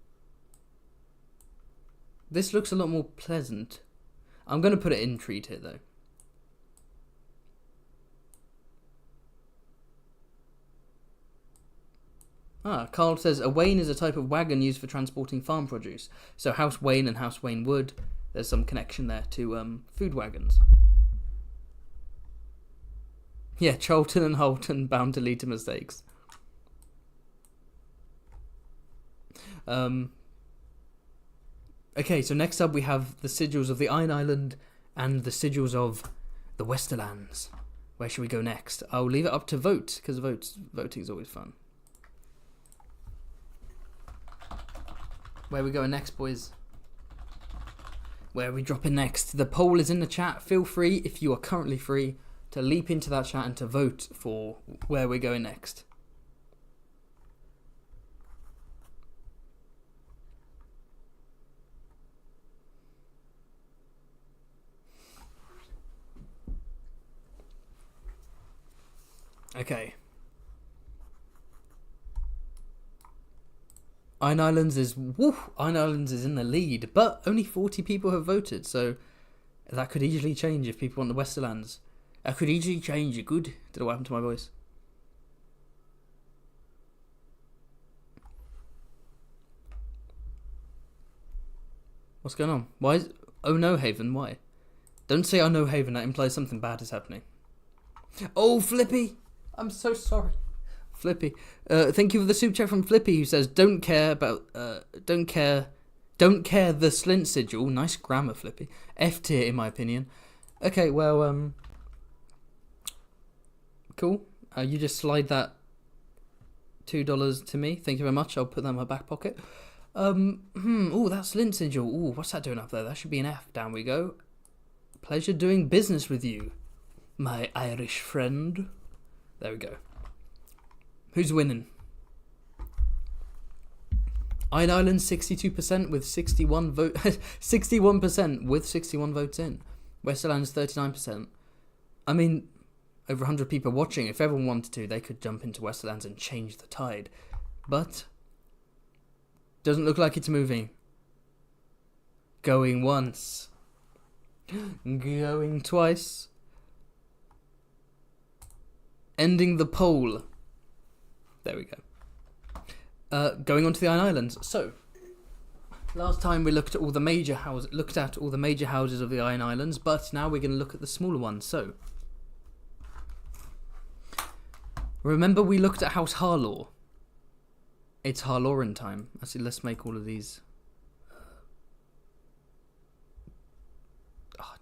this looks a lot more pleasant. I'm going to put it in tree tier, though. Carl says, a wain is a type of wagon used for transporting farm produce. So House Wayne and House Waynwood, there's some connection there to food wagons. Yeah, Charlton and Holton bound to lead to mistakes. Okay, so next up we have the sigils of the Iron Island and the sigils of the Westerlands. Where should we go next? I'll leave it up to vote, because voting is always fun. Where are we going next, boys? Where are we dropping next? The poll is in the chat. Feel free, if you are currently free, to leap into that chat and to vote for where we're going next. Okay. Iron Islands is in the lead, but only 40 people have voted, so that could easily change if people want the Westerlands. That could easily change. Good. Did it what happened to my voice? What's going on? Why is... Oh no, Haven, why? Don't say oh no, Haven, that implies something bad is happening. Oh, Flippy! I'm so sorry. Flippy. Thank you for the super chat from Flippy, who says, don't care the Slint sigil. Nice grammar, Flippy. F tier, in my opinion. Okay, well, cool. You just slide that $2 to me. Thank you very much. I'll put that in my back pocket. Oh, that Slint sigil. Oh, what's that doing up there? That should be an F. Down we go. Pleasure doing business with you, my Irish friend. There we go. Who's winning? Iron Island 62% with 61 vote 61% with 61 votes in. Westerlands 39%. I mean, over 100 people watching. If everyone wanted to, they could jump into Westerlands and change the tide. But doesn't look like it's moving. Going once. Going twice. Ending the poll. There we go. Going on to the Iron Islands. So, last time we looked at all the major houses of the Iron Islands, but now we're going to look at the smaller ones. So, remember we looked at House Harlaw. It's Harlauren time. Actually, let's make all of these.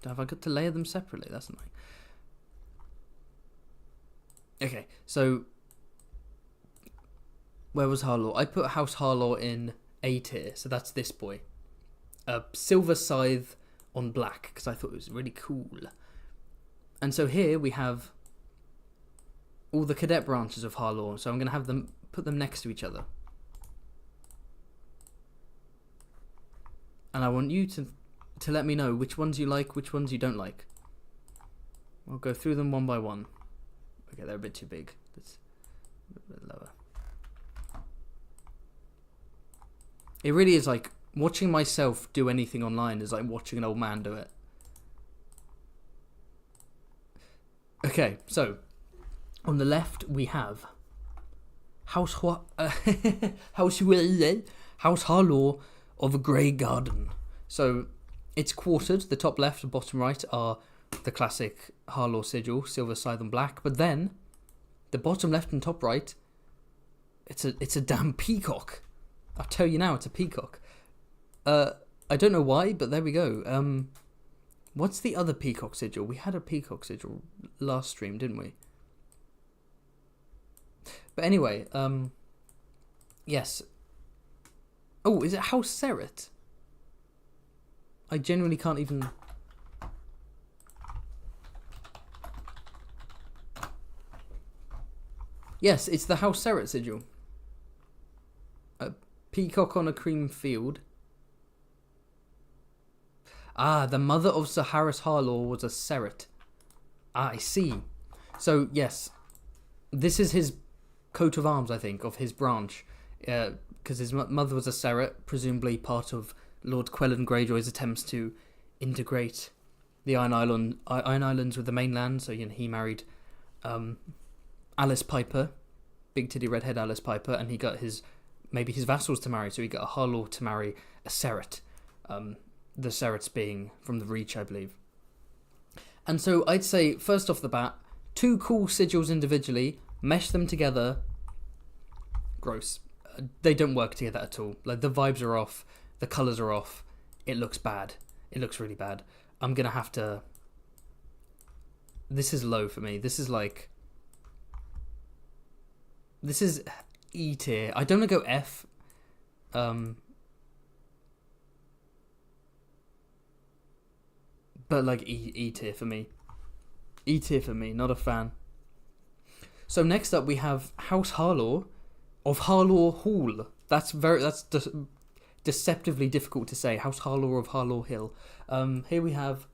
Have I got to layer them separately? That's annoying. Okay, so where was Harlaw? I put House Harlaw in A tier, so that's this boy. Silver scythe on black, because I thought it was really cool. And so here we have all the cadet branches of Harlaw, so I'm going to have them put them next to each other. And I want you to let me know which ones you like, which ones you don't like. I'll go through them one by one. Okay, they're a bit too big. Let's a bit lower. It really is like watching myself do anything online is like watching an old man do it. Okay, so on the left we have House Harlaw of a Grey Garden. So it's quartered. The top left and bottom right are the classic Harlaw sigil, silver scythe and black. But then the bottom left and top right, it's a damn peacock. I'll tell you now, it's a peacock. I don't know why, but there we go. What's the other peacock sigil? We had a peacock sigil last stream, didn't we? But anyway, yes. Oh, is it House Seret? I genuinely can't even... Yes, it's the House Seret sigil. A peacock on a cream field. Ah, the mother of Sir Harris Harlaw was a Seret. Ah, I see. So, yes. This is his coat of arms, I think, of his branch. Because his mother was a Seret, presumably part of Lord Quellan Greyjoy's attempts to integrate the Iron Islands with the mainland. So, you know, he married Alice Piper, big titty redhead Alice Piper, and he got maybe his vassals to marry. So he got a Harlaw to marry a Seret. The Serets being from the Reach, I believe. And so I'd say, first off the bat, two cool sigils individually, mesh them together, gross. They don't work together at all. Like, the vibes are off, the colours are off, it looks bad. It looks really bad. I'm going to have to This is low for me. This is like... This is E tier. I don't want to go F. But like E tier for me. E tier for me, not a fan. So next up we have House Harlaw of Harlaw Hall. That's deceptively difficult to say. House Harlaw of Harlaw Hill. Here we have...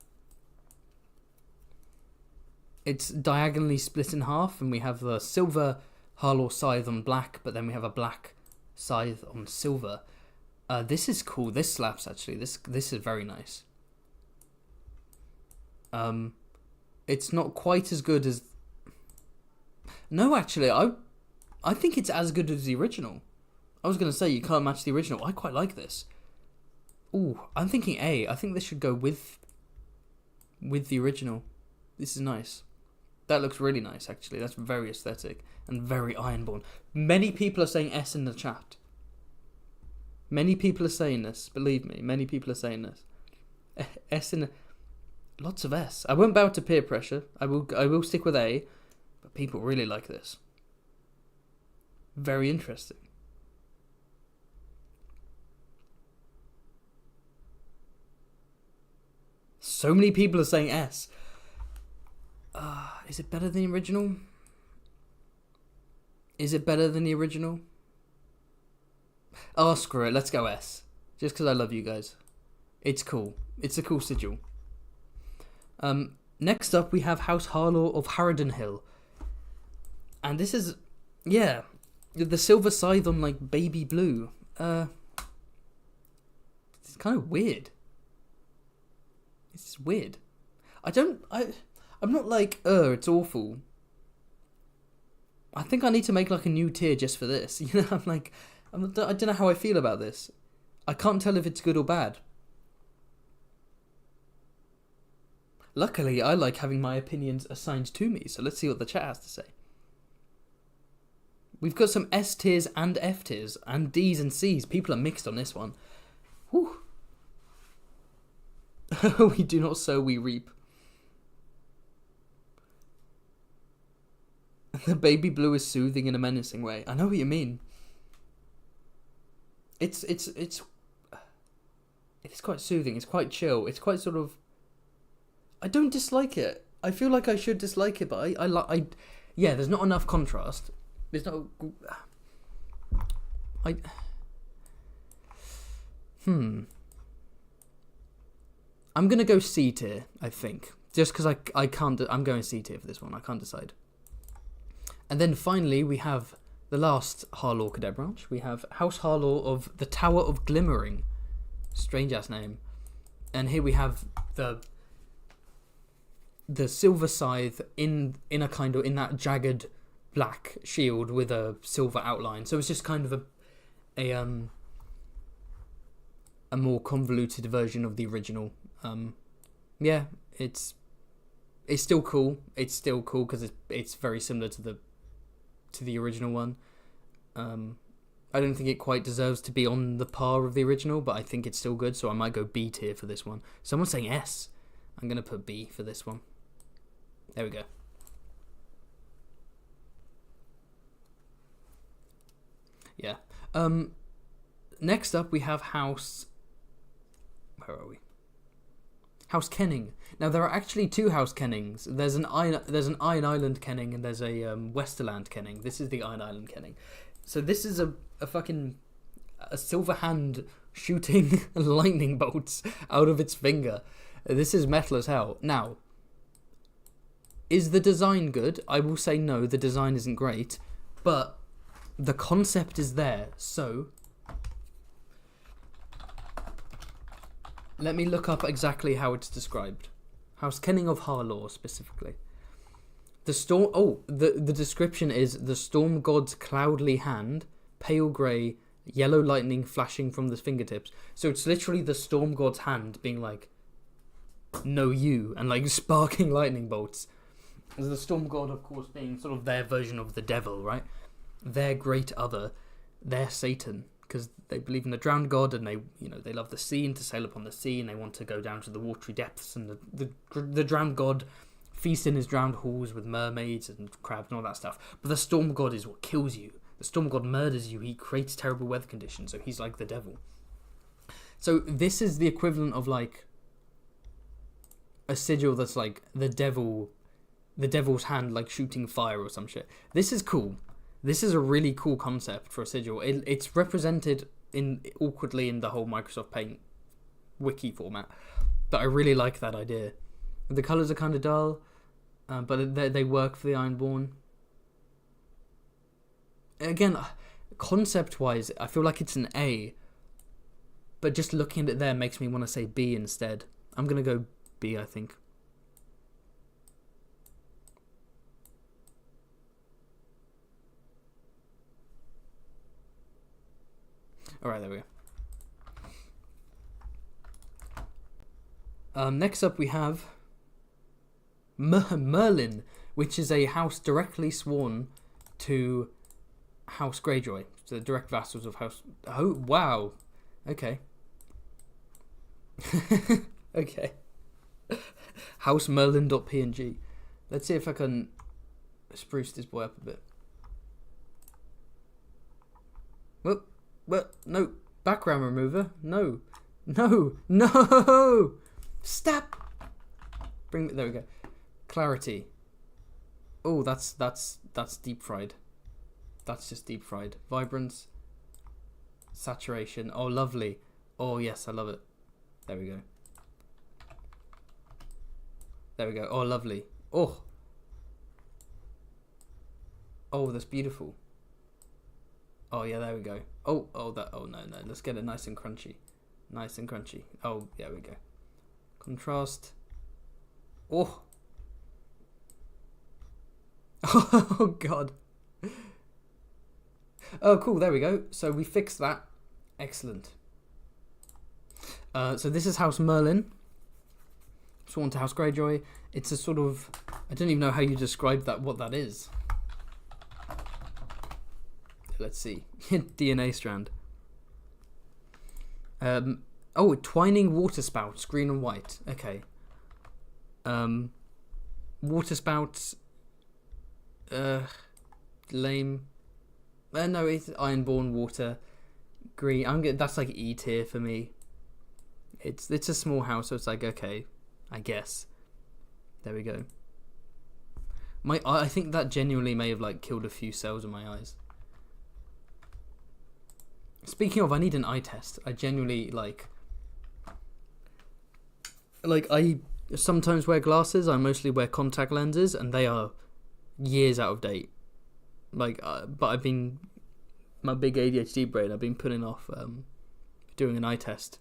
It's diagonally split in half, and we have the silver Harlaw scythe on black, but then we have a black scythe on silver. This is cool. This slaps, actually. This is very nice. It's not quite as good as... No, actually, I think it's as good as the original. I was going to say, you can't match the original. I quite like this. Ooh, I'm thinking A. I think this should go with the original. This is nice. That looks really nice, actually. That's very aesthetic and very Ironborn. Many people are saying S in the chat. Many people are saying this. Believe me, many people are saying this. S in... Lots of S. I won't bow to peer pressure. I will stick with A. But people really like this. Very interesting. So many people are saying S. Is it better than the original? Is it better than the original? Oh, screw it. Let's go S. Just because I love you guys. It's cool. It's a cool sigil. Next up, we have House Harlaw of Harraden Hill. And this is... Yeah. The silver scythe on, like, baby blue. It's kind of weird. It's weird. I'm not like, it's awful. I think I need to make like a new tier just for this. You know, I don't know how I feel about this. I can't tell if it's good or bad. Luckily, I like having my opinions assigned to me, so let's see what the chat has to say. We've got some S tiers and F tiers, and Ds and Cs. People are mixed on this one. Whew. We do not sow, we reap. The baby blue is soothing in a menacing way. I know what you mean. It's quite soothing. It's quite chill. It's quite sort of... I don't dislike it. I feel like I should dislike it, but yeah, there's not enough contrast. There's no... I'm going to go C tier, I think. Just because I can't... I'm going C tier for this one. I can't decide. And then finally, we have the last Harlaw Cadet branch. We have House Harlaw of the Tower of Glimmering. Strange-ass name. And here we have the silver scythe in that jagged black shield with a silver outline. So it's just kind of a more convoluted version of the original. Yeah, it's still cool. It's still cool because it's very similar to the original one. I don't think it quite deserves to be on the par of the original, but I think it's still good, so I might go B tier for this one. Someone's saying S. I'm going to put B for this one. There we go. Yeah. Next up, we have House... Where are we? House Kenning. Now, there are actually two House Kennings. There's an Iron Island Kenning and there's a Westerland Kenning. This is the Iron Island Kenning. So this is a silver hand shooting lightning bolts out of its finger. This is metal as hell. Now, is the design good? I will say no, the design isn't great. But the concept is there, so... Let me look up exactly how it's described. House Kenning of Harlaw, specifically. The description is the storm god's cloudly hand, pale grey, yellow lightning flashing from the fingertips. So it's literally the storm god's hand being like, no you, and like sparking lightning bolts. The storm god, of course, being sort of their version of the devil, right? Their great other, their Satan. Because they believe in the drowned god, and they love the sea and to sail upon the sea, and they want to go down to the watery depths. And the drowned god feast in his drowned halls with mermaids and crabs and all that stuff. But the storm god is what kills you. The storm god murders you. He creates terrible weather conditions, so he's like the devil. So this is the equivalent of like a sigil that's like the devil's hand, like shooting fire or some shit. This is cool. This is a really cool concept for a sigil. It's represented awkwardly in the whole Microsoft Paint wiki format, but I really like that idea. The colours are kind of dull, but they work for the Ironborn. Again, concept-wise, I feel like it's an A, but just looking at it there makes me want to say B instead. I'm going to go B, I think. Alright, there we go. Next up we have Merlin, which is a house directly sworn to House Greyjoy. So the direct vassals of House... Oh, wow. Okay. Okay. House Merlin.png. Let's see if I can spruce this boy up a bit. Whoop. What? No. Background remover. No. No. No. Stop. Bring me. There we go. Clarity. Oh, that's deep fried. That's just deep fried. Vibrance. Saturation. Oh, lovely. Oh, yes, I love it. There we go. There we go. Oh, lovely. Oh. Oh, that's beautiful. Oh, yeah, there we go. Oh, no. Let's get it nice and crunchy. Nice and crunchy. Oh, there we go. Contrast. Oh. Oh, God. Oh, cool. There we go. So we fixed that. Excellent. So this is House Merlin. Sworn to House Greyjoy. It's a sort of... I don't even know how you describe that. What that is. Let's see. DNA strand. Oh, twining water spouts, green and white. Okay. Water spouts. Lame. No, it's Ironborn water. Green. That's like E tier for me. It's a small house, so it's like okay, I guess. There we go. I think that genuinely may have like killed a few cells in my eyes. Speaking of, I need an eye test. I genuinely like I sometimes wear glasses. I mostly wear contact lenses, and they are years out of date. But I've been my big ADHD brain. I've been putting off doing an eye test,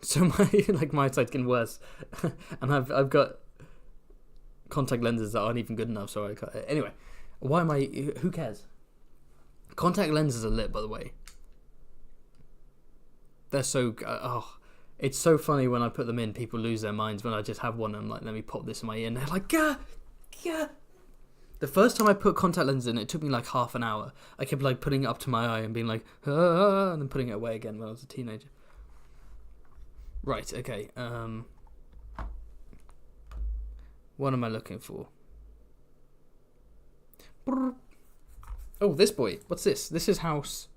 so my eyesight's getting worse, and I've got contact lenses that aren't even good enough. So anyway, why am I? Who cares? Contact lenses are lit, by the way. They're so... it's so funny when I put them in, people lose their minds when I just have one and I'm like, let me pop this in my ear. And they're like, yeah. The first time I put contact lenses in, it took me like half an hour. I kept like putting it up to my eye and being like, and then putting it away again when I was a teenager. Right, okay. What am I looking for? Oh, this boy. What's this? This is House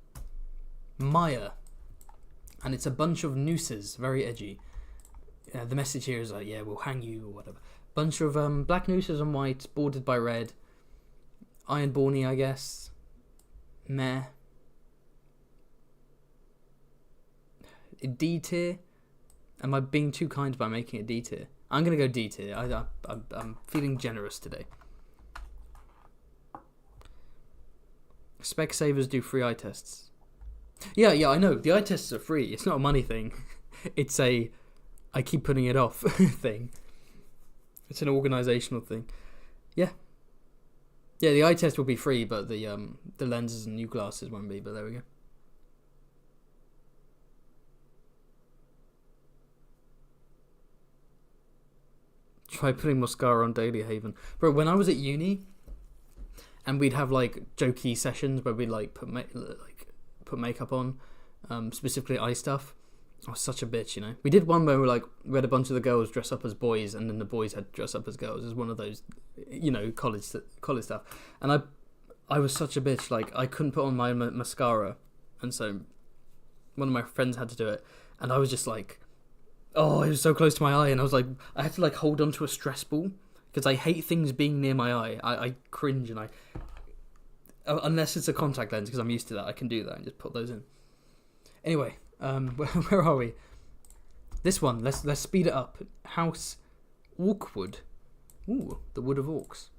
Maya. And it's a bunch of nooses, very edgy. The message here is like, yeah, we'll hang you or whatever. Bunch of black nooses and white, bordered by red. Ironborny, I guess. Meh. D tier? Am I being too kind by making it D tier? I'm going to go D tier. I'm feeling generous today. Specsavers do free eye tests. Yeah, I know. The eye tests are free. It's not a money thing. It's a I keep putting it off thing. It's an organisational thing. Yeah, the eye test will be free, but the lenses and new glasses won't be. But there we go. Try putting mascara on Daily Haven. Bro, when I was at uni, and we'd have like jokey sessions where we'd like put makeup on, specifically eye stuff. I was such a bitch, you know. We did one where we had a bunch of the girls dress up as boys, and then the boys had to dress up as girls. It was one of those, you know, college stuff. And I was such a bitch. Like, I couldn't put on my mascara, and so one of my friends had to do it, and I was just like, oh, it was so close to my eye, and I was like, I had to like hold onto a stress ball because I hate things being near my eye. I cringe, and unless it's a contact lens, because I'm used to that, I can do that and just put those in. Anyway. Where are we? This one. Let's speed it up. House Orkwood. Ooh, the wood of orcs.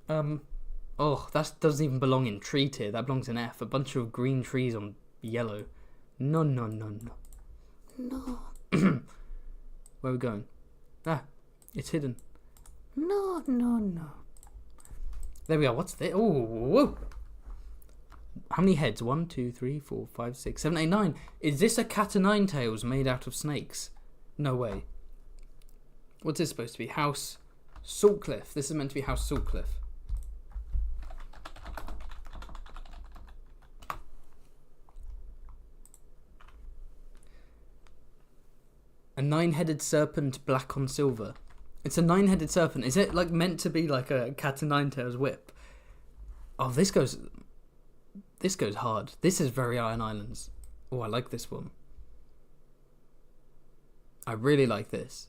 Oh, that doesn't even belong in tree tier. That belongs in F. A bunch of green trees on yellow. No. Where are we going? Ah, it's hidden. No. There we are. What's this? Oh, whoa. How many heads? 1, 2, 3, 4, 5, 6, 7, 8, 9. Is this a cat o' nine tails made out of snakes? No way. What's this supposed to be? House Saltcliffe. This is meant to be House Saltcliffe. A 9-headed serpent, black on silver. It's a 9-headed serpent. Is it like meant to be like a cat o' nine tails whip? Oh, this goes hard. This is very Iron Islands. Oh, I like this one. I really like this.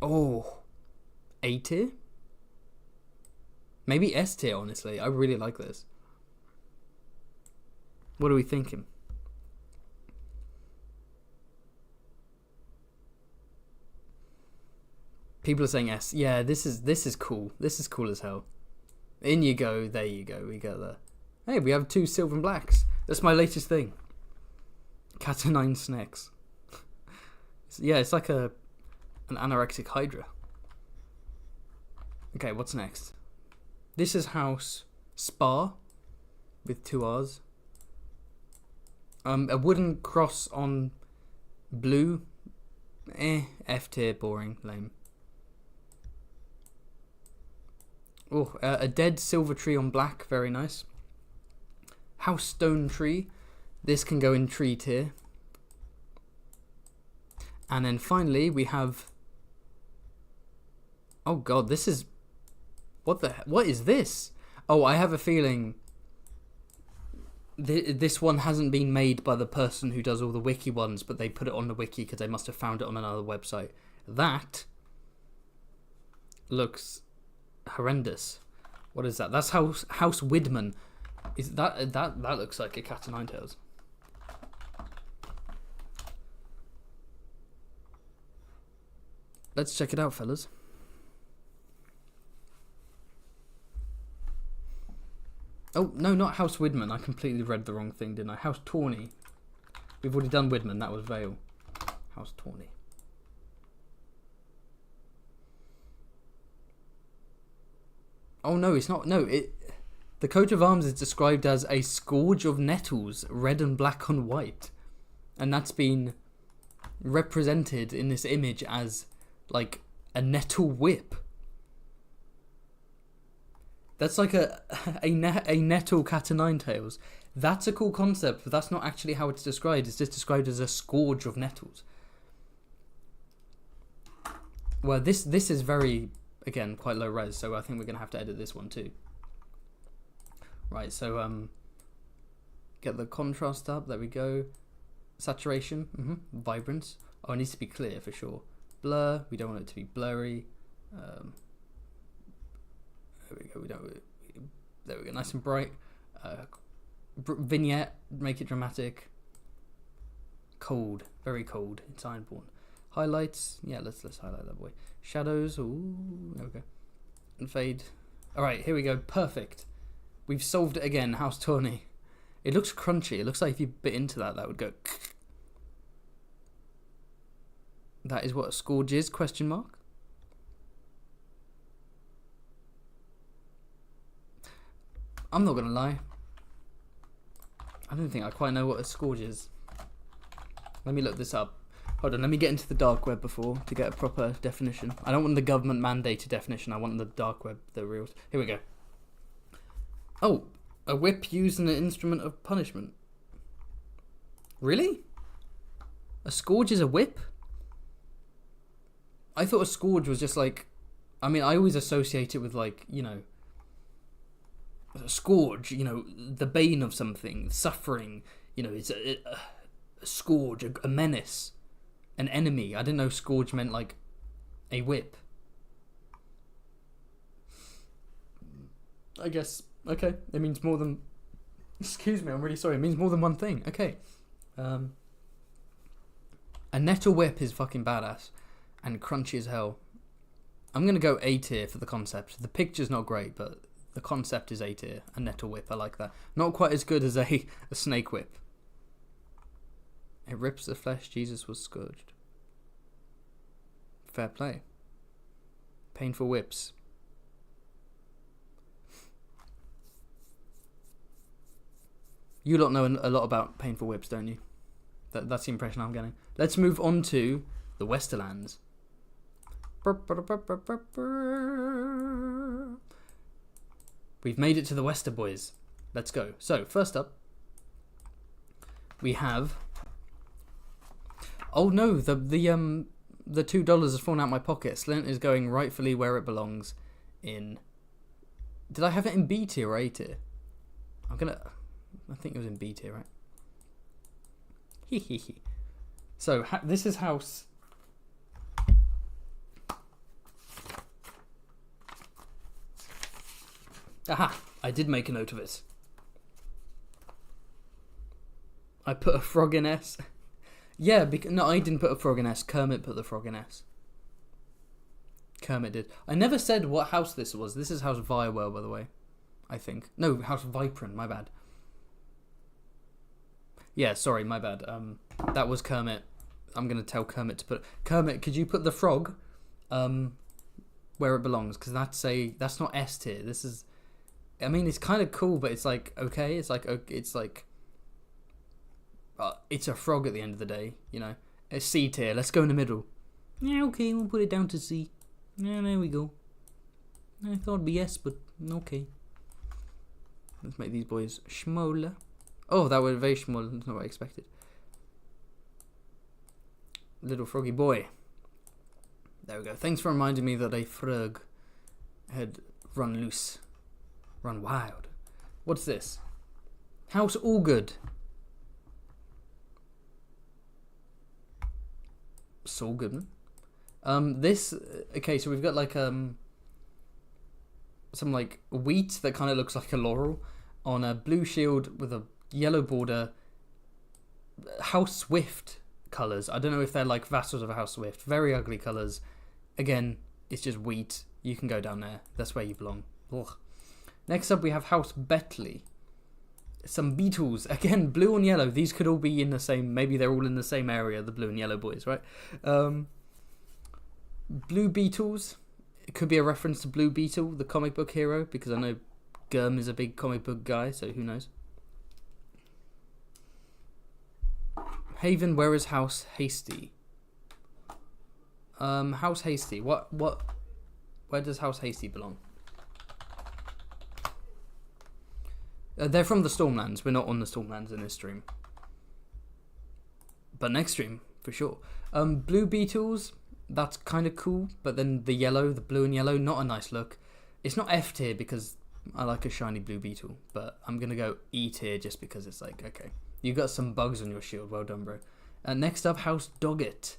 Oh, A tier? Maybe S tier, honestly. I really like this. What are we thinking? People are saying S. Yeah, this is cool. This is cool as hell. In you go. There you go. We go there. Hey, we have 2 silver and blacks. That's my latest thing. Cat o' nine snakes. Yeah, it's like an anorexic hydra. Okay, what's next? This is House Spa with 2 R's. A wooden cross on blue. F tier, boring, lame. Oh, a dead silver tree on black, very nice. House Stone Tree. This can go in tree tier. And then finally we have... Oh god, this is... What is this? Oh, I have a feeling... This one hasn't been made by the person who does all the wiki ones, but they put it on the wiki because they must have found it on another website. That looks horrendous. What is that? That's House Widman. Is that looks like a cat o' nine tails. Let's check it out, fellas. Oh, no, not House Widman. I completely read the wrong thing, didn't I? House Tawny. We've already done Widman. That was Vale. House Tawny. Oh, no, it's not. No, the coat of arms is described as a scourge of nettles, red and black on white. And that's been represented in this image as, like, a nettle whip. That's like a nettle cat o' nine tails. That's a cool concept, but that's not actually how it's described. It's just described as a scourge of nettles. Well, this is very, again, quite low res, so I think we're going to have to edit this one too. Right, so get the contrast up. There we go. Saturation, vibrance. Oh, it needs to be clear for sure. Blur, we don't want it to be blurry. There we go. There we go. Nice and bright. Vignette, make it dramatic. Cold, very cold. It's Ironborn. Highlights, yeah. Let's highlight that boy. Shadows, ooh, there we go. And fade. All right, here we go. Perfect. We've solved it again. House Tawny. It looks crunchy. It looks like if you bit into that, that would go. That is what a scourge is? Question mark. I'm not gonna lie. I don't think I quite know what a scourge is. Let me look this up. Hold on, let me get into the dark web before to get a proper definition. I don't want the government mandated definition. I want the dark web, the real. Here we go. Oh, a whip used in an instrument of punishment. Really? A scourge is a whip? I thought a scourge was just like... I mean, I always associate it with, like, you know... A scourge, you know, the bane of something, suffering, you know, it's a scourge, a menace, an enemy. I didn't know scourge meant, like, a whip. I guess, okay, it means more than... Excuse me, I'm really sorry, it means more than one thing. Okay. A nettle whip is fucking badass and crunchy as hell. I'm going to go A tier for the concept. The picture's not great, but the concept is A tier. A nettle whip, I like that. Not quite as good as a snake whip. It rips the flesh, Jesus was scourged. Fair play. Painful whips. You lot know a lot about painful whips, don't you? That's the impression I'm getting. Let's move on to the Westerlands. We've made it to the Wester, boys. Let's go. So, first up, we have... Oh no, the $2 has fallen out my pocket. Slint is going rightfully where it belongs in... Did I have it in B tier or A tier? I think it was in B tier, right? Hehehe. So, this is House... Aha! I did make a note of it. I put a frog in S. Yeah, no, I didn't put a frog in S. Kermit put the frog in S. Kermit did. I never said what house this was. This is House Viwell, by the way. I think. No, House Viprin, my bad. Yeah, sorry, my bad. That was Kermit. I'm going to tell Kermit to put... Kermit, could you put the frog where it belongs? Because that's not S tier. This is... I mean, it's kind of cool, but it's like, okay. It's like... it's a frog at the end of the day, you know. It's C tier. Let's go in the middle. Yeah, okay, we'll put it down to C. Yeah, there we go. I thought it'd be S, but okay. Let's make these boys smaller. Oh, that was very small. That's not what I expected. Little froggy boy. There we go. Thanks for reminding me that a frog had run loose. Run wild. What's this? House Allgood. Saul Goodman. This... Okay, so we've got like some like wheat that kind of looks like a laurel on a blue shield with a yellow border. House Swift colours. I don't know if they're like vassals of a House Swift. Very ugly colours. Again, it's just wheat. You can go down there. That's where you belong. Ugh. Next up, we have House Betley. Some beetles. Again, blue and yellow. These could all be in the same... Maybe they're all in the same area, the blue and yellow boys, right? Blue beetles. It could be a reference to Blue Beetle, the comic book hero, because I know Gurm is a big comic book guy, so who knows? Haven, where is House Hasty? House Hasty. Where does House Hasty belong? They're from the Stormlands. We're not on the Stormlands in this stream. But next stream, for sure. Blue beetles, that's kind of cool. But then the yellow, the blue and yellow, not a nice look. It's not F tier because I like a shiny blue beetle. But I'm going to go E tier just because it's like, okay. You got some bugs on your shield. Well done, bro. Next up, House Doggett.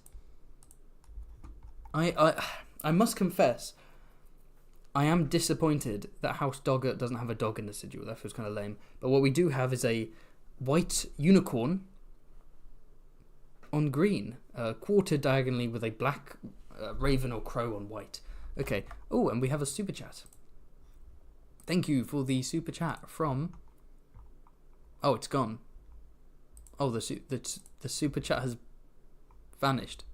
I must confess, I am disappointed that House Doggett doesn't have a dog in the sigil. That feels kind of lame. But what we do have is a white unicorn on green, quartered diagonally with a black raven or crow on white. Okay. Oh, and we have a super chat. Thank you for the super chat from... Oh, it's gone. Oh, the super chat has vanished.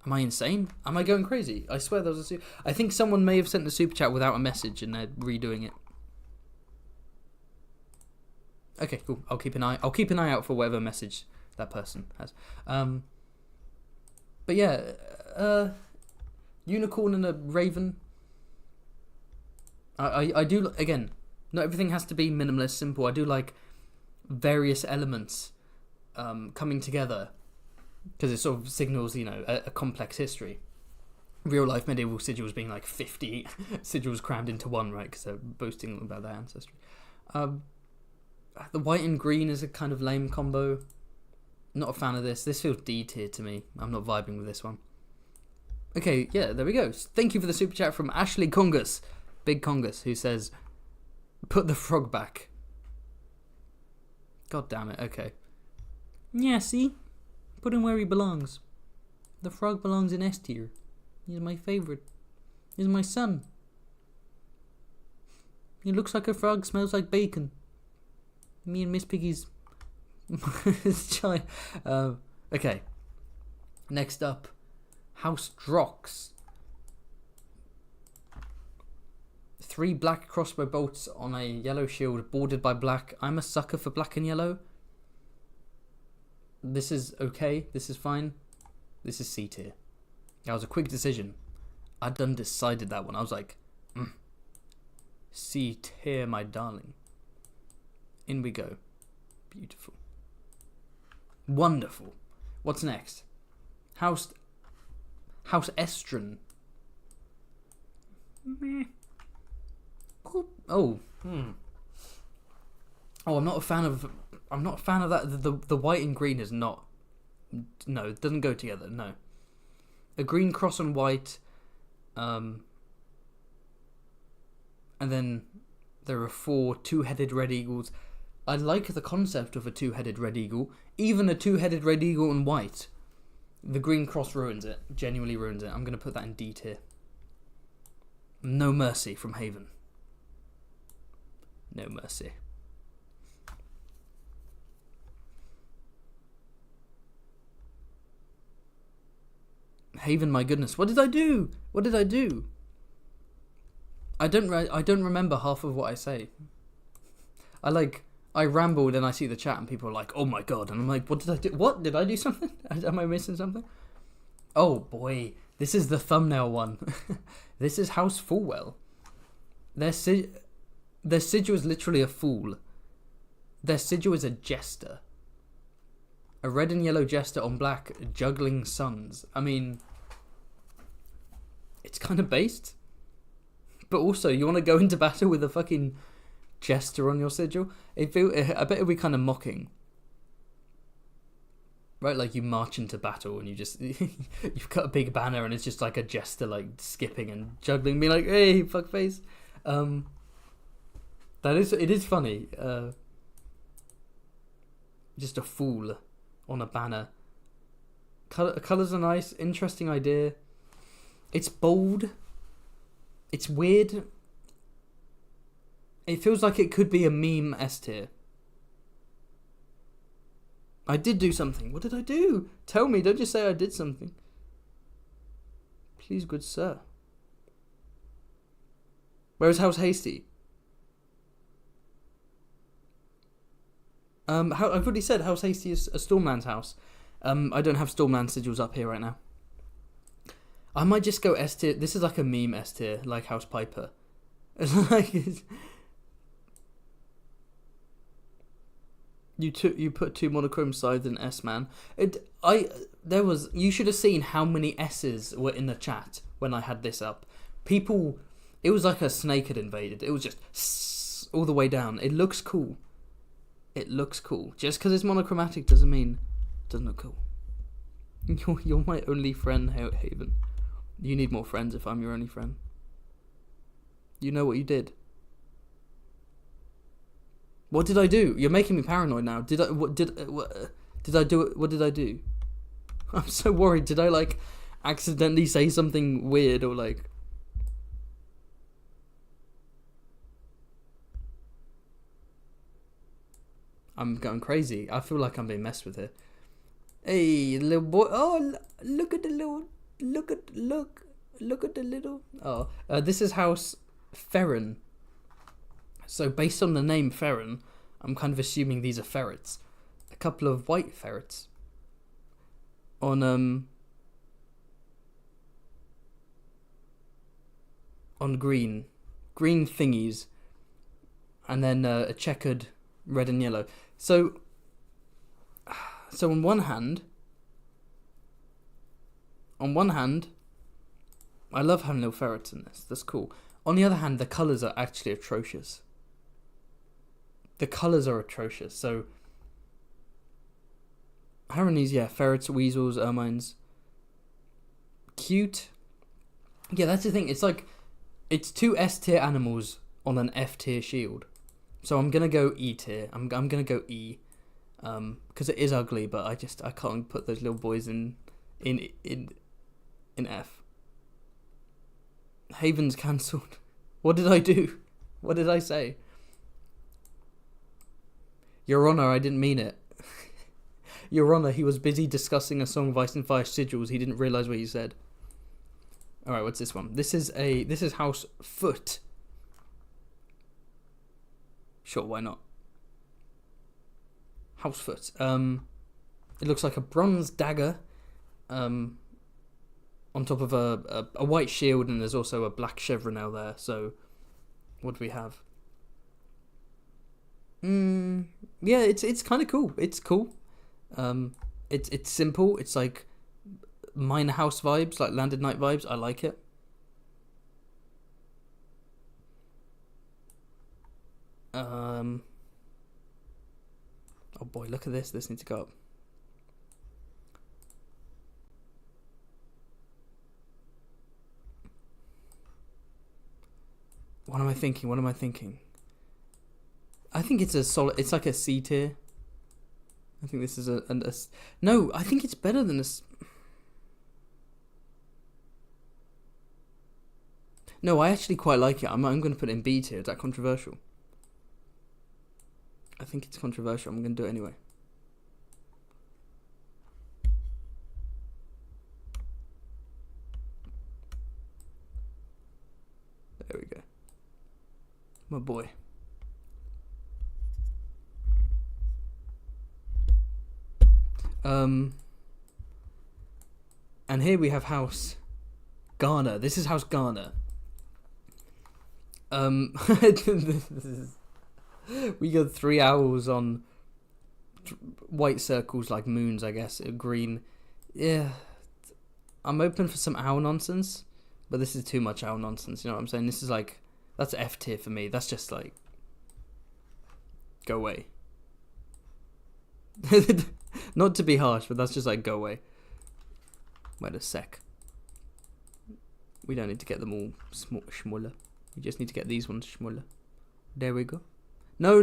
Am I insane? Am I going crazy? I swear there was a I think someone may have sent the super chat without a message and they're redoing it. Okay, cool. I'll keep an eye out for whatever message that person has. But yeah, unicorn and a raven. I do, again, not everything has to be minimalist, simple. I do like various elements coming together because it sort of signals, a complex history. Real life medieval sigils being like 50 sigils crammed into one, right? Because they're boasting about their ancestry. The white and green is a kind of lame combo. Not a fan of this. This feels D tier to me. I'm not vibing with this one. Okay, yeah, there we go. Thank you for the super chat from Ashley Congus, Big Congus, who says, "Put the frog back." God damn it. Okay. Yeah, see, put him where he belongs. The frog belongs in S tier. He's my favorite. He's my son. He looks like a frog, smells like bacon. Me and Miss Piggy's child. Okay. Next up, House Drox. 3 black crossbow bolts on a yellow shield bordered by black. I'm a sucker for black and yellow. This is okay. This is fine. This is C tier. That was a quick decision. I done decided that one. I was like, C tier, my darling. In we go. Beautiful. Wonderful. What's next? House Estron. Oh. Oh, I'm not a fan of that. The white and green is not. No, it doesn't go together. No. A green cross on white. And then there are 4 two-headed red eagles. I like the concept of a two-headed red eagle. Even a two-headed red eagle on white. The green cross ruins it. Genuinely ruins it. I'm going to put that in D tier. No mercy from Haven. No mercy. Haven, my goodness. What did I do? What did I do? I don't remember half of what I say. I rambled and I see the chat and people are like, "Oh my god," and I'm like, "What did I do? What did I do something? Am I missing something?" Oh boy, this is the thumbnail one. This is House Fulwell. Their sigil is literally a fool. Their sigil is a jester. A red and yellow jester on black, juggling suns. I mean, it's kind of based. But also, you want to go into battle with a fucking jester on your sigil? I bet it'd be kind of mocking. Right, like you march into battle and you just... you've got a big banner and it's just like a jester like skipping and juggling, being like, "Hey, fuckface." It is funny. Just a fool on a banner. Colours are nice. Interesting idea. It's bold. It's weird. It feels like it could be a meme S tier. I did do something. What did I do? Tell me. Don't just say I did something. Please, good sir. Where's House Hasty? I've already said House Hasty is a Stormland's house. I don't have Stormland sigils up here right now. I might just go S tier. This is like a meme S tier, like House Piper. You put 2 monochrome sides in S, man. You should have seen how many S's were in the chat when I had this up. People, it was like a snake had invaded. It was just all the way down. It looks cool. It looks cool. Just because it's monochromatic doesn't look cool. You're my only friend, Haven. You need more friends if I'm your only friend. You know what you did. What did I do? You're making me paranoid now. Did I do it? What did I do? I'm so worried. Did I like accidentally say something weird or like? I'm going crazy. I feel like I'm being messed with here. Hey, little boy! Oh, look at the little. Look at the little. Oh, this is House Fern. So based on the name Fern, I'm kind of assuming these are ferrets. A couple of white ferrets. On green thingies, and then a checkered red and yellow. So on one hand, on one hand, I love having little ferrets in this. That's cool. On the other hand, the colours are actually atrocious. The colours are atrocious. So, Haronies, yeah, ferrets, weasels, ermines. Cute. Yeah, that's the thing. It's like, it's 2 S tier animals on an F tier shield. So I'm gonna go E tier. I'm gonna go E, because it is ugly, but I can't put those little boys in F. Haven's cancelled. What did I do? What did I say? Your Honour, I didn't mean it. Your Honour, he was busy discussing a song of Ice and Fire Sigils. He didn't realise what you said. Alright, what's this one? This is House Foot. Sure, why not? House Foot. It looks like a bronze dagger on top of a white shield, and there's also a black chevronel there. So, what do we have? Yeah, it's kind of cool. It's cool. It's simple. It's like minor house vibes, like Landed Knight vibes. I like it. Oh boy, look at this. This needs to go up. What am I thinking? I think it's a solid. It's like a C tier. I think this is a no. I think it's better than a. No, I actually quite like it. I'm going to put it in B tier. Is that controversial? I think it's controversial. I'm going to do it anyway. There we go. My boy. And here we have House Garner. This is House Garner. We got 3 owls on white circles like moons, I guess. Green. Yeah. I'm open for some owl nonsense, but this is too much owl nonsense, you know what I'm saying? This is like, that's F tier for me. That's just like, go away. Not to be harsh, but that's just like, go away. Wait a sec. We don't need to get them all schmuller. We just need to get these ones schmuller. There we go. No.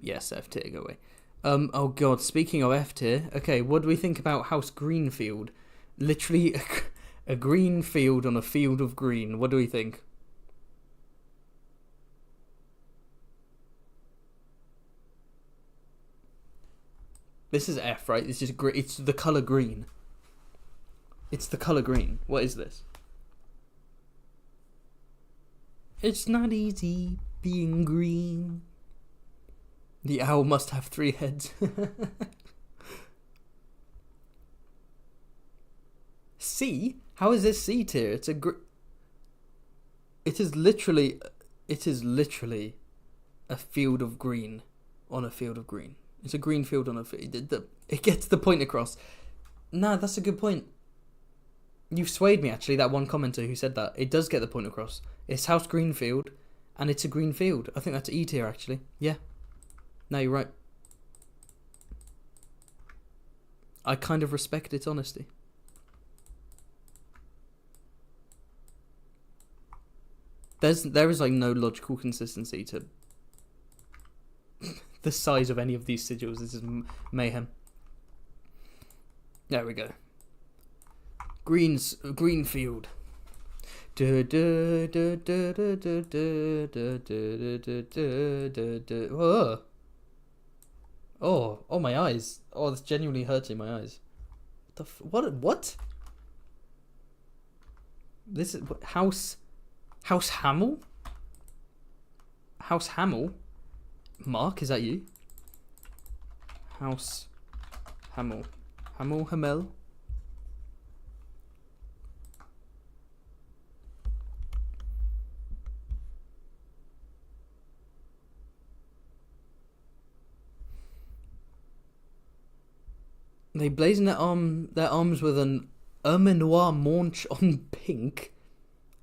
Yes, F tier, go away. Oh god, speaking of F tier, okay, what do we think about House Greenfield? Literally a green field on a field of green. What do we think? This is F, right? It's just it's the color green. It's the color green. What is this? It's not easy being green. The owl must have 3 heads. C? How is this C tier? It's a It is literally a field of green on a field of green. It's a green field on a field. It gets the point across. Nah, that's a good point. You've swayed me, actually, that one commenter who said that. It does get the point across. It's House Greenfield, and it's a green field. I think that's E tier, actually. Yeah. No, you're right. I kind of respect its honesty. There is like no logical consistency to the size of any of these sigils. This is mayhem. There we go. Greenfield. Oh, my eyes. Oh, that's genuinely hurting my eyes. What? This is House Hamill? House Hamill? Mark, is that you? House Hamill. Hamel? They blazon their arms with an ermine noir maunch on pink,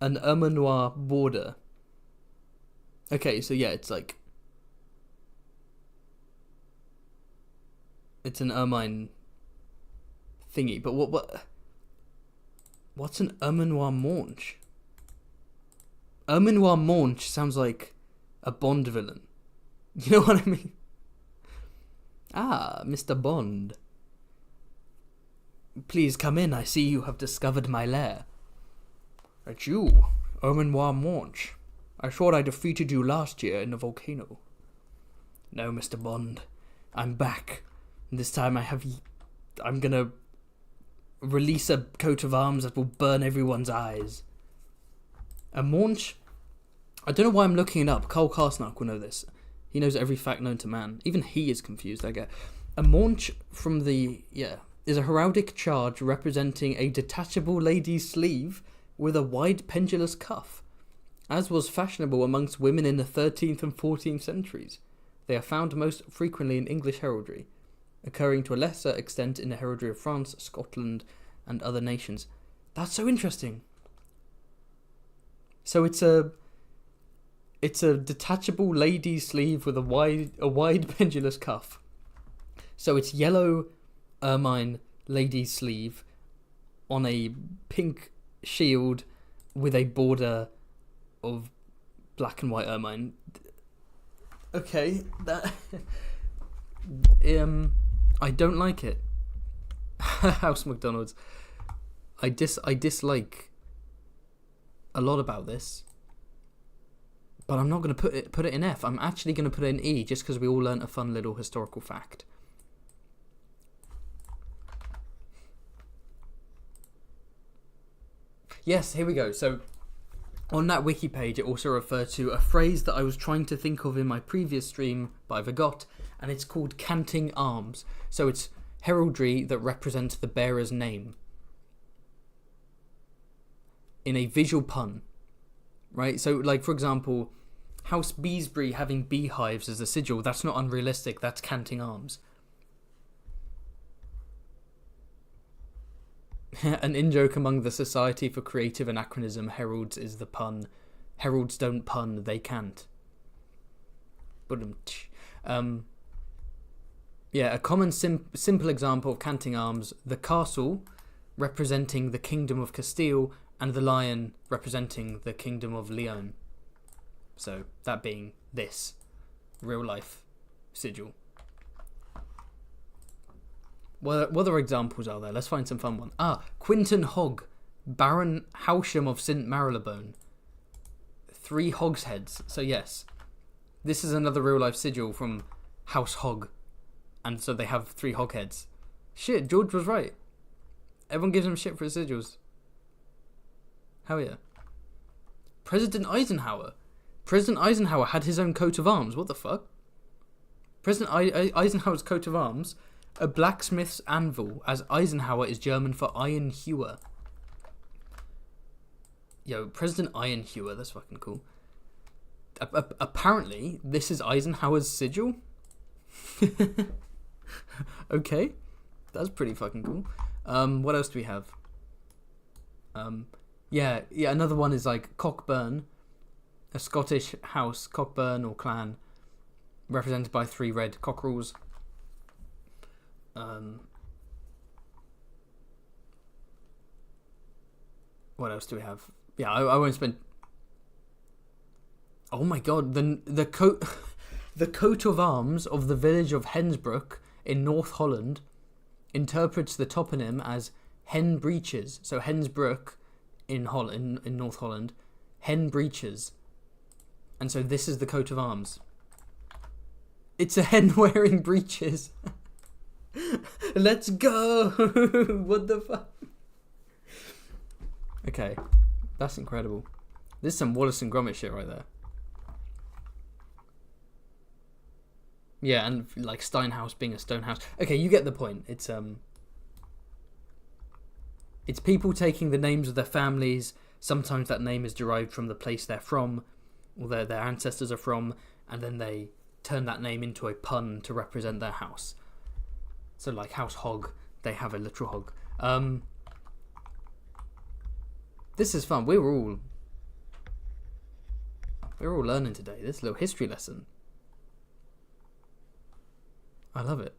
an ermine noir border. Okay, so yeah, it's like... It's an ermine thingy, but what's an ermine noir maunch? Ermine noir maunch sounds like a Bond villain. You know what I mean? Ah, Mr. Bond. Please come in, I see you have discovered my lair. It's you, ermine noir maunch. I thought I defeated you last year in the volcano. No, Mr. Bond, I'm back. This time I'm gonna release a coat of arms that will burn everyone's eyes. A maunch? I don't know why I'm looking it up. Cole Carsnark will know this. He knows every fact known to man. Even he is confused, I get. A maunch is a heraldic charge representing a detachable lady's sleeve with a wide pendulous cuff, as was fashionable amongst women in the 13th and 14th centuries. They are found most frequently in English heraldry, occurring to a lesser extent in the heraldry of France, Scotland, and other nations. That's so interesting. So it's a detachable lady's sleeve with a wide pendulous cuff. So it's yellow ermine lady's sleeve on a pink shield with a border of black and white ermine. Okay, that I don't like it. House McDonald's. I dislike a lot about this. But I'm not going to put it in F. I'm actually going to put it in E just because we all learnt a fun little historical fact. Yes, here we go. So, on that wiki page, it also referred to a phrase that I was trying to think of in my previous stream, but I forgot, and it's called canting arms. So it's heraldry that represents the bearer's name in a visual pun. Right, so like for example, House Beesbury having beehives as a sigil, that's not unrealistic, that's canting arms. An in-joke among the Society for Creative Anachronism heralds is the pun. Heralds don't pun, they can't. A common simple example of canting arms, the castle representing the Kingdom of Castile, and the lion representing the Kingdom of Leon. So, that being this real-life sigil. What other examples are there? Let's find some fun ones. Quinton Hogg, Baron Howsham of St. Marylebone. 3 hogsheads. So yes, this is another real-life sigil from House Hogg. And so they have 3 hogheads. Shit, George was right. Everyone gives him shit for his sigils. Hell yeah. President Eisenhower. President Eisenhower had his own coat of arms. What the fuck? President Eisenhower's coat of arms, a blacksmith's anvil, as Eisenhower is German for iron hewer. Yo, President Iron Hewer, that's fucking cool. Apparently, this is Eisenhower's sigil? Okay. That's pretty fucking cool. What else do we have? Yeah, another one is like Cockburn, a Scottish house, Cockburn or clan, represented by 3 red cockerels. What else do we have? Yeah, I won't spend... Oh my god, the coat the coat of arms of the village of Hensbrook in North Holland interprets the toponym as Hen Breeches. So Hensbrook in North Holland, Hen Breeches. And so this is the coat of arms. It's a hen wearing breeches. Let's go! What the fuck? Okay, that's incredible. This is some Wallace and Gromit shit right there. Yeah, and like Steinhouse being a stone house. Okay, you get the point. It's people taking the names of their families. Sometimes that name is derived from the place they're from, or their ancestors are from, and then they turn that name into a pun to represent their house. So like House Hogg They have a literal hog. This is fun. We're all learning today. This little history lesson. I love it.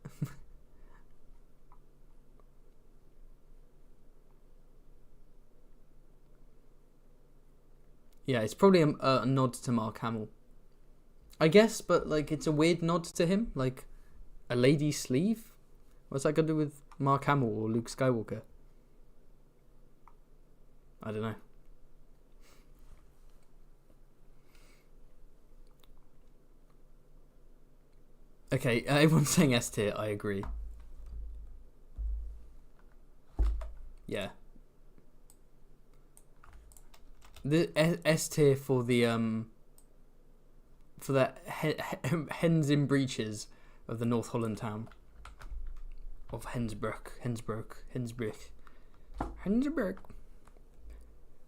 Yeah, it's probably a nod to Mark Hamill, I guess, but like it's a weird nod to him, like a lady's sleeve. What's that got to do with Mark Hamill or Luke Skywalker? I don't know. Okay, everyone's saying S tier. I agree. Yeah. The S tier for the hens in breeches of the North Holland town of Hensbrook.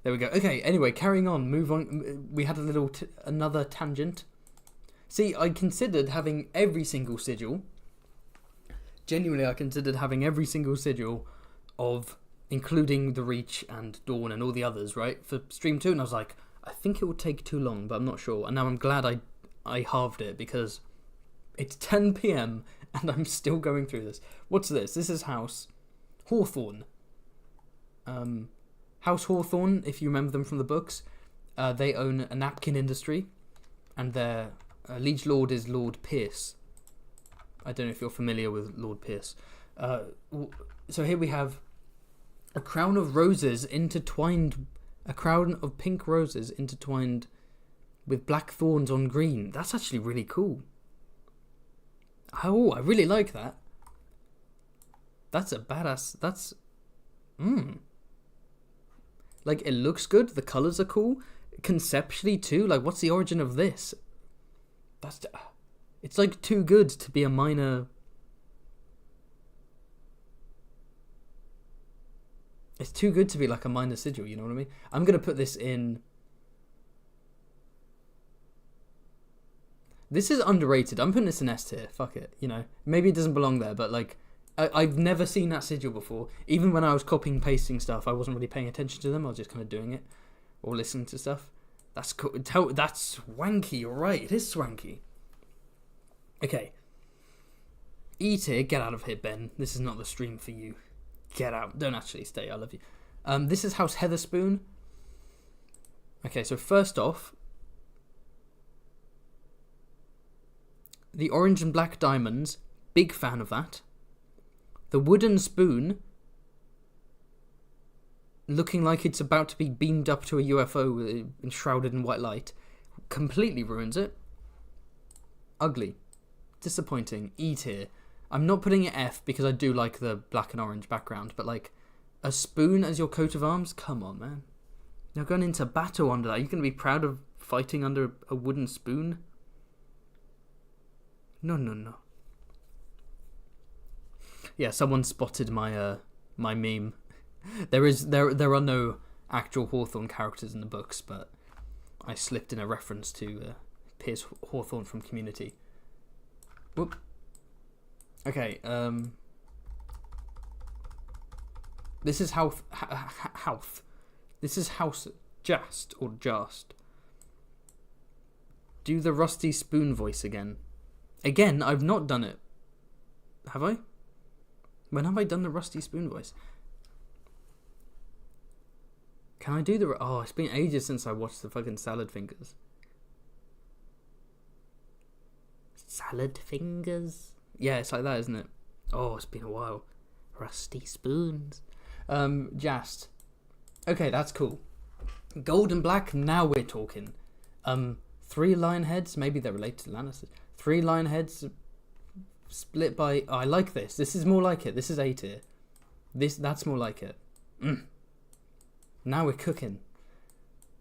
There we go. Okay. Anyway, carrying on. Move on. We had a little another tangent. See, I considered having every single sigil. Genuinely, I considered having every single sigil of, including the Reach and Dawn and all the others, right, for stream 2, and I was like, I think it would take too long, but I'm not sure. And now I'm glad I halved it, because it's 10 p.m. and I'm still going through this. What's this? This is House Hawthorne. House Hawthorne, if you remember them from the books, they own a napkin industry, and their liege lord is Lord Pierce. I don't know if you're familiar with Lord Pierce. So here we have a crown of roses intertwined, a crown of pink roses intertwined with black thorns on green. That's actually really cool. Oh, I really like that. That's a badass. That's, like, it looks good. The colors are cool. Conceptually too. Like, what's the origin of this? It's like too good to be a minor. It's too good to be like a minor sigil, you know what I mean? I'm going to put this in. This is underrated. I'm putting this in S tier. Fuck it. You know, maybe it doesn't belong there, but like, I've never seen that sigil before. Even when I was copying and pasting stuff, I wasn't really paying attention to them. I was just kind of doing it or listening to stuff. That's cool. That's swanky. You're right. It is swanky. Okay. E tier, get out of here, Ben. This is not the stream for you. Get out. Don't actually stay. I love you. This is House Heatherspoon. Okay, so first off, the orange and black diamonds. Big fan of that. The wooden spoon, looking like it's about to be beamed up to a UFO enshrouded in white light, completely ruins it. Ugly. Disappointing. E tier. I'm not putting it F because I do like the black and orange background, but like a spoon as your coat of arms? Come on, man. You're going into battle under that. You're going to be proud of fighting under a wooden spoon? No. Yeah, someone spotted my my meme. There are no actual Hawthorne characters in the books, but I slipped in a reference to Piers Hawthorne from Community. Whoop. Okay, this is House. This is House Just or Just. Do the rusty spoon voice again. Again, I've not done it. Have I? When have I done the rusty spoon voice? Can I do the... Oh, it's been ages since I watched the fucking Salad Fingers. Salad Fingers? Yeah, it's like that, isn't it? Oh, it's been a while. Rusty spoons. Just. Okay, that's cool. Gold and black, now we're talking. 3 lion heads, maybe they're related to Lannisters. 3 lion heads split by... Oh, I like this. This is more like it. This is A tier. That's more like it. Now we're cooking.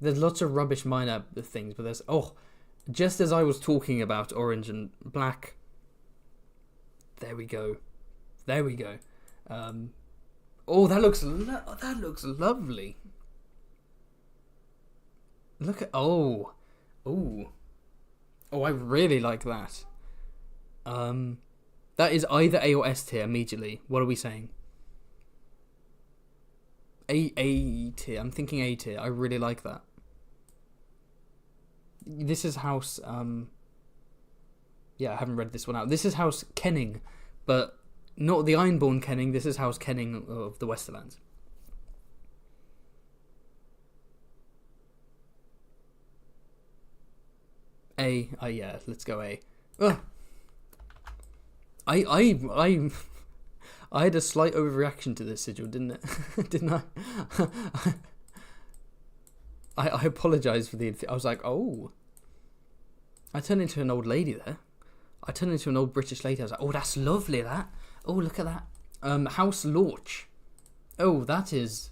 There's lots of rubbish minor things, but there's... Oh, just as I was talking about orange and black... There we go. Oh, that looks lovely. Look at... Oh, I really like that. That is either A or S tier immediately. What are we saying? A tier. I'm thinking A tier. I really like that. This is House. Yeah, I haven't read this one out. This is House Kenning, but not the Ironborn Kenning. This is House Kenning of the Westerlands. A. Yeah, let's go A. Ugh. I had a slight overreaction to this sigil, didn't it? Didn't I? I apologise for the... I was like, oh. I turned into an old lady there. I turned into an old British lady. I was like, oh, that's lovely, that. Oh, look at that. House Lorch. Oh, that is...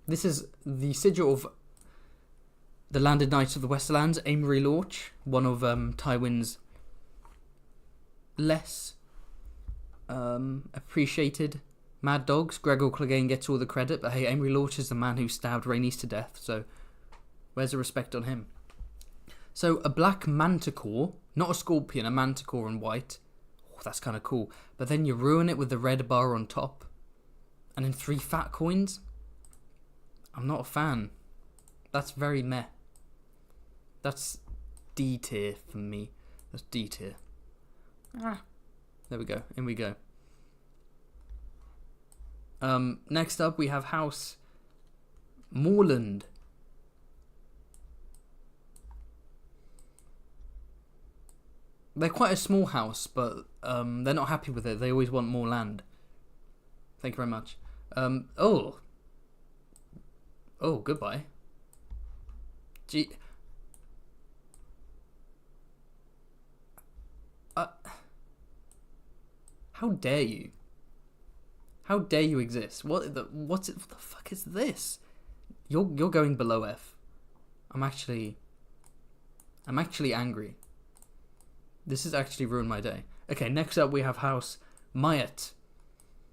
This is the sigil of the Landed Knights of the Westerlands, Amory Lorch, one of Tywin's less appreciated mad dogs. Gregor Clegane gets all the credit, but hey, Amory Lorch is the man who stabbed Rhaenys to death, so where's the respect on him? So a black manticore, not a scorpion, a manticore in white. Oh, that's kind of cool. But then you ruin it with the red bar on top, and then 3 fat coins. I'm not a fan. That's very meh. That's D tier for me. That's D tier. There we go. In we go. Next up we have House Moorland. They're quite a small house, but they're not happy with it. They always want more land. Thank you very much. Oh, goodbye. Gee. How dare you? How dare you exist? What the fuck is this? You're going below F. I'm actually angry. This has actually ruined my day. Okay, next up we have House Myatt.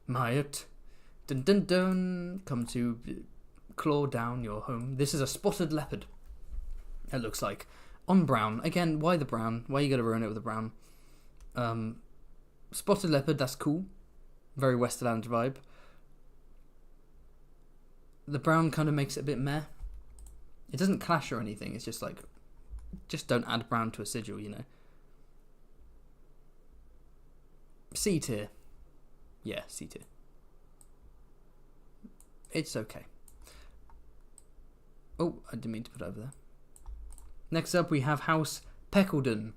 Myatt. Dun dun dun. Come to claw down your home. This is a spotted leopard. It looks like. On brown. Again, why the brown? Why you gotta ruin it with the brown? Spotted leopard, that's cool. Very Westerland vibe. The brown kind of makes it a bit meh. It doesn't clash or anything. It's just like, just don't add brown to a sigil, you know. C tier. Yeah, C tier. It's okay. Oh, I didn't mean to put it over there. Next up we have House Peckledon.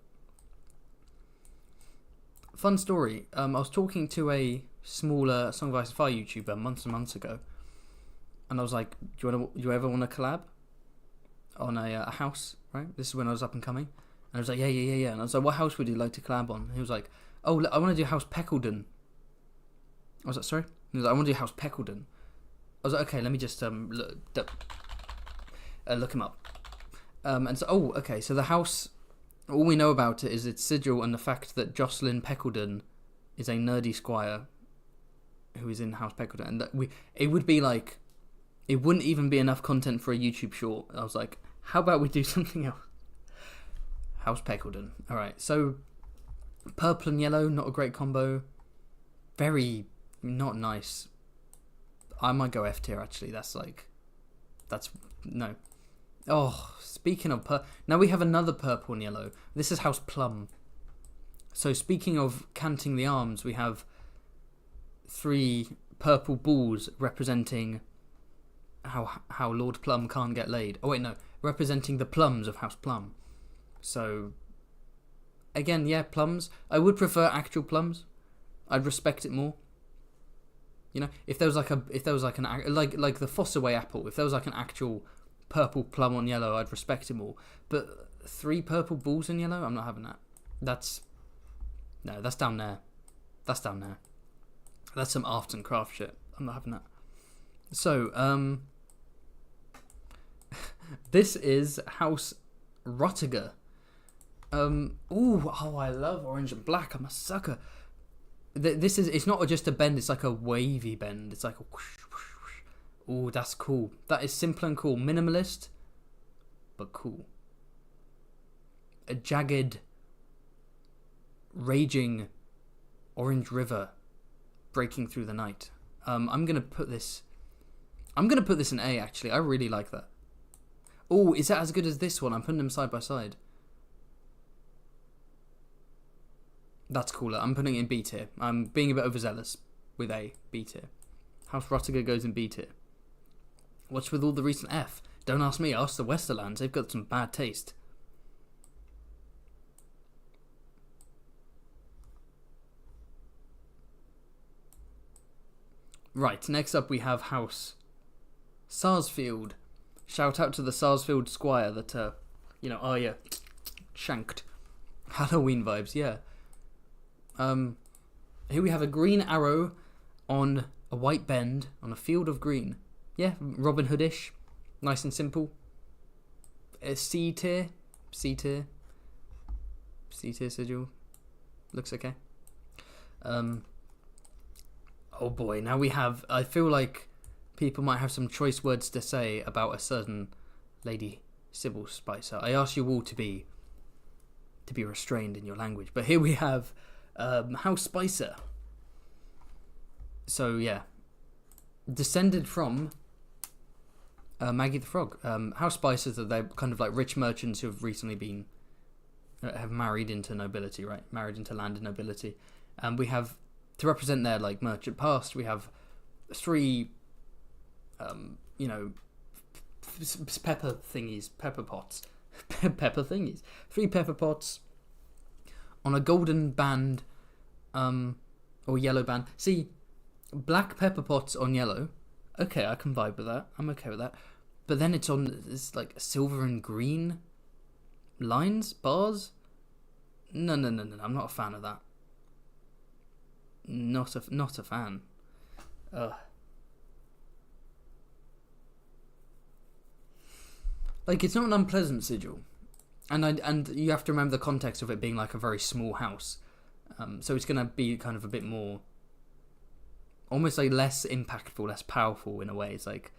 Fun story. I was talking to a smaller Song of Ice and Fire YouTuber months and months ago, and I was like, "Do you ever want to collab on a house?" Right. This is when I was up and coming, and I was like, "Yeah." And I was like, "What house would you like to collab on?" And he was like, "Oh, I want to do House Peckledon." I was like, "Sorry." He was like, "I want to do House Peckledon." I was like, "Okay, let me just look him up." And so, okay, so the house. All we know about it is its sigil and the fact that Jocelyn Peckledon is a nerdy squire who is in House Peckledon. And that it would be like, it wouldn't even be enough content for a YouTube short. I was like, how about we do something else? House Peckledon. Alright, so purple and yellow, not a great combo. Very not nice. I might go F tier actually. No. Oh, speaking of now we have another purple and yellow. This is House Plum. So speaking of canting the arms, we have 3 purple balls representing how Lord Plum can't get laid. Oh wait, no, representing the plums of House Plum. So again, yeah, plums. I would prefer actual plums. I'd respect it more. You know, if there was like the Fossaway apple, if there was like an actual purple plum on yellow, I'd respect it more. But 3 purple balls in yellow, I'm not having that. That's down there. That's down there. That's some arts and craft shit. I'm not having that. So, this is House Rottiger. I love orange and black. I'm a sucker. It's not just a bend, it's like a wavy bend. It's like a whoosh, whoosh, whoosh. Ooh, that's cool. That is simple and cool. Minimalist, but cool. A jagged, raging orange river breaking through the night. I'm gonna put this in A. Actually, I really like that. Oh, is that as good as this one? I'm putting them side by side. That's cooler. I'm putting it in B tier. I'm being a bit overzealous with A, B tier. House Ruttiger goes in B tier. What's with all the recent F? Don't ask me, ask the Westerlands. They've got some bad taste. Right, next up we have House Sarsfield. Shout out to the Sarsfield Squire that, Arya shanked. Halloween vibes, yeah. Here we have a green arrow on a white bend on a field of green. Yeah, Robin Hood-ish. Nice and simple. C tier sigil. Looks okay. Oh boy, now we have... I feel like people might have some choice words to say about a certain Lady Sybil Spicer. I ask you all to be restrained in your language. But here we have House Spicer. So, yeah. Descended from Maggie the Frog. House Spicers are they're kind of like rich merchants who have recently been... have married into nobility, right? Married into landed nobility. And we have... to represent their like merchant past, we have three, pepper pots, three pepper pots on a golden band, or yellow band. See, black pepper pots on yellow. Okay, I can vibe with that. I'm okay with that. But then it's on this like silver and green lines, bars. No. I'm not a fan of that. Not a fan. Like, it's not an unpleasant sigil, and you have to remember the context of it being like a very small house, so it's gonna be kind of a bit more, almost like less impactful, less powerful in a way. It's like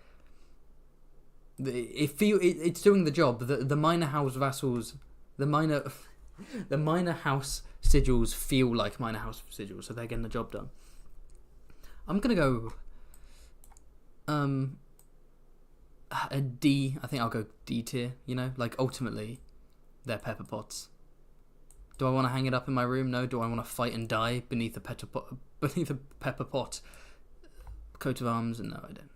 it's doing the job. The minor house vassals, the minor house sigils feel like minor house sigils, so they're getting the job done. I'm gonna go a D. I think I'll go D tier. Like ultimately, they're pepper pots. Do I want to hang it up in my room? No. Do I want to fight and die beneath a pepper pot coat of arms? No, I don't.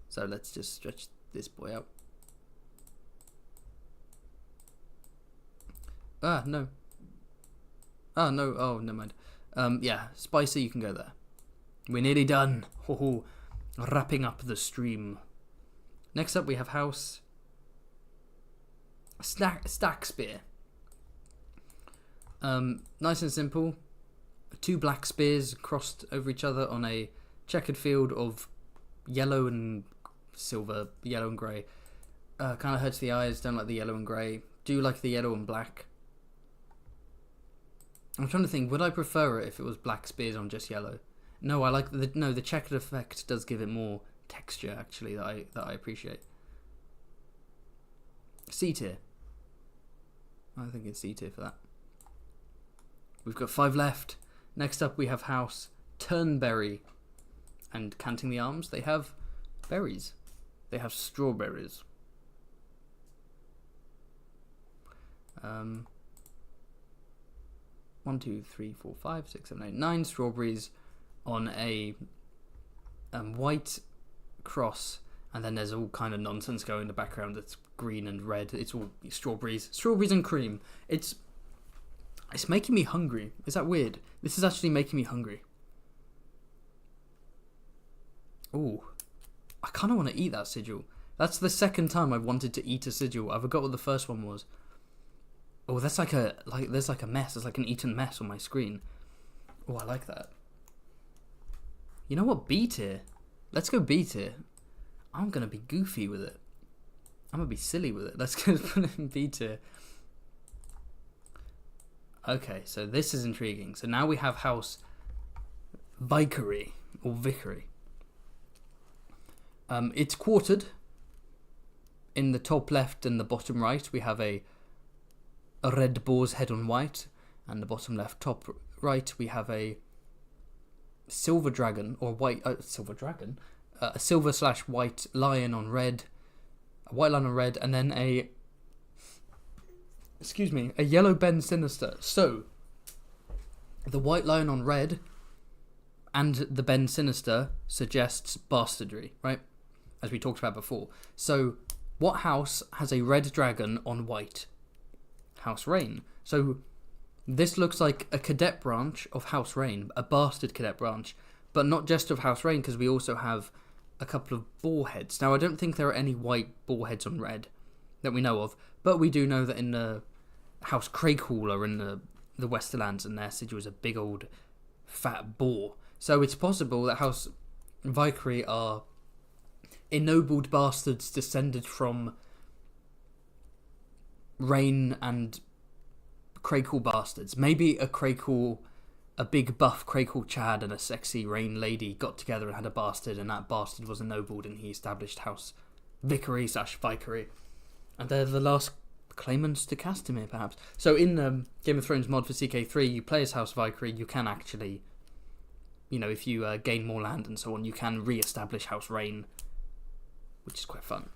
So let's just stretch this boy out. No. Oh, no. Oh, never mind. Yeah, Spicy, you can go there. We're nearly done. Ho. Wrapping up the stream. Next up, we have House Stack Spear. Nice and simple. Two black spears crossed over each other on a checkered field of yellow and silver, yellow and grey. Kind of hurts the eyes. Don't like the yellow and grey. Do like the yellow and black. I'm trying to think, would I prefer it if it was black spears on just yellow? No, I like the checkered effect does give it more texture, actually, that I appreciate. C tier. I think it's C tier for that. We've got 5 left. Next up we have House Turnberry. And canting the arms, they have berries. They have strawberries. 1, 2, 3, 4, 5, 6, 7, 8, 9 strawberries on a white cross, and then there's all kind of nonsense going in the background that's green and red. It's all strawberries and cream. It's making me hungry. Is that weird? This is actually making me hungry. Ooh, I kind of want to eat that sigil. That's the second time I've wanted to eat a sigil. I forgot what the first one was. Oh, that's there's like a mess. There's like an eaten mess on my screen. Oh, I like that. You know what? B tier. Let's go B tier. I'm gonna be goofy with it. I'm gonna be silly with it. Let's go put it in B tier. Okay, so this is intriguing. So now we have House Vicary or Vicary. It's quartered. In the top left and the bottom right, we have a red boar's head on white, and the bottom left top right we have a silver dragon or white silver dragon, a silver/white lion on red, a white lion on red, and then a yellow Ben Sinister. So the white lion on red and the Ben Sinister suggests bastardry, right? As we talked about before. So what house has a red dragon on white? House Rain. So this looks like a cadet branch of House Rain, a bastard cadet branch, but not just of House Rain, because we also have a couple of boar heads. Now, I don't think there are any white boar heads on red that we know of, but we do know that in the House Craighall or in the Westerlands, and their sigil is a big old fat boar. So it's possible that House Vicary are ennobled bastards descended from Rain and Craighall bastards. Maybe a big buff Craighall Chad and a sexy Rain lady got together and had a bastard, and that bastard was ennobled and he established House Vicary/Vicary. And they're the last claimants to Castamere, perhaps. So in Game of Thrones mod for CK3, you play as House Vicary. You can actually, if you gain more land and so on, you can re-establish House Rain, which is quite fun.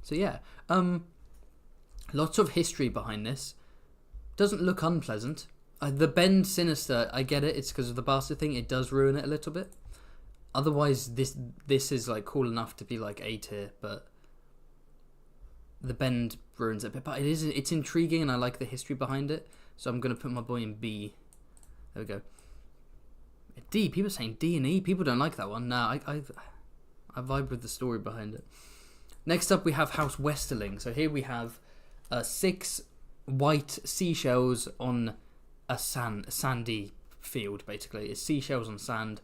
So yeah, lots of history behind this. Doesn't look unpleasant. The Ben Sinister, I get it. It's because of the bastard thing. It does ruin it a little bit. Otherwise, this is like cool enough to be like A tier, but the bend ruins it a bit. But it's intriguing, and I like the history behind it. So I'm gonna put my boy in B. There we go. D. People are saying D and E. People don't like that one. Nah, I vibe with the story behind it. Next up, we have House Westerling. So here we have 6 white seashells on a sandy field, basically. It's seashells on sand.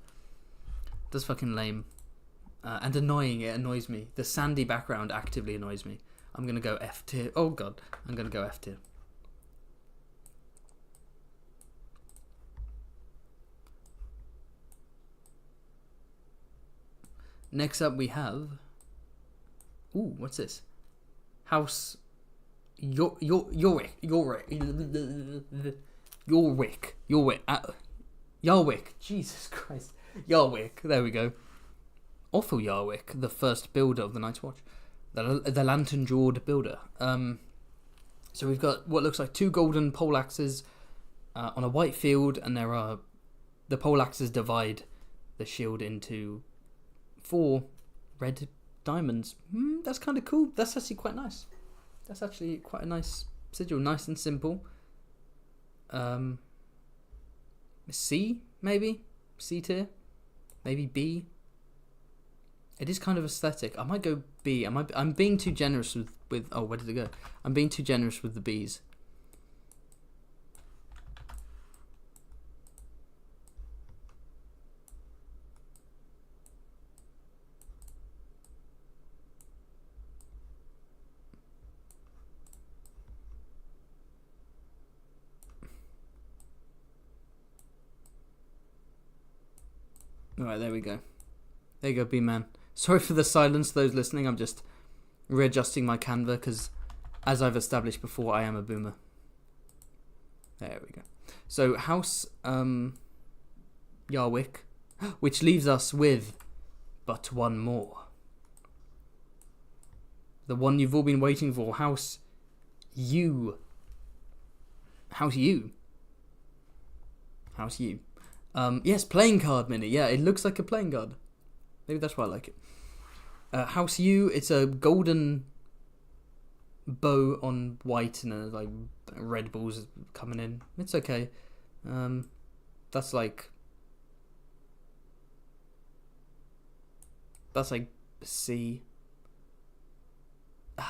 That's fucking lame. And annoying. It annoys me. The sandy background actively annoys me. I'm going to go F tier. Oh, God. I'm going to go F tier. Next up, we have... Ooh, what's this? House... Yorwick. Jesus Christ. Yarwick. There we go. Othel Yarwick, the first builder of the Night's Watch. The lantern-jawed builder. So we've got what looks like 2 golden poleaxes on a white field, and the poleaxes divide the shield into 4 red diamonds. That's kind of cool. That's actually quite nice. That's actually quite a nice sigil. Nice and simple. C, maybe? C tier? Maybe B? It is kind of aesthetic. I might go B. I'm being too generous with... Oh, where did it go? I'm being too generous with the Bs. Alright, there we go. There you go, B-Man. Sorry for the silence, those listening. I'm just readjusting my Canva because, as I've established before, I am a boomer. There we go. So, House Yarwick, which leaves us with but one more. The one you've all been waiting for. House U. House U. House U. Yes, playing card mini. Yeah, it looks like a playing card. Maybe that's why I like it. House U, it's a golden bow on white and like red balls coming in. It's okay. That's like C.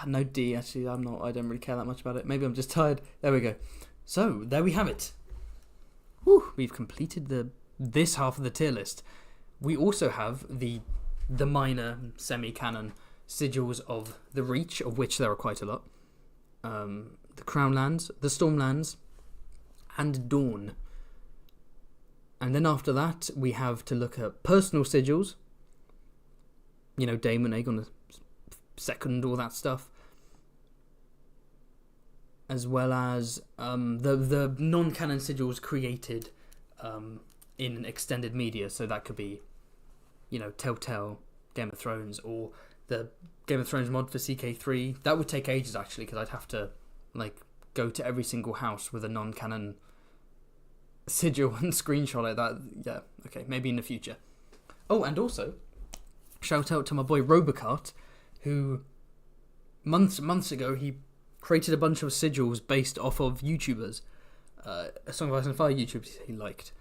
No D, actually. I don't really care that much about it. Maybe I'm just tired. There we go. So, there we have it. Whew, we've completed this half of the tier list. We also have the minor semi-canon sigils of the Reach, of which there are quite a lot. The Crown Lands, the Storm Lands, and Dawn. And then after that, we have to look at personal sigils. Daemon Egg on the second, all that stuff. As well as the non-canon sigils created in extended media. So that could be, Telltale, Game of Thrones, or the Game of Thrones mod for CK3. That would take ages, actually, because I'd have to, go to every single house with a non-canon sigil and screenshot it. That, yeah, okay, maybe in the future. Oh, and also, shout out to my boy Robocart, who months ago, he created a bunch of sigils based off of YouTubers, A Song of Ice and Fire YouTubers he liked.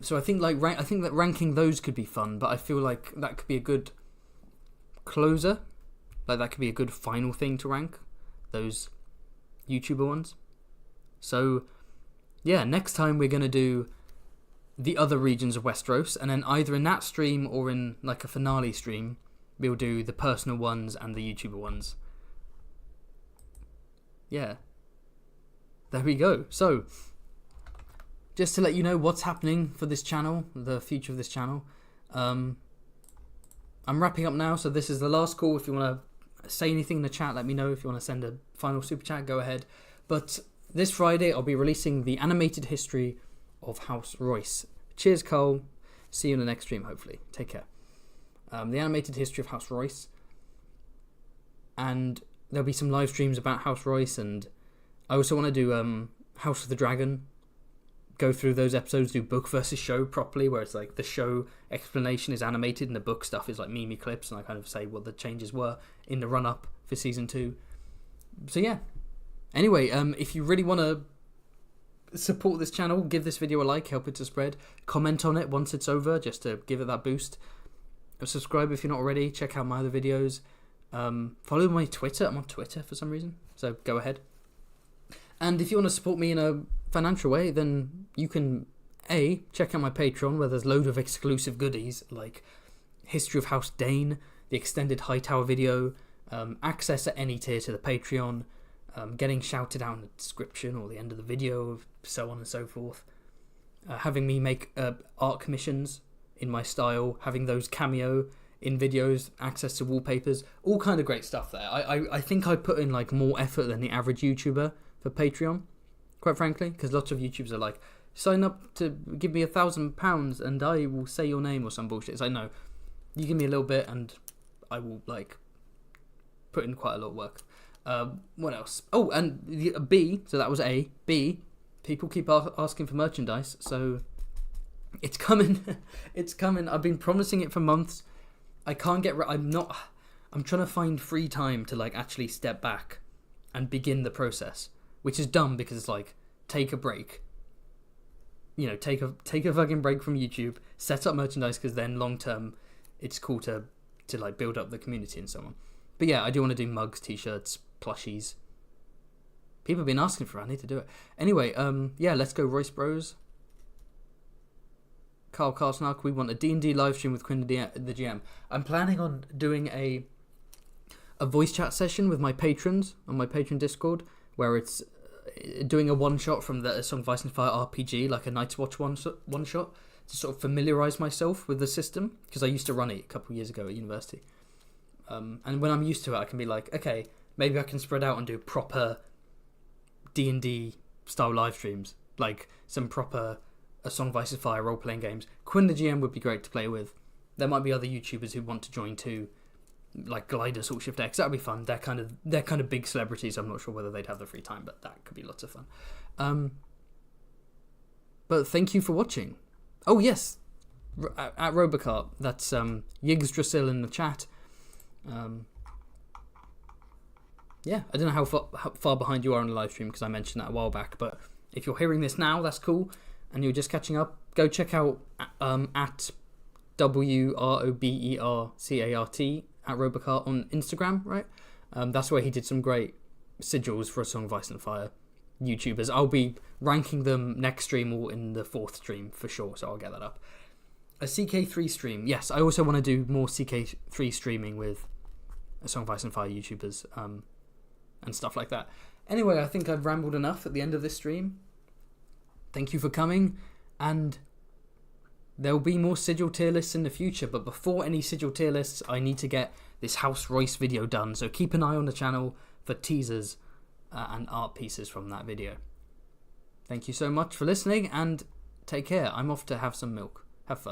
So I think that ranking those could be fun, but I feel like that could be a good closer. That could be a good final thing to rank, those YouTuber ones. So yeah, next time we're gonna do the other regions of Westeros, and then either in that stream or in a finale stream, we'll do the personal ones and the YouTuber ones. Yeah. There we go. So, just to let you know what's happening for this channel, the future of this channel. I'm wrapping up now, so this is the last call. If you want to say anything in the chat, let me know. If you want to send a final super chat, go ahead. But this Friday, I'll be releasing the animated history of House Royce. Cheers, Cole. See you in the next stream, hopefully. Take care. The animated history of House Royce. And there'll be some live streams about House Royce, and I also want to do House of the Dragon. Go through those episodes, do book versus show properly, where it's the show explanation is animated and the book stuff is meme clips, and I kind of say what the changes were in the run-up for Season 2. So yeah. Anyway, if you really want to support this channel, give this video a like, help it to spread. Comment on it once it's over, just to give it that boost. Subscribe if you're not already. Check out my other videos. Follow my Twitter. I'm on Twitter for some reason, so go ahead. And if you want to support me in a financial way, then you can check out my Patreon, where there's loads of exclusive goodies like History of House Dane, the extended Hightower video, access at any tier to the Patreon, getting shouted out in the description or the end of the video, so on and so forth. Having me make art commissions in my style, having those cameo in videos, access to wallpapers, all kind of great stuff there. I think I put in more effort than the average YouTuber for Patreon, quite frankly, because lots of YouTubers are sign up to give me £1,000 and I will say your name or some bullshit. It's no, you give me a little bit and I will put in quite a lot of work. What else? Oh, and B, so that was A. B, people keep asking for merchandise, so it's coming. It's coming. I've been promising it for months. I can't get... I'm trying to find free time to actually step back and begin the process, which is dumb because it's take a break. Take a fucking break from YouTube, set up merchandise, because then long term it's cool to build up the community and so on. But yeah, I do want to do mugs, t-shirts, plushies. People have been asking for it. I need to do it. Anyway, yeah, let's go Royce Bros. Carl Carsnark, we want a D&D live stream with Quinn the GM. I'm planning on doing a voice chat session with my patrons on my Patreon Discord, where it's doing a one-shot from the Song of Ice and Fire RPG, like a Night's Watch one-shot, to sort of familiarise myself with the system, because I used to run it a couple of years ago at university. And when I'm used to it, I can be okay, maybe I can spread out and do proper D&D style live streams, some proper A Song of Ice and Fire role-playing games. Quinn the GM would be great to play with. There might be other YouTubers who want to join too, like Glider, Salt Shift X. That would be fun. They're kind of big celebrities. I'm not sure whether they'd have the free time, but that could be lots of fun. But thank you for watching. Oh yes, at Robocart. That's Yiggs Drasil in the chat. Yeah, I don't know how far behind you are on the live stream, because I mentioned that a while back, but if you're hearing this now, that's cool, and you're just catching up, go check out at WROBERCART at Robocart on Instagram, right? That's where he did some great sigils for A Song of Ice and Fire YouTubers. I'll be ranking them next stream or in the 4th stream for sure, so I'll get that up. A CK3 stream. Yes, I also want to do more CK3 streaming with A Song of Ice and Fire YouTubers and stuff like that. Anyway, I think I've rambled enough at the end of this stream. Thank you for coming, and there will be more Sigil tier lists in the future, but before any Sigil tier lists, I need to get this House Royce video done, so keep an eye on the channel for teasers and art pieces from that video. Thank you so much for listening, and Take care. I'm off to have some milk. Have fun.